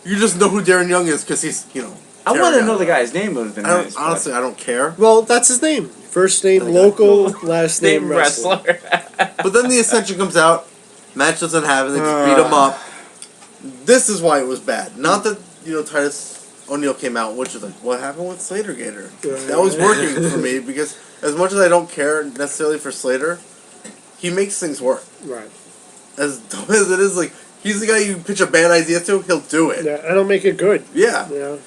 You just know who Darren Young is because he's, you know. I Darren want to Young. know the guy's name would have been I don't, nice. but- honestly, I don't care. Well, that's his name. First name Okay. local, last name Name wrestler. wrestler. But then the Ascension comes out. Match doesn't happen. They just beat him up. This is why it was bad. Not that, you know, Titus O'Neil came out, which is like, what happened with Slater Gator? That was working for me because as much as I don't care necessarily for Slater, he makes things work. Right. As dumb as it is, like, he's the guy you pitch a bad idea to, he'll do it. Yeah, I don't make it good. Yeah. Yeah.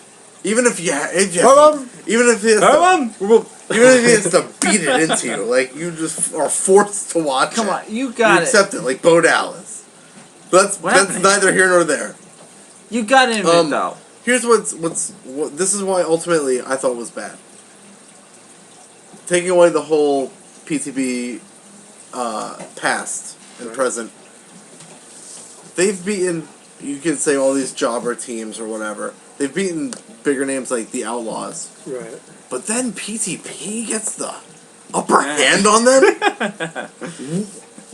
Even if you, Hello? even if he has to, even if he has to beat it into you, like you just are forced to watch Come it. on, you You got it. accept it, like Bo Dallas. But What that's happened? neither here nor there. You got to admit though. Here's what this is why ultimately I thought was bad. Taking away the whole PTB past and Right. present. They've beaten, you could say, all these jobber teams or whatever. They've beaten bigger names like the Outlaws. Right. But then PTP gets the upper hand on them?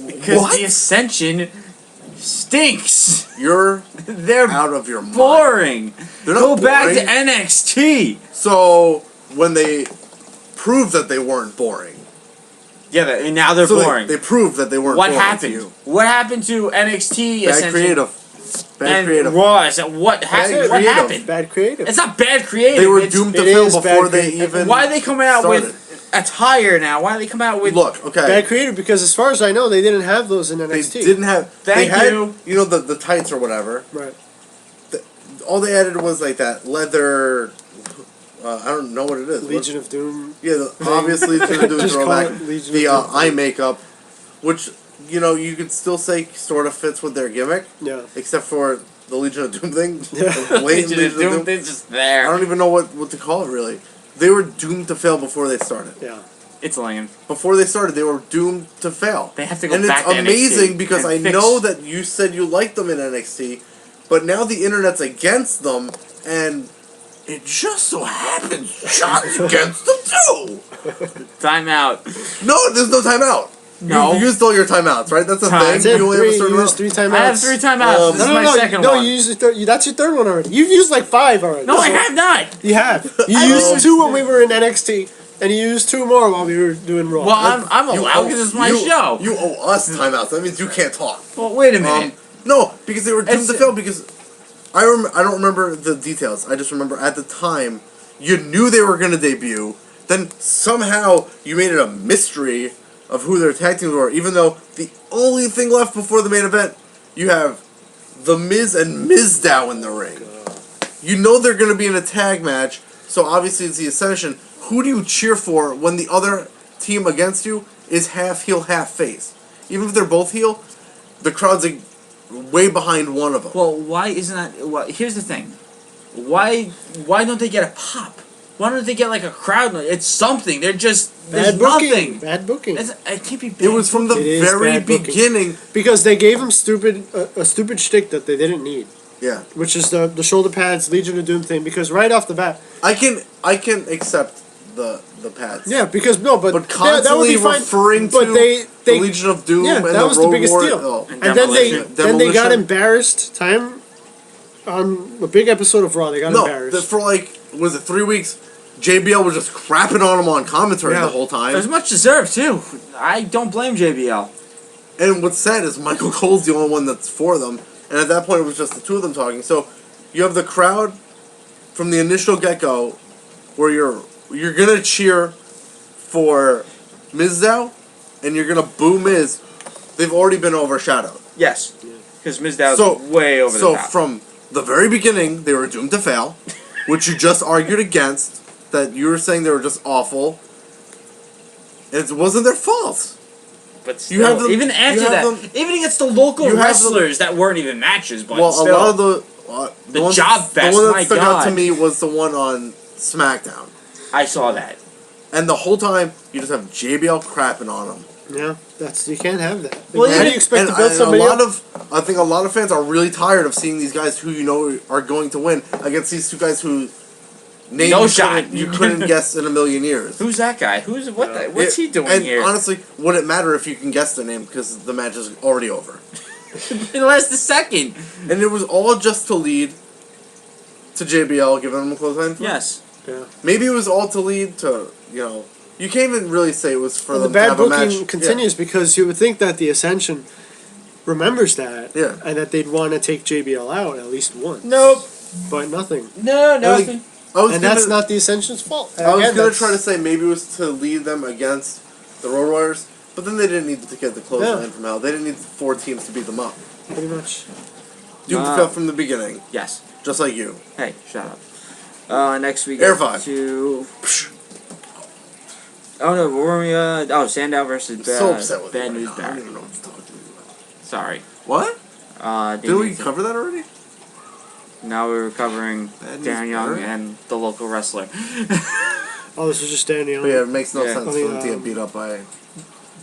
Because What? the Ascension stinks. You're They're out of your mind. boring. They're not Go back to boring. NXT. So when they proved that they weren't boring, Yeah, and now they're so boring. They proved that they weren't. What boring happened? To you. What happened to NXT? Bad Ascension creative. Bad and creative. Raw? Is that what happened? What creative. happened? Bad creative. It's not bad creative. They were it's- doomed to it fail is bad before they creative. even. Why are they coming out started. with attire now? Why are they coming out with? Look, okay. Bad creative because as far as I know, they didn't have those in They NXT. didn't have. Thank they had, you. You know the tights or whatever. Right. All they added was like that leather. I don't know what it is. Legion of Doom. Yeah, obviously to do Just call throwback. it Legion The of Doom. eye makeup, which you could still say sort of fits with their gimmick, Yeah. except for the Legion of Doom thing. Yeah. The blatant Legion of Doom thing's just I there. don't even know what to call it really. They were doomed to fail before they started. Yeah. It's lame. Before they started, they were doomed to fail. They have to go And back it's to amazing NXT because and I fix- know that you said you liked them in NXT, but now the internet's against them, and it just so happens John's against them too. Timeout. No, there's no timeout. No. You used all your timeouts, right? That's the Time. thing. That's it. You only have a certain You amount. used 3 timeouts. I have 3 timeouts. This is my second no, one. you used that's your third one already. You've used like 5 already. No, I have not. You have. You used 2 when we were in NXT, and you used 2 more while we were doing Raw. Well, I'm You allowed owe- because it's my you- show. You owe us timeouts. That means you can't talk. Well, wait a minute. No, because they were doomed It's- to fail. Because I don't remember the details. I just remember at the time you knew they were going to debut. Then somehow you made it a mystery of who their tag teams were, even though the only thing left before the main event, you have The Miz and Mizdow in the ring. You know they're going to be in a tag match, so obviously it's the Ascension. Who do you cheer for when the other team against you is half heel, half face? Even if they're both heel, the crowd's like way behind one of them. Well, why isn't that? Well, here's the thing. Why don't they get a pop? Why don't they get like a crowd? It's something. They're just there's Bad booking. nothing. Bad booking. It can't be. Bad It was from the It is very bad booking. beginning. Because they gave him a stupid shtick that they didn't need, Yeah, which is the shoulder pads, Legion of Doom thing. Because right off the bat, I can accept the pads. yeah, because no, but But that would constantly be fine. referring but to they the Legion of Doom yeah, and that the was the Road biggest War- deal. oh. And And then they Demolition. got embarrassed. Time on a big episode of Raw, they got No, embarrassed. for like was it 3 weeks? JBL was just crapping on him on commentary Yeah. the whole time. There's much deserved too. I don't blame JBL. And what's sad is Michael Cole's the only one that's for them. And at that point, it was just the 2 of them talking. So you have the crowd from the initial get-go, where you're gonna cheer for Mizdow, and you're gonna boo Miz. They've already been overshadowed. Yes, because Miz Dow's So- way over So the top. from the very beginning, they were doomed to fail, which you just argued against. That you were saying they were just awful. It wasn't their fault. But still, you have them- even you after have that, them- even against the local you have them- wrestlers that weren't even matches, but Well, still. a lot of The one- job fest, The one my that stuck out to God. me was the one on SmackDown, I saw that. and the whole time you just have JBL crapping on him. Yeah, you can't have that. Well, How do you expect and, to build and somebody a lot up? I think a lot of fans are really tired of seeing these guys who you know are going to win against these 2 guys who name No you shot. couldn't- you couldn't guess in a million years. Who's that guy? What's he doing and here? honestly, would it matter if you can guess the name because the match is already over? Unless the second. And it was all just to lead to JBL giving him a clothesline. Yes. Yeah. Maybe it was all to lead to, you can't even really say it was for And them the to bad have a match. booking continues because you would think that the Ascension remembers that, Yeah. and that they'd want to take JBL out at least once. Nope. But nothing. No, Like, nothing. I was And gonna, that's not the Ascension's fault. I was Again, gonna that's- try to say maybe it was to lead them against the Road Warriors, but then they didn't need to get the clothesline Yeah. from hell. They didn't need 4 teams to beat them up. pretty much. Doomed to Nah. fail from the beginning, Yes. just like you. Hey, shut up. Next we Air get five. to. Oh no, where were we? Sandow versus I'm so upset with Bad you right News now. I Barrett. don't even know what to talk to you about. Sorry. What? Didn't we cover that already? Now we're covering Bad News Darren Young Barrett? and the local wrestler. Oh, this was just Danny But yeah, it makes no Yeah. sense I for mean, them to get beat up by...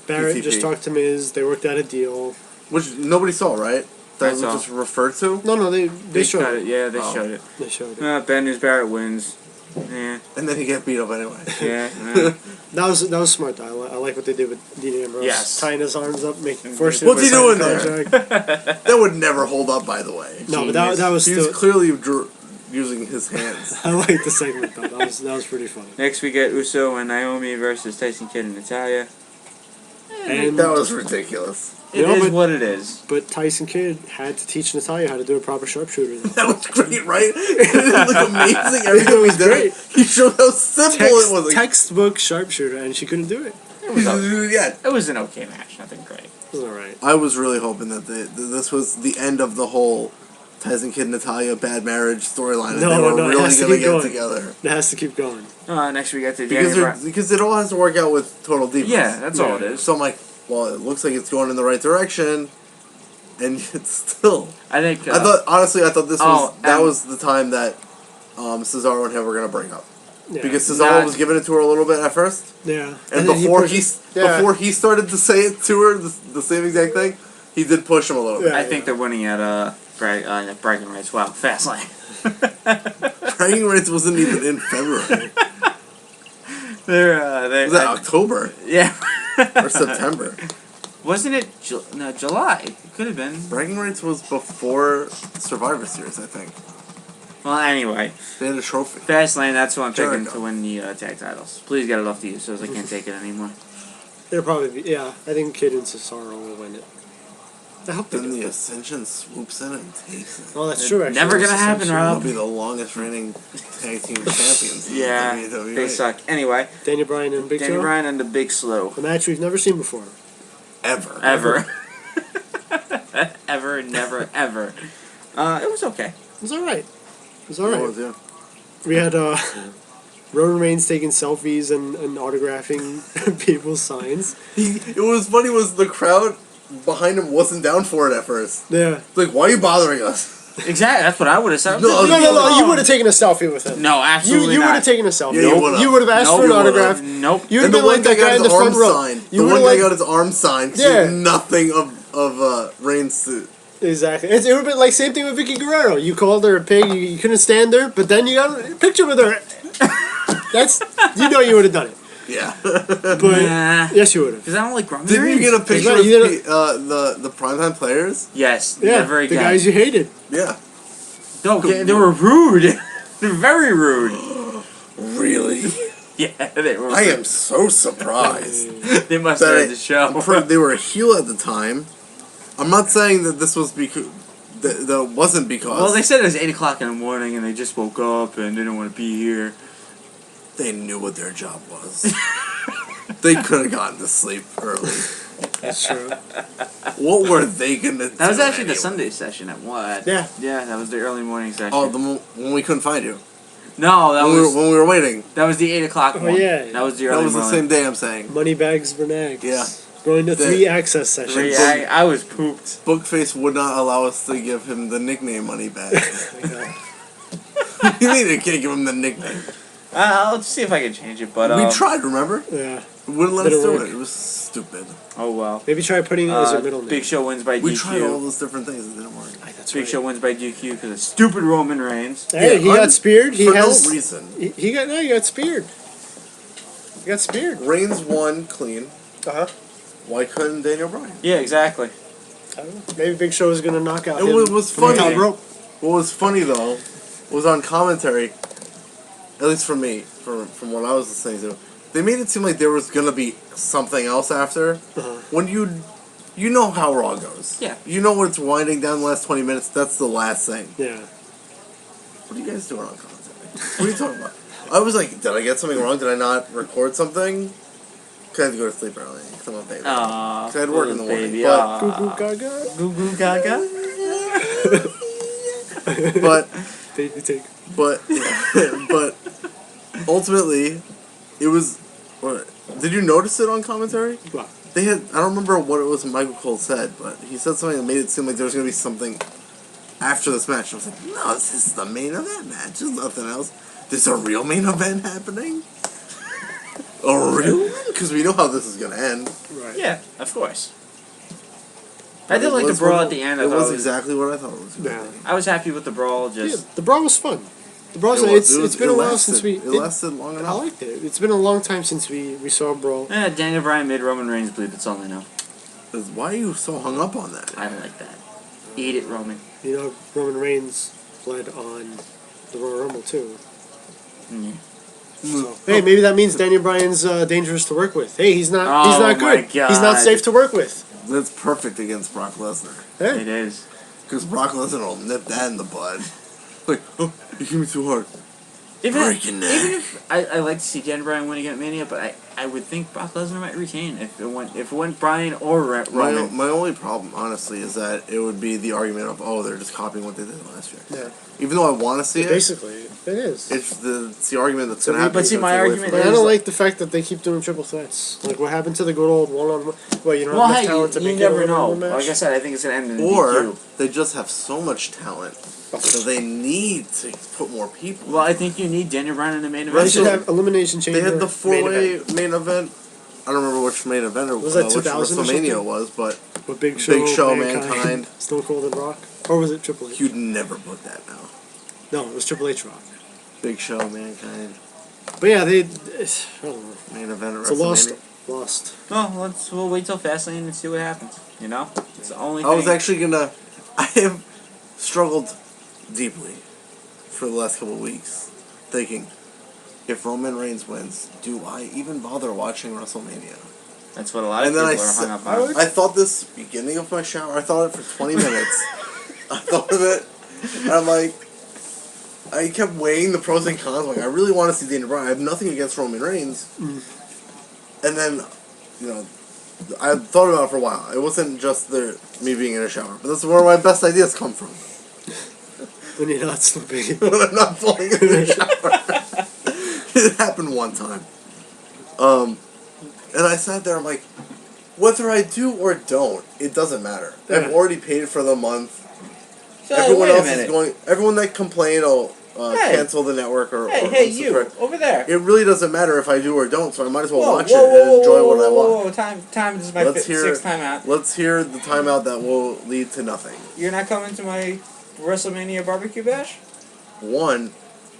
Barrett PTP. just talked to Miz. They worked out a deal. Which nobody saw, right? That I was saw. just referred to? No, they They showed showed it. it. Yeah, they Oh. showed it. They showed it. Bad News Barrett wins. Yeah. And then he got beat up anyway. Yeah. That was smart though. I like what they did with Dean Ambrose. Yes. Tying his arms up, forcing What's him he to sign doing a there? contract. That would never hold up, by the way. No, but that was He still. was clearly using his hands. I like the segment though. That was pretty funny. Next we get Uso and Naomi versus Tyson Kidd and Natalia. And That was ridiculous. It You know, is but- what it is. But Tyson Kidd had to teach Natalia how to do a proper sharpshooter. Though. That was great, right? It looked amazing. Every time he was did great. it, he showed how simple it was. Like, Textbook sharpshooter, and she couldn't do it. yeah. It was an okay match. Nothing great. It was alright. I was really hoping that this was the end of the whole Tyson Kidd Natalia bad marriage storyline, and No, they were no, it really has to going to keep get going. together. It has to keep going. Next we get to Danny Because it all has to work out with Total Divas. Yeah, that's all it is. So I'm like, well, it looks like it's going in the right direction, and it's still. I think. I thought this oh, was the time that Cesaro and him were going to break up. Yeah. Because Cesaro was giving it to her a little bit at first, Yeah. and then before yeah. before he started to say it to her, the same exact thing, he did push him a little bit. Yeah. I think they're winning at bragging rights. Wow, Fastlane. Bragging rights wasn't even in February. They're Was that October yeah. or September? Wasn't it July? It could have been. Bragging rights was before Survivor Series, I think. Well, anyway, They had a trophy. Fastlane. That's who I'm picking Jericho. to win the tag titles. Please get it off the Usos. I can't take it anymore. It'll probably be, yeah. I think Kid and Cesaro will win it. I hope they Then do. the Ascension swoops in and takes it. Oh, that's true. Actually, Never gonna happen, They'll Rob. be the longest reigning tag team champions. in Yeah, WWE. they suck. Anyway, Daniel Bryan and Big Danny Show. Bryan and the Big Slow. A match we've never seen before. Ever. Ever. Ever, never, ever. It was okay. It was alright. It was alright. Yeah. We had Roman Reigns taking selfies and autographing people's signs. It was funny was the crowd behind him wasn't down for it at first. Yeah. It's like, why are you bothering us? Exactly. That's what I would have said. No. You would have taken a selfie with him. No, absolutely You would not. have taken a selfie. Yeah, you would've. You would have asked Nope. for an You would've. autograph. Nope. You would And have the been one like guy that guy got in the his arm front row. signed. The You one would've guy like got his arm signed. 'cause Yeah. he had nothing of Reigns to. exactly. It would have been like same thing with Vicky Guerrero. You called her a pig. You couldn't stand her, but then you got a picture with her. That's you would have done it. Yeah. But Nah. yes, you would have. Because I don't like Roman Didn't you Reigns. get a picture right, of you didn't- the primetime players? Yes. Yeah, They're very the good. guys you hated. Yeah. No, they were rude. They're very rude. Really? Yeah, they were. I am so surprised. They must have that heard the show. they were a heel at the time. I'm not saying that this was because that wasn't because Well, they said it was 8 o'clock in the morning and they just woke up and didn't want to be here. they knew what their job was. They could have gotten to sleep early. That's true. What were they gonna do? That was actually the anyway? Sunday session at what? Yeah. Yeah, that was the early morning session. Oh, when we couldn't find you. No, that When was we were waiting. that was the 8 o'clock Oh, one. yeah. That was the That early was the morning. same day. I'm saying. Moneybags Bernags. Yeah. Going to The- 3 access sessions. Three, I was pooped. Bookface would not allow us to give him the nickname Moneybag. You mean you can't give him the nickname? I'll see if I can change it, but We tried, remember? Yeah. It wouldn't let us Didn't do work. it. It was stupid. oh well. Maybe try putting it as a middle name. Big Show wins by We DQ. tried all those different things. It didn't work. That's Big right. Show wins by DQ because of stupid Roman Reigns. Hey, Yeah, he got speared. He for has. no reason. He got speared. He got speared. Reigns won clean. Uh-huh. Why couldn't Daniel Bryan? Yeah, exactly. I don't know. Maybe Big Show is gonna knock out And him what was from the funny- top rope. What was funny though was on commentary, at least for me, from what I was listening to, they made it seem like there was gonna be something else after. Uh-huh. When you know how Raw goes. Yeah. You know when it's winding down the last 20 minutes. That's the last thing. Yeah. What are you guys doing on commentary? What are you talking about? I was like, did I get something wrong? Did I not record something? Cause I had to go to sleep early. Come on, baby. Aww. 'Cause I had work in the morning. Baby. But- Goo goo gaga. Goo goo gaga. But Baby take. but but ultimately, it was. What, did you notice it on commentary? What? They had. I don't remember what it was Michael Cole said, but he said something that made it seem like there was gonna be something after this match. I was like, no, this is the main event match. There's nothing else. There's a real main event happening. A real? Because we know how this is gonna end. Right. Yeah, of course. I did It like the was brawl what- at the end. It I thought was exactly what I thought it was. Yeah. I was happy with the brawl. Yeah, Just the brawl was fun. Brawl it's been a while since we. It lasted long I enough. liked it. It's been a long time since we saw a brawl. Daniel Bryan made Roman Reigns bleed. That's all I know. Why are you so hung up on that? I don't like that. Eat it, Roman. You know, Roman Reigns bled on the Royal Rumble too. So, hey, maybe that means Daniel Bryan's dangerous to work with. Hey, he's not. He's not good. He's not safe to work with. That's perfect against Brock Lesnar. Hey. It is. Because Brock Lesnar will nip that in the bud. Like, oh, you hit me too hard. Even Breaking neck. if I like to see Daniel Bryan win against Mania, but I would think Brock Lesnar might retain if it went Bryan or Roman. My only problem, honestly, is that it would be the argument of, oh, they're just copying what they did last year. Yeah. Even though I want to see it, Basically, it is. it's the argument that's going to happen. But see, my argument But I don't like the fact that they keep doing triple threats. Like, what happened to the good old one-on-one? Well, you don't have enough talent to you make never it a know. one-on-one match. Like I said, I think it's gonna end in a Or DQ. they just have so much talent that they need to put more people. Well, I think you need Daniel Bryan in the main They event. should have elimination chamber. They had the main four-way event. main event. I don't remember which main event or Was that which 2000 or WrestleMania something? it was, but With Big Show, Mankind. Stone Cold and Rock, or was it Triple H? You'd never put that now. No, it was Triple H Rock. Big Show, Mankind, But yeah, I don't know. main event at It's a WrestleMania. lost. Oh, we'll wait till Fastlane and see what happens. You know, it's the only. I was thing. actually gonna. I have struggled deeply for the last couple of weeks, thinking, if Roman Reigns wins, do I even bother watching WrestleMania? That's what a lot of And then people are hung up on. I thought this beginning of my shower. I thought it for 20 minutes. I thought of it. And I'm like, I kept weighing the pros and cons. Like, I really want to see Daniel Bryan. I have nothing against Roman Reigns. And then, you know, I thought about it for a while. It wasn't just me being in a shower, but that's where my best ideas come from. When you're not sleeping. When I'm not falling in the shower. It happened one time. And I sat there, I'm like, whether I do or don't, it doesn't matter. Yeah. I've already paid for the month. So, Everyone wait a else is minute. going. Everyone that complained will Hey. cancel the network or. Hey, or you unsubscribe. over there. It really doesn't matter if I do or don't, so I might as well watch it and enjoy what I watch. Time. This is my sixth time out. Let's hear the timeout that will lead to nothing. You're not coming to my WrestleMania barbecue bash? One,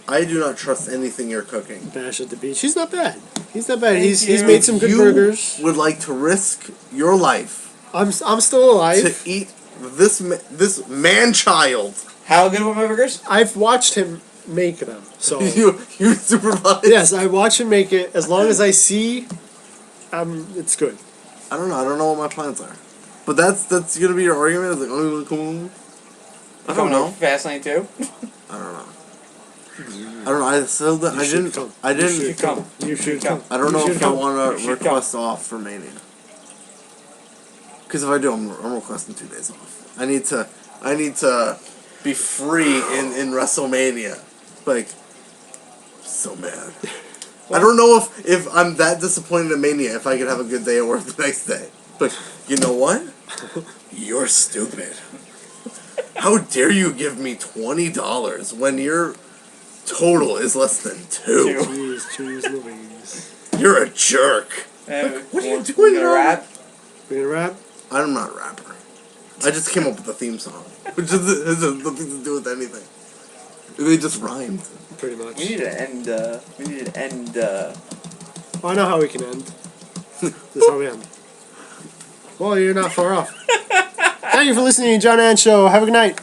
I do not trust anything you're cooking. Bash at the beach. He's not bad. He's not bad. Thank He's you. made some good You burgers. would like to risk your life I'm still alive. to eat this man-child. How good were my burgers? I've watched him make them. So you supervise. yes, I watch him make it. As long as I see, it's good. I don't know. I don't know what my plans are. But that's gonna be your argument. It's like, oh, cool. I don't know. Fastlane too. I don't know. I don't know. I still You should didn't. come. I You didn't. should come. You should come. I don't know You if should I come. want You to should request off for Mania. Because if I do, I'm requesting 2 days off. I need to be free in WrestleMania. Like, so mad. I don't know if I'm that disappointed in Mania if I could have a good day at work the next day. But you know what? You're stupid. How dare you give me $20 when your total is less than 2? Jeez Louise. You're a jerk. What are you doing, Gonna Ron? rap? We gonna rap? I'm not a rapper. I just came up with the theme song, which has nothing to do with anything. They just rhymed. Pretty much. We need to end. Oh, I know how we can end. This is how we end. Well, you're not far off. Thank you for listening to John Ann Show. Have a good night.